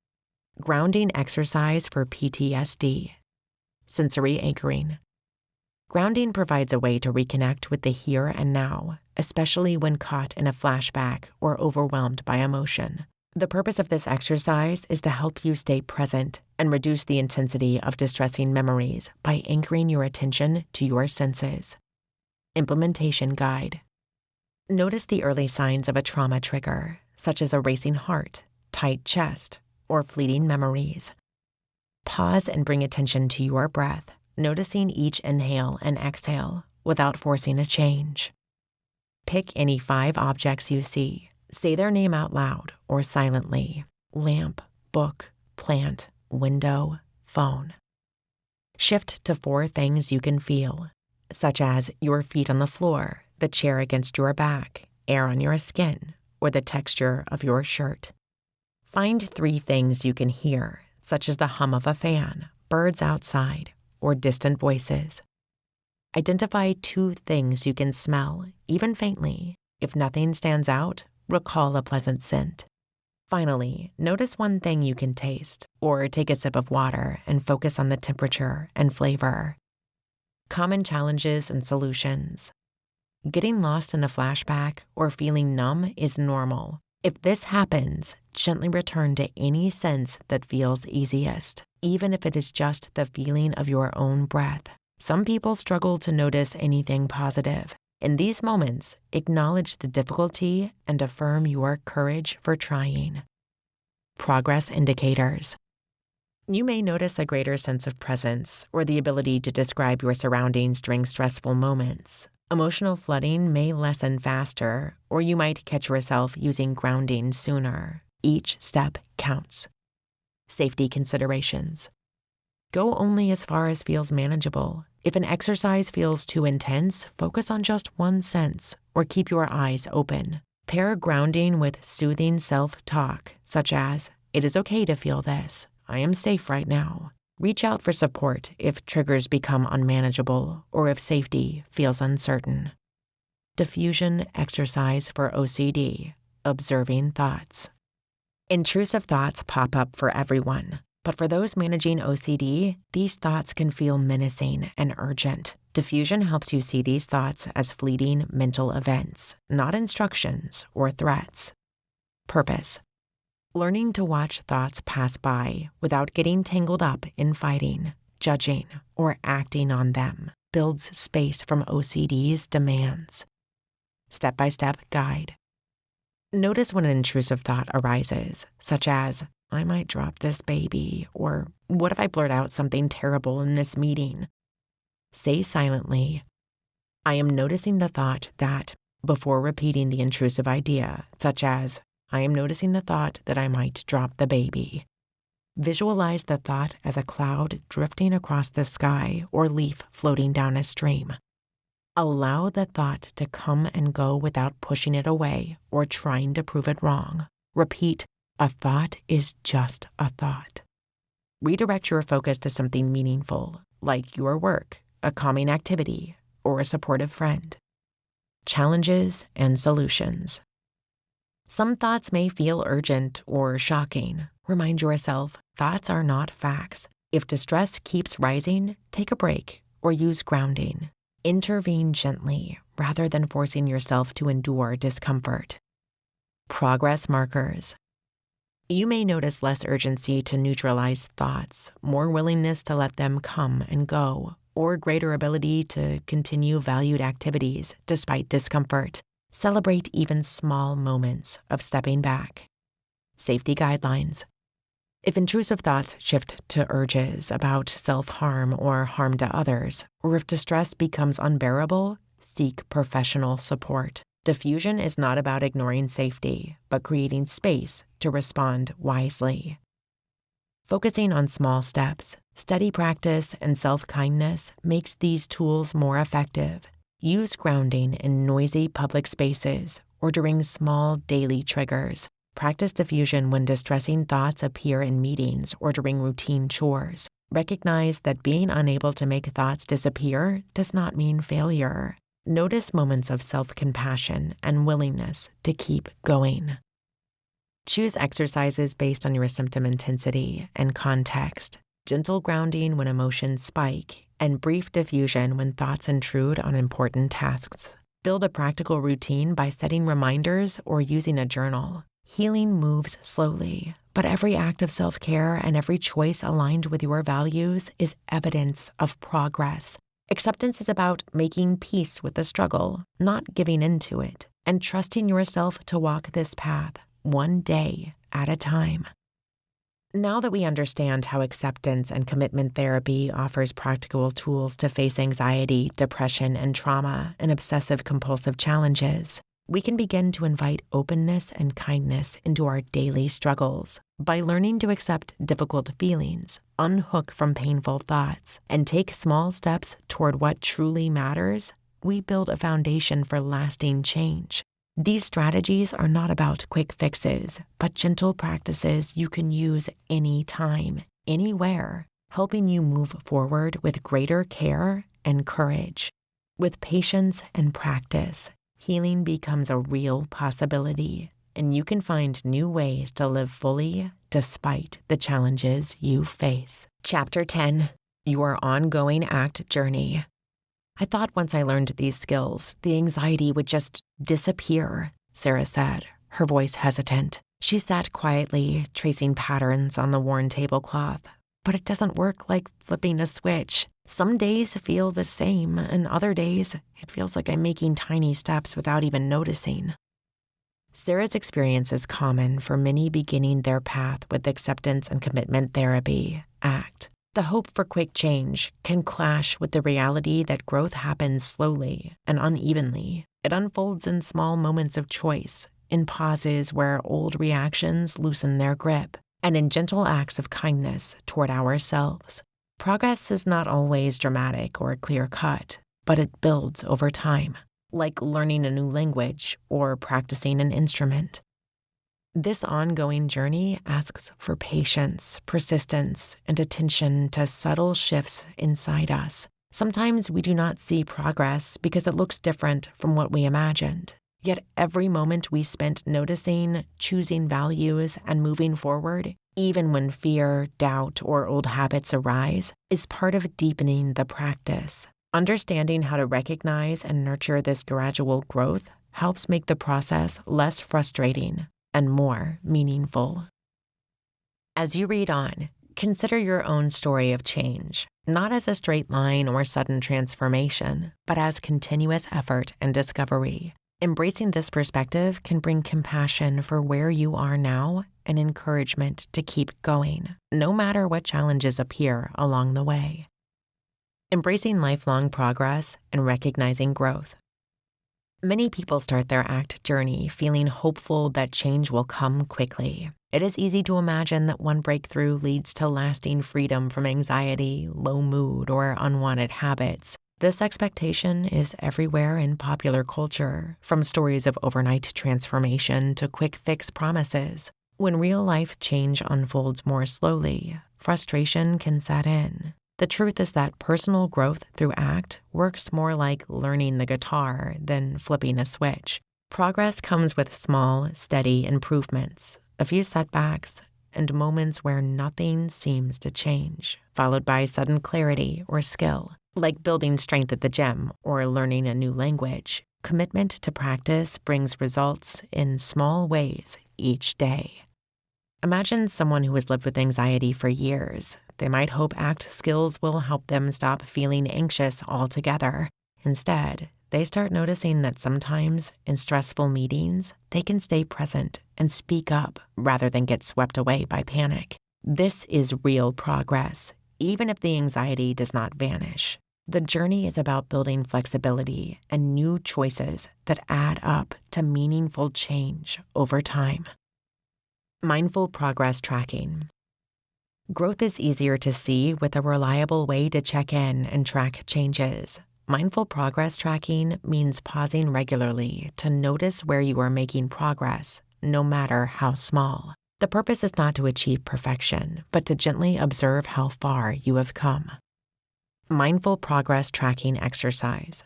Grounding exercise for PTSD. Sensory anchoring. Grounding provides a way to reconnect with the here and now, especially when caught in a flashback or overwhelmed by emotion. The purpose of this exercise is to help you stay present and reduce the intensity of distressing memories by anchoring your attention to your senses. Implementation guide. Notice the early signs of a trauma trigger, such as a racing heart, tight chest, or fleeting memories. Pause and bring attention to your breath, noticing each inhale and exhale without forcing a change. Pick any 5 objects you see. Say their name out loud or silently. Lamp, book, plant, window, phone. Shift to 4 things you can feel, such as your feet on the floor, the chair against your back, air on your skin, or the texture of your shirt. Find 3 things you can hear, such as the hum of a fan, birds outside, or distant voices. Identify 2 things you can smell, even faintly. If nothing stands out, recall a pleasant scent. Finally, notice 1 thing you can taste, or take a sip of water and focus on the temperature and flavor. Common challenges and solutions. Getting lost in a flashback or feeling numb is normal. If this happens, gently return to any sense that feels easiest, even if it is just the feeling of your own breath. Some people struggle to notice anything positive. In these moments, acknowledge the difficulty and affirm your courage for trying. Progress indicators. You may notice a greater sense of presence or the ability to describe your surroundings during stressful moments. Emotional flooding may lessen faster, or you might catch yourself using grounding sooner. Each step counts. Safety considerations. Go only as far as feels manageable. If an exercise feels too intense, focus on just 1 sense or keep your eyes open. Pair grounding with soothing self-talk, such as, "It is okay to feel this. I am safe right now." Reach out for support if triggers become unmanageable or if safety feels uncertain. Defusion exercise for OCD, observing thoughts. Intrusive thoughts pop up for everyone, but for those managing OCD, these thoughts can feel menacing and urgent. Defusion helps you see these thoughts as fleeting mental events, not instructions or threats. Purpose. Learning to watch thoughts pass by without getting tangled up in fighting, judging, or acting on them builds space from OCD's demands. Step-by-step guide. Notice when an intrusive thought arises, such as, "I might drop this baby," or "What if I blurt out something terrible in this meeting?" Say silently, "I am noticing the thought that," before repeating the intrusive idea, such as, "I am noticing the thought that I might drop the baby." Visualize the thought as a cloud drifting across the sky or leaf floating down a stream. Allow the thought to come and go without pushing it away or trying to prove it wrong. Repeat, "A thought is just a thought." Redirect your focus to something meaningful, like your work, a calming activity, or a supportive friend. Challenges and solutions. Some thoughts may feel urgent or shocking. Remind yourself, thoughts are not facts. If distress keeps rising, take a break or use grounding. Intervene gently rather than forcing yourself to endure discomfort. Progress markers. You may notice less urgency to neutralize thoughts, more willingness to let them come and go, or greater ability to continue valued activities despite discomfort. Celebrate even small moments of stepping back. Safety guidelines. If intrusive thoughts shift to urges about self-harm or harm to others, or if distress becomes unbearable, seek professional support. Defusion is not about ignoring safety, but creating space to respond wisely. Focusing on small steps, steady practice, and self-kindness makes these tools more effective. Use grounding in noisy public spaces or during small daily triggers. Practice defusion when distressing thoughts appear in meetings or during routine chores. Recognize that being unable to make thoughts disappear does not mean failure. Notice moments of self-compassion and willingness to keep going. Choose exercises based on your symptom intensity and context. Gentle grounding when emotions spike, and brief defusion when thoughts intrude on important tasks. Build a practical routine by setting reminders or using a journal. Healing moves slowly, but every act of self-care and every choice aligned with your values is evidence of progress. Acceptance is about making peace with the struggle, not giving into it, and trusting yourself to walk this path one day at a time. Now that we understand how acceptance and commitment therapy offers practical tools to face anxiety, depression, and trauma and obsessive-compulsive challenges, we can begin to invite openness and kindness into our daily struggles. By learning to accept difficult feelings, unhook from painful thoughts, and take small steps toward what truly matters, we build a foundation for lasting change. These strategies are not about quick fixes, but gentle practices you can use anytime, anywhere, helping you move forward with greater care and courage. With patience and practice, healing becomes a real possibility, and you can find new ways to live fully despite the challenges you face. Chapter 10, Your Ongoing ACT Journey. I thought once I learned these skills, the anxiety would just disappear, Sarah said, her voice hesitant. She sat quietly, tracing patterns on the worn tablecloth. But it doesn't work like flipping a switch. Some days feel the same, and other days, it feels like I'm making tiny steps without even noticing. Sarah's experience is common for many beginning their path with acceptance and commitment therapy, ACT. The hope for quick change can clash with the reality that growth happens slowly and unevenly. It unfolds in small moments of choice, in pauses where old reactions loosen their grip, and in gentle acts of kindness toward ourselves. Progress is not always dramatic or clear-cut, but it builds over time, like learning a new language or practicing an instrument. This ongoing journey asks for patience, persistence, and attention to subtle shifts inside us. Sometimes we do not see progress because it looks different from what we imagined. Yet every moment we spent noticing, choosing values, and moving forward, even when fear, doubt, or old habits arise, is part of deepening the practice. Understanding how to recognize and nurture this gradual growth helps make the process less frustrating and more meaningful. As you read on, consider your own story of change, not as a straight line or sudden transformation, but as continuous effort and discovery. Embracing this perspective can bring compassion for where you are now and encouragement to keep going, no matter what challenges appear along the way. Embracing lifelong progress and recognizing growth. Many people start their ACT journey feeling hopeful that change will come quickly. It is easy to imagine that one breakthrough leads to lasting freedom from anxiety, low mood, or unwanted habits. This expectation is everywhere in popular culture, from stories of overnight transformation to quick fix promises. When real-life change unfolds more slowly, frustration can set in. The truth is that personal growth through ACT works more like learning the guitar than flipping a switch. Progress comes with small, steady improvements, a few setbacks, and moments where nothing seems to change, followed by sudden clarity or skill. Like building strength at the gym or learning a new language, commitment to practice brings results in small ways each day. Imagine someone who has lived with anxiety for years. They might hope ACT skills will help them stop feeling anxious altogether. Instead, they start noticing that sometimes, in stressful meetings, they can stay present and speak up rather than get swept away by panic. This is real progress, even if the anxiety does not vanish. The journey is about building flexibility and new choices that add up to meaningful change over time. Mindful progress tracking. Growth is easier to see with a reliable way to check in and track changes. Mindful progress tracking means pausing regularly to notice where you are making progress, no matter how small. The purpose is not to achieve perfection, but to gently observe how far you have come. Mindful progress tracking exercise.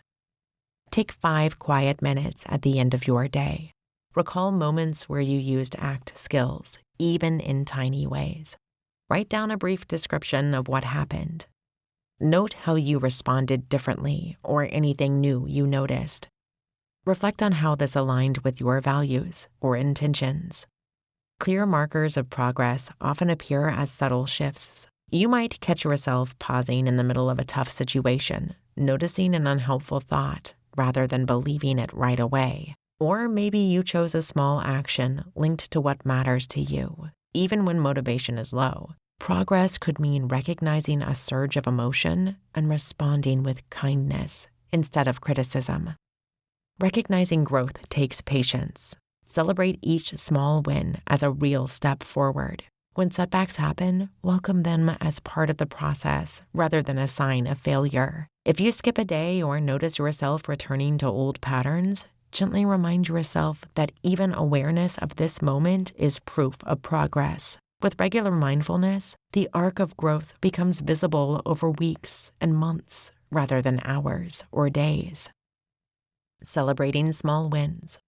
Take 5 quiet minutes at the end of your day. Recall moments where you used ACT skills, even in tiny ways. Write down a brief description of what happened. Note how you responded differently or anything new you noticed. Reflect on how this aligned with your values or intentions. Clear markers of progress often appear as subtle shifts. You might catch yourself pausing in the middle of a tough situation, noticing an unhelpful thought rather than believing it right away. Or maybe you chose a small action linked to what matters to you, even when motivation is low. Progress could mean recognizing a surge of emotion and responding with kindness instead of criticism. Recognizing growth takes patience. Celebrate each small win as a real step forward. When setbacks happen, welcome them as part of the process rather than a sign of failure. If you skip a day or notice yourself returning to old patterns, gently remind yourself that even awareness of this moment is proof of progress. With regular mindfulness, the arc of growth becomes visible over weeks and months rather than hours or days. Celebrating small wins.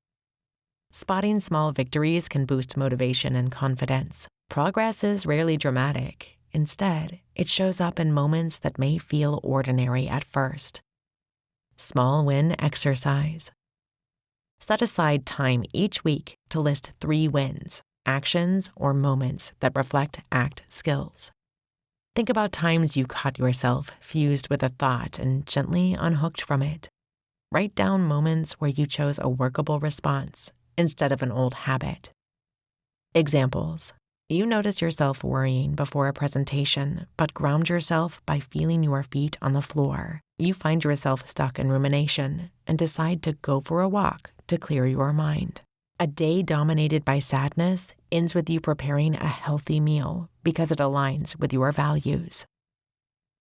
Spotting small victories can boost motivation and confidence. Progress is rarely dramatic. Instead, it shows up in moments that may feel ordinary at first. Small win exercise. Set aside time each week to list 3 wins, actions, or moments that reflect ACT skills. Think about times you caught yourself fused with a thought and gently unhooked from it. Write down moments where you chose a workable response instead of an old habit. Examples. You notice yourself worrying before a presentation, but ground yourself by feeling your feet on the floor. You find yourself stuck in rumination and decide to go for a walk to clear your mind. A day dominated by sadness ends with you preparing a healthy meal because it aligns with your values.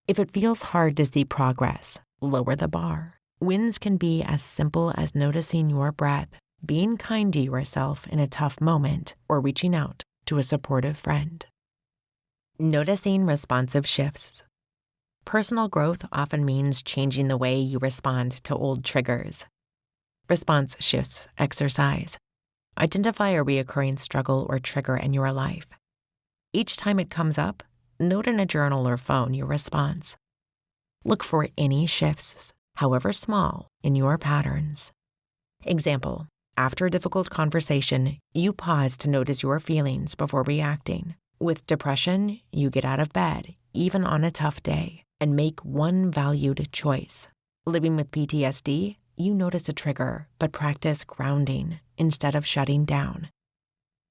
If it feels hard to see progress, lower the bar. Wins can be as simple as noticing your breath, being kind to yourself in a tough moment, or reaching out to a supportive friend. Noticing responsive shifts. Personal growth often means changing the way you respond to old triggers. Response shifts exercise. Identify a recurring struggle or trigger in your life. Each time it comes up, note in a journal or phone your response. Look for any shifts, however small, in your patterns. Example, after a difficult conversation, you pause to notice your feelings before reacting. With depression, you get out of bed, even on a tough day, and make one valued choice. Living with PTSD, you notice a trigger, but practice grounding instead of shutting down.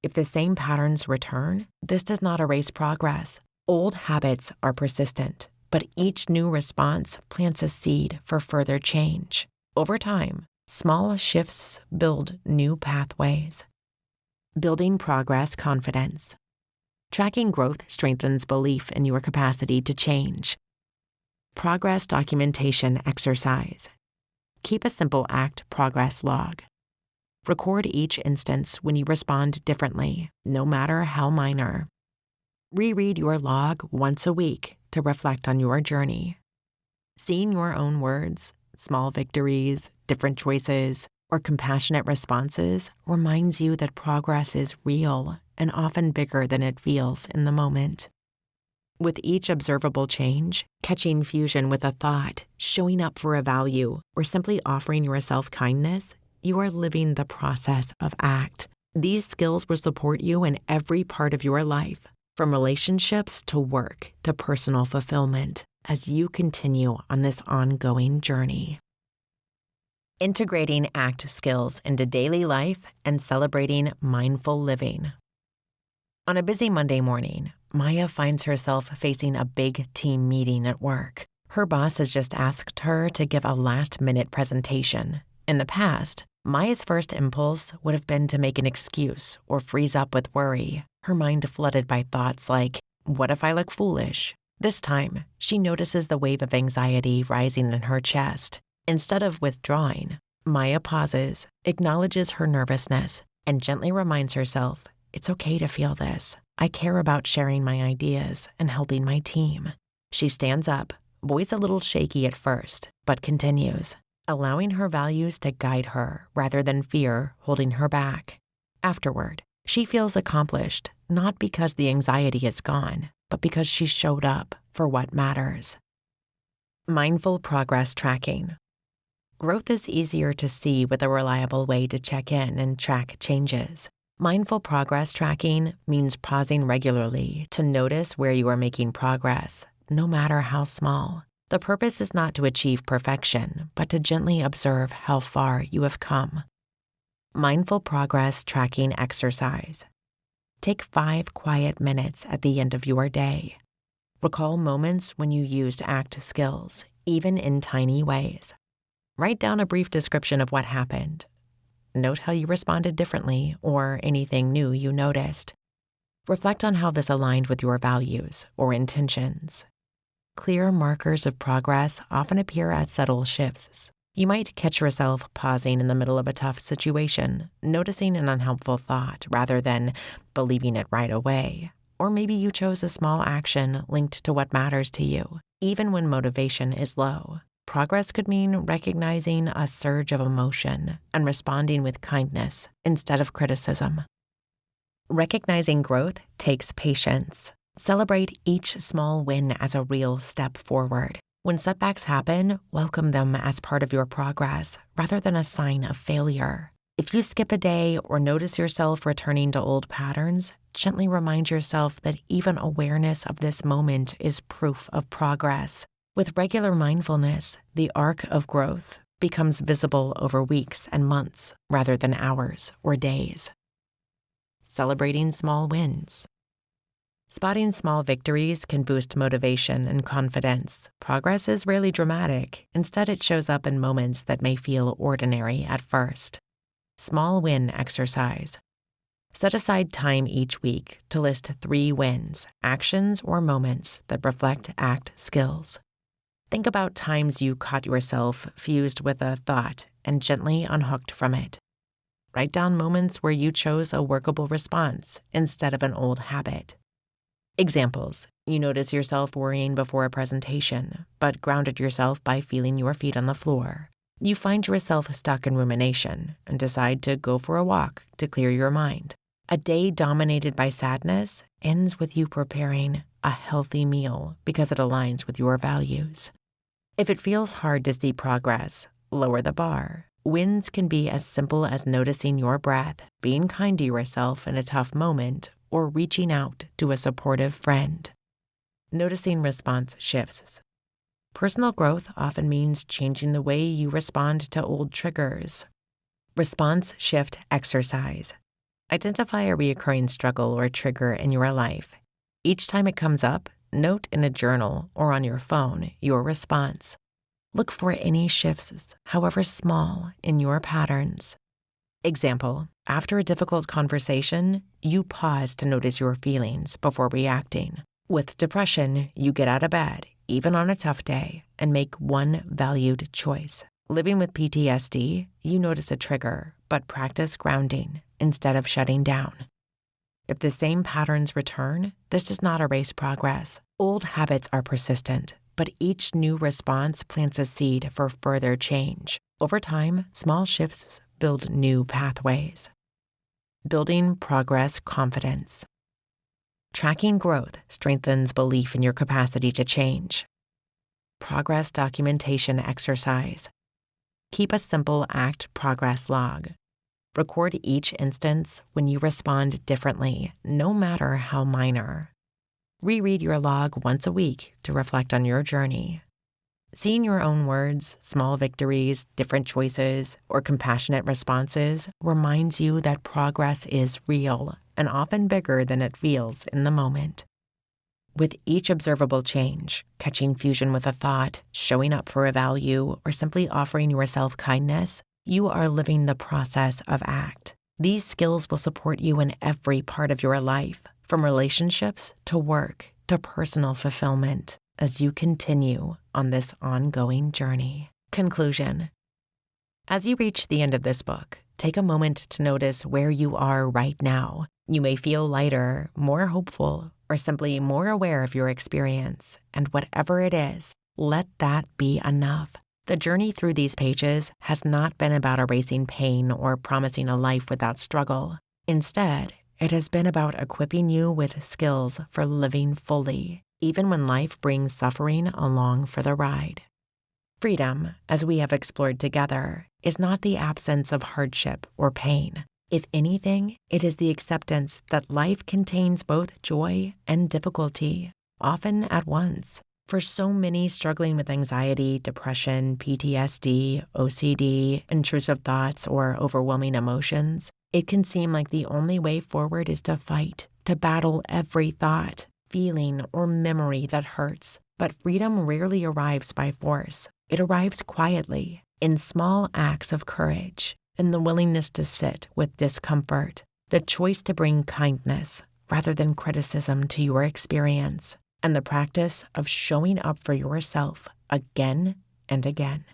If the same patterns return, this does not erase progress. Old habits are persistent, but each new response plants a seed for further change. Over time, small shifts build new pathways. Building progress confidence. Tracking growth strengthens belief in your capacity to change. Progress documentation exercise. Keep a simple ACT progress log. Record each instance when you respond differently, no matter how minor. Reread your log once a week to reflect on your journey. Seeing your own words, small victories, different choices, or compassionate responses reminds you that progress is real and often bigger than it feels in the moment. With each observable change, catching fusion with a thought, showing up for a value, or simply offering yourself kindness, you are living the process of ACT. These skills will support you in every part of your life, from relationships to work to personal fulfillment, as you continue on this ongoing journey. Integrating ACT skills into daily life and celebrating mindful living. On a busy Monday morning, Maya finds herself facing a big team meeting at work. Her boss has just asked her to give a last-minute presentation. In the past, Maya's first impulse would have been to make an excuse or freeze up with worry, her mind flooded by thoughts like, what if I look foolish? This time, she notices the wave of anxiety rising in her chest. Instead of withdrawing, Maya pauses, acknowledges her nervousness, and gently reminds herself, it's okay to feel this. I care about sharing my ideas and helping my team. She stands up, voice a little shaky at first, but continues, allowing her values to guide her rather than fear holding her back. Afterward, she feels accomplished, not because the anxiety is gone, but because she showed up for what matters. Mindful progress tracking. Growth is easier to see with a reliable way to check in and track changes. Mindful progress tracking means pausing regularly to notice where you are making progress, no matter how small. The purpose is not to achieve perfection, but to gently observe how far you have come. Mindful progress tracking exercise. Take 5 quiet minutes at the end of your day. Recall moments when you used ACT skills, even in tiny ways. Write down a brief description of what happened. Note how you responded differently or anything new you noticed. Reflect on how this aligned with your values or intentions. Clear markers of progress often appear as subtle shifts. You might catch yourself pausing in the middle of a tough situation, noticing an unhelpful thought rather than believing it right away. Or maybe you chose a small action linked to what matters to you, even when motivation is low. Progress could mean recognizing a surge of emotion and responding with kindness instead of criticism. Recognizing growth takes patience. Celebrate each small win as a real step forward. When setbacks happen, welcome them as part of your progress rather than a sign of failure. If you skip a day or notice yourself returning to old patterns, gently remind yourself that even awareness of this moment is proof of progress. With regular mindfulness, the arc of growth becomes visible over weeks and months rather than hours or days. Celebrating small wins. Spotting small victories can boost motivation and confidence. Progress is rarely dramatic. Instead, it shows up in moments that may feel ordinary at first. Small win exercise. Set aside time each week to list 3 wins, actions, or moments that reflect ACT skills. Think about times you caught yourself fused with a thought and gently unhooked from it. Write down moments where you chose a workable response instead of an old habit. Examples: you notice yourself worrying before a presentation, but grounded yourself by feeling your feet on the floor. You find yourself stuck in rumination and decide to go for a walk to clear your mind. A day dominated by sadness ends with you preparing a healthy meal because it aligns with your values. If it feels hard to see progress, lower the bar. Wins can be as simple as noticing your breath, being kind to yourself in a tough moment, or reaching out to a supportive friend. Noticing response shifts. Personal growth often means changing the way you respond to old triggers. Response shift exercise. Identify a recurring struggle or trigger in your life. Each time it comes up, note in a journal or on your phone your response. Look for any shifts, however small, in your patterns. Example: after a difficult conversation, you pause to notice your feelings before reacting. With depression, you get out of bed, even on a tough day, and make one valued choice. Living with PTSD, you notice a trigger, but practice grounding instead of shutting down. If the same patterns return, this does not erase progress. Old habits are persistent, but each new response plants a seed for further change. Over time, small shifts build new pathways. Building progress confidence. Tracking growth strengthens belief in your capacity to change. Progress documentation exercise. Keep a simple ACT progress log. Record each instance when you respond differently, no matter how minor. Reread your log once a week to reflect on your journey. Seeing your own words, small victories, different choices, or compassionate responses reminds you that progress is real and often bigger than it feels in the moment. With each observable change, catching fusion with a thought, showing up for a value, or simply offering yourself kindness, you are living the process of ACT. These skills will support you in every part of your life, from relationships to work to personal fulfillment, as you continue on this ongoing journey. Conclusion. As you reach the end of this book, take a moment to notice where you are right now. You may feel lighter, more hopeful, or simply more aware of your experience, and whatever it is, let that be enough. The journey through these pages has not been about erasing pain or promising a life without struggle. Instead, it has been about equipping you with skills for living fully, even when life brings suffering along for the ride. Freedom, as we have explored together, is not the absence of hardship or pain. If anything, it is the acceptance that life contains both joy and difficulty, often at once. For so many struggling with anxiety, depression, PTSD, OCD, intrusive thoughts, or overwhelming emotions, it can seem like the only way forward is to fight, to battle every thought, feeling, or memory that hurts. But freedom rarely arrives by force. It arrives quietly, in small acts of courage, in the willingness to sit with discomfort, the choice to bring kindness rather than criticism to your experience, and the practice of showing up for yourself again and again.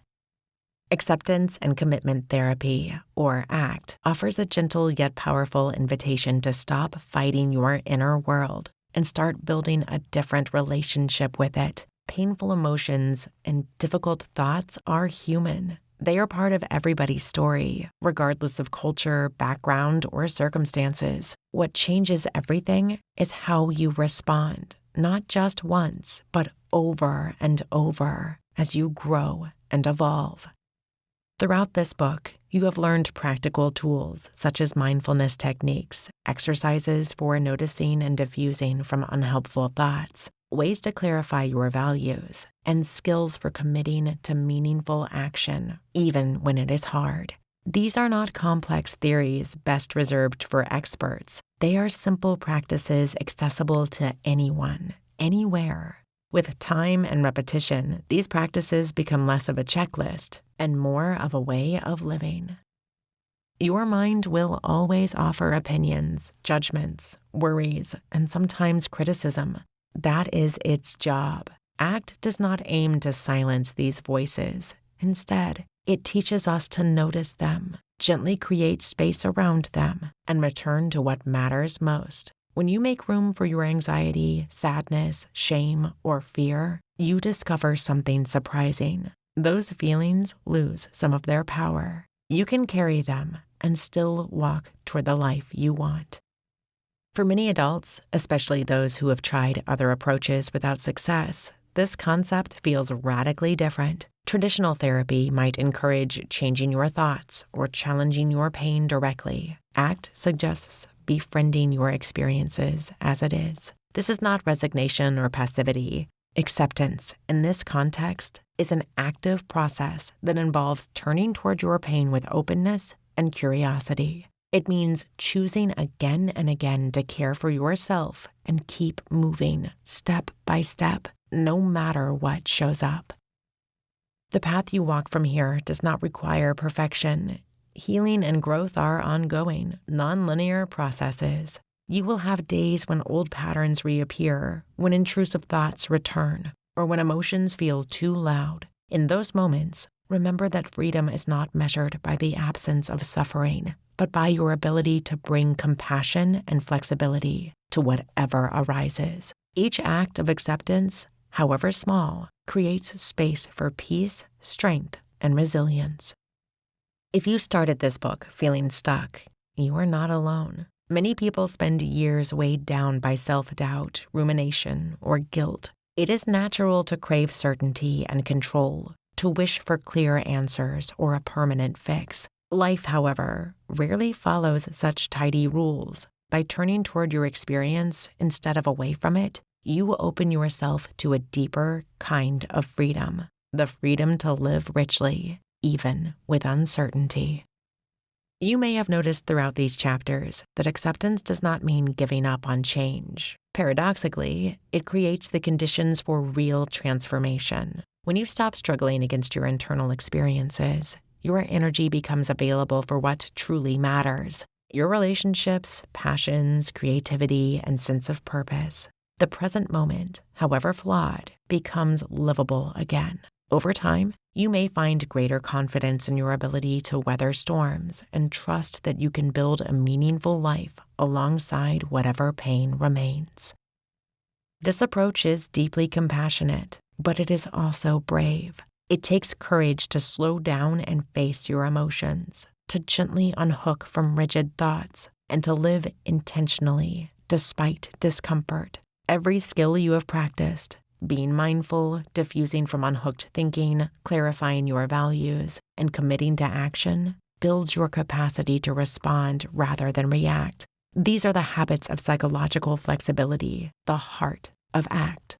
Acceptance and Commitment Therapy, or ACT, offers a gentle yet powerful invitation to stop fighting your inner world and start building a different relationship with it. Painful emotions and difficult thoughts are human. They are part of everybody's story, regardless of culture, background, or circumstances. What changes everything is how you respond, not just once, but over and over as you grow and evolve. Throughout this book, you have learned practical tools such as mindfulness techniques, exercises for noticing and diffusing from unhelpful thoughts, ways to clarify your values, and skills for committing to meaningful action, even when it is hard. These are not complex theories best reserved for experts. They are simple practices accessible to anyone, anywhere. With time and repetition, these practices become less of a checklist and more of a way of living. Your mind will always offer opinions, judgments, worries, and sometimes criticism. That is its job. ACT does not aim to silence these voices. Instead, it teaches us to notice them, gently create space around them, and return to what matters most. When you make room for your anxiety, sadness, shame, or fear, you discover something surprising. Those feelings lose some of their power. You can carry them and still walk toward the life you want. For many adults, especially those who have tried other approaches without success, this concept feels radically different. Traditional therapy might encourage changing your thoughts or challenging your pain directly. ACT suggests befriending your experiences as it is. This is not resignation or passivity. Acceptance, in this context, is an active process that involves turning toward your pain with openness and curiosity. It means choosing again and again to care for yourself and keep moving step by step, no matter what shows up. The path you walk from here does not require perfection. Healing and growth are ongoing, non-linear processes. You will have days when old patterns reappear, when intrusive thoughts return, or when emotions feel too loud. In those moments, remember that freedom is not measured by the absence of suffering, but by your ability to bring compassion and flexibility to whatever arises. Each act of acceptance, however small, creates space for peace, strength, and resilience. If you started this book feeling stuck, you are not alone. Many people spend years weighed down by self-doubt, rumination, or guilt. It is natural to crave certainty and control, to wish for clear answers or a permanent fix. Life, however, rarely follows such tidy rules. By turning toward your experience instead of away from it, you open yourself to a deeper kind of freedom, the freedom to live richly, even with uncertainty. You may have noticed throughout these chapters that acceptance does not mean giving up on change. Paradoxically, it creates the conditions for real transformation. When you stop struggling against your internal experiences, your energy becomes available for what truly matters: your relationships, passions, creativity, and sense of purpose. The present moment, however flawed, becomes livable again. Over time, you may find greater confidence in your ability to weather storms and trust that you can build a meaningful life alongside whatever pain remains. This approach is deeply compassionate, but it is also brave. It takes courage to slow down and face your emotions, to gently unhook from rigid thoughts, and to live intentionally despite discomfort. Every skill you have practiced, being mindful, diffusing from unhooked thinking, clarifying your values, and committing to action, builds your capacity to respond rather than react. These are the habits of psychological flexibility, the heart of ACT.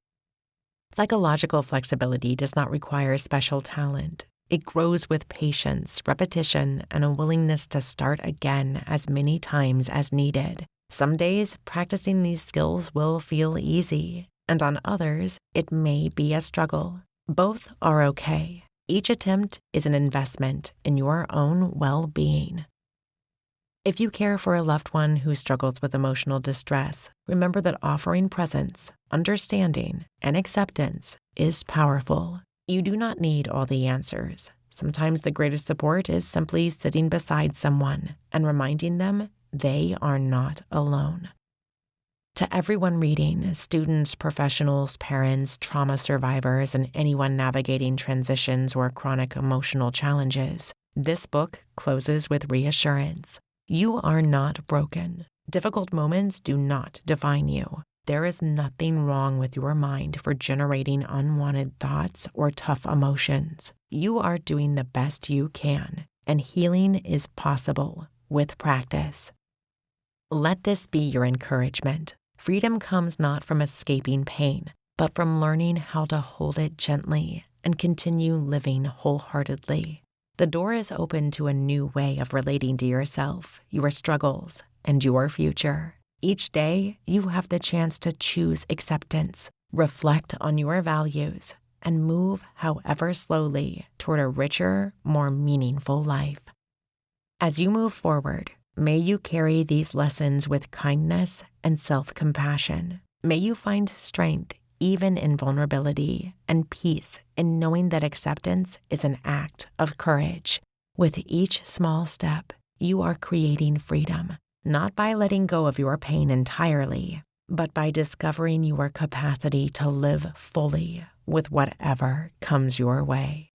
Psychological flexibility does not require special talent. It grows with patience, repetition, and a willingness to start again as many times as needed. Some days, practicing these skills will feel easy, and on others, it may be a struggle. Both are okay. Each attempt is an investment in your own well-being. If you care for a loved one who struggles with emotional distress, remember that offering presence, understanding, and acceptance is powerful. You do not need all the answers. Sometimes the greatest support is simply sitting beside someone and reminding them they are not alone. To everyone reading, students, professionals, parents, trauma survivors, and anyone navigating transitions or chronic emotional challenges, this book closes with reassurance. You are not broken. Difficult moments do not define you. There is nothing wrong with your mind for generating unwanted thoughts or tough emotions. You are doing the best you can, and healing is possible with practice. Let this be your encouragement. Freedom comes not from escaping pain, but from learning how to hold it gently and continue living wholeheartedly. The door is open to a new way of relating to yourself, your struggles, and your future. Each day, you have the chance to choose acceptance, reflect on your values, and move, however slowly, toward a richer, more meaningful life. As you move forward, may you carry these lessons with kindness and self-compassion. May you find strength even in vulnerability and peace in knowing that acceptance is an act of courage. With each small step, you are creating freedom, not by letting go of your pain entirely, but by discovering your capacity to live fully with whatever comes your way.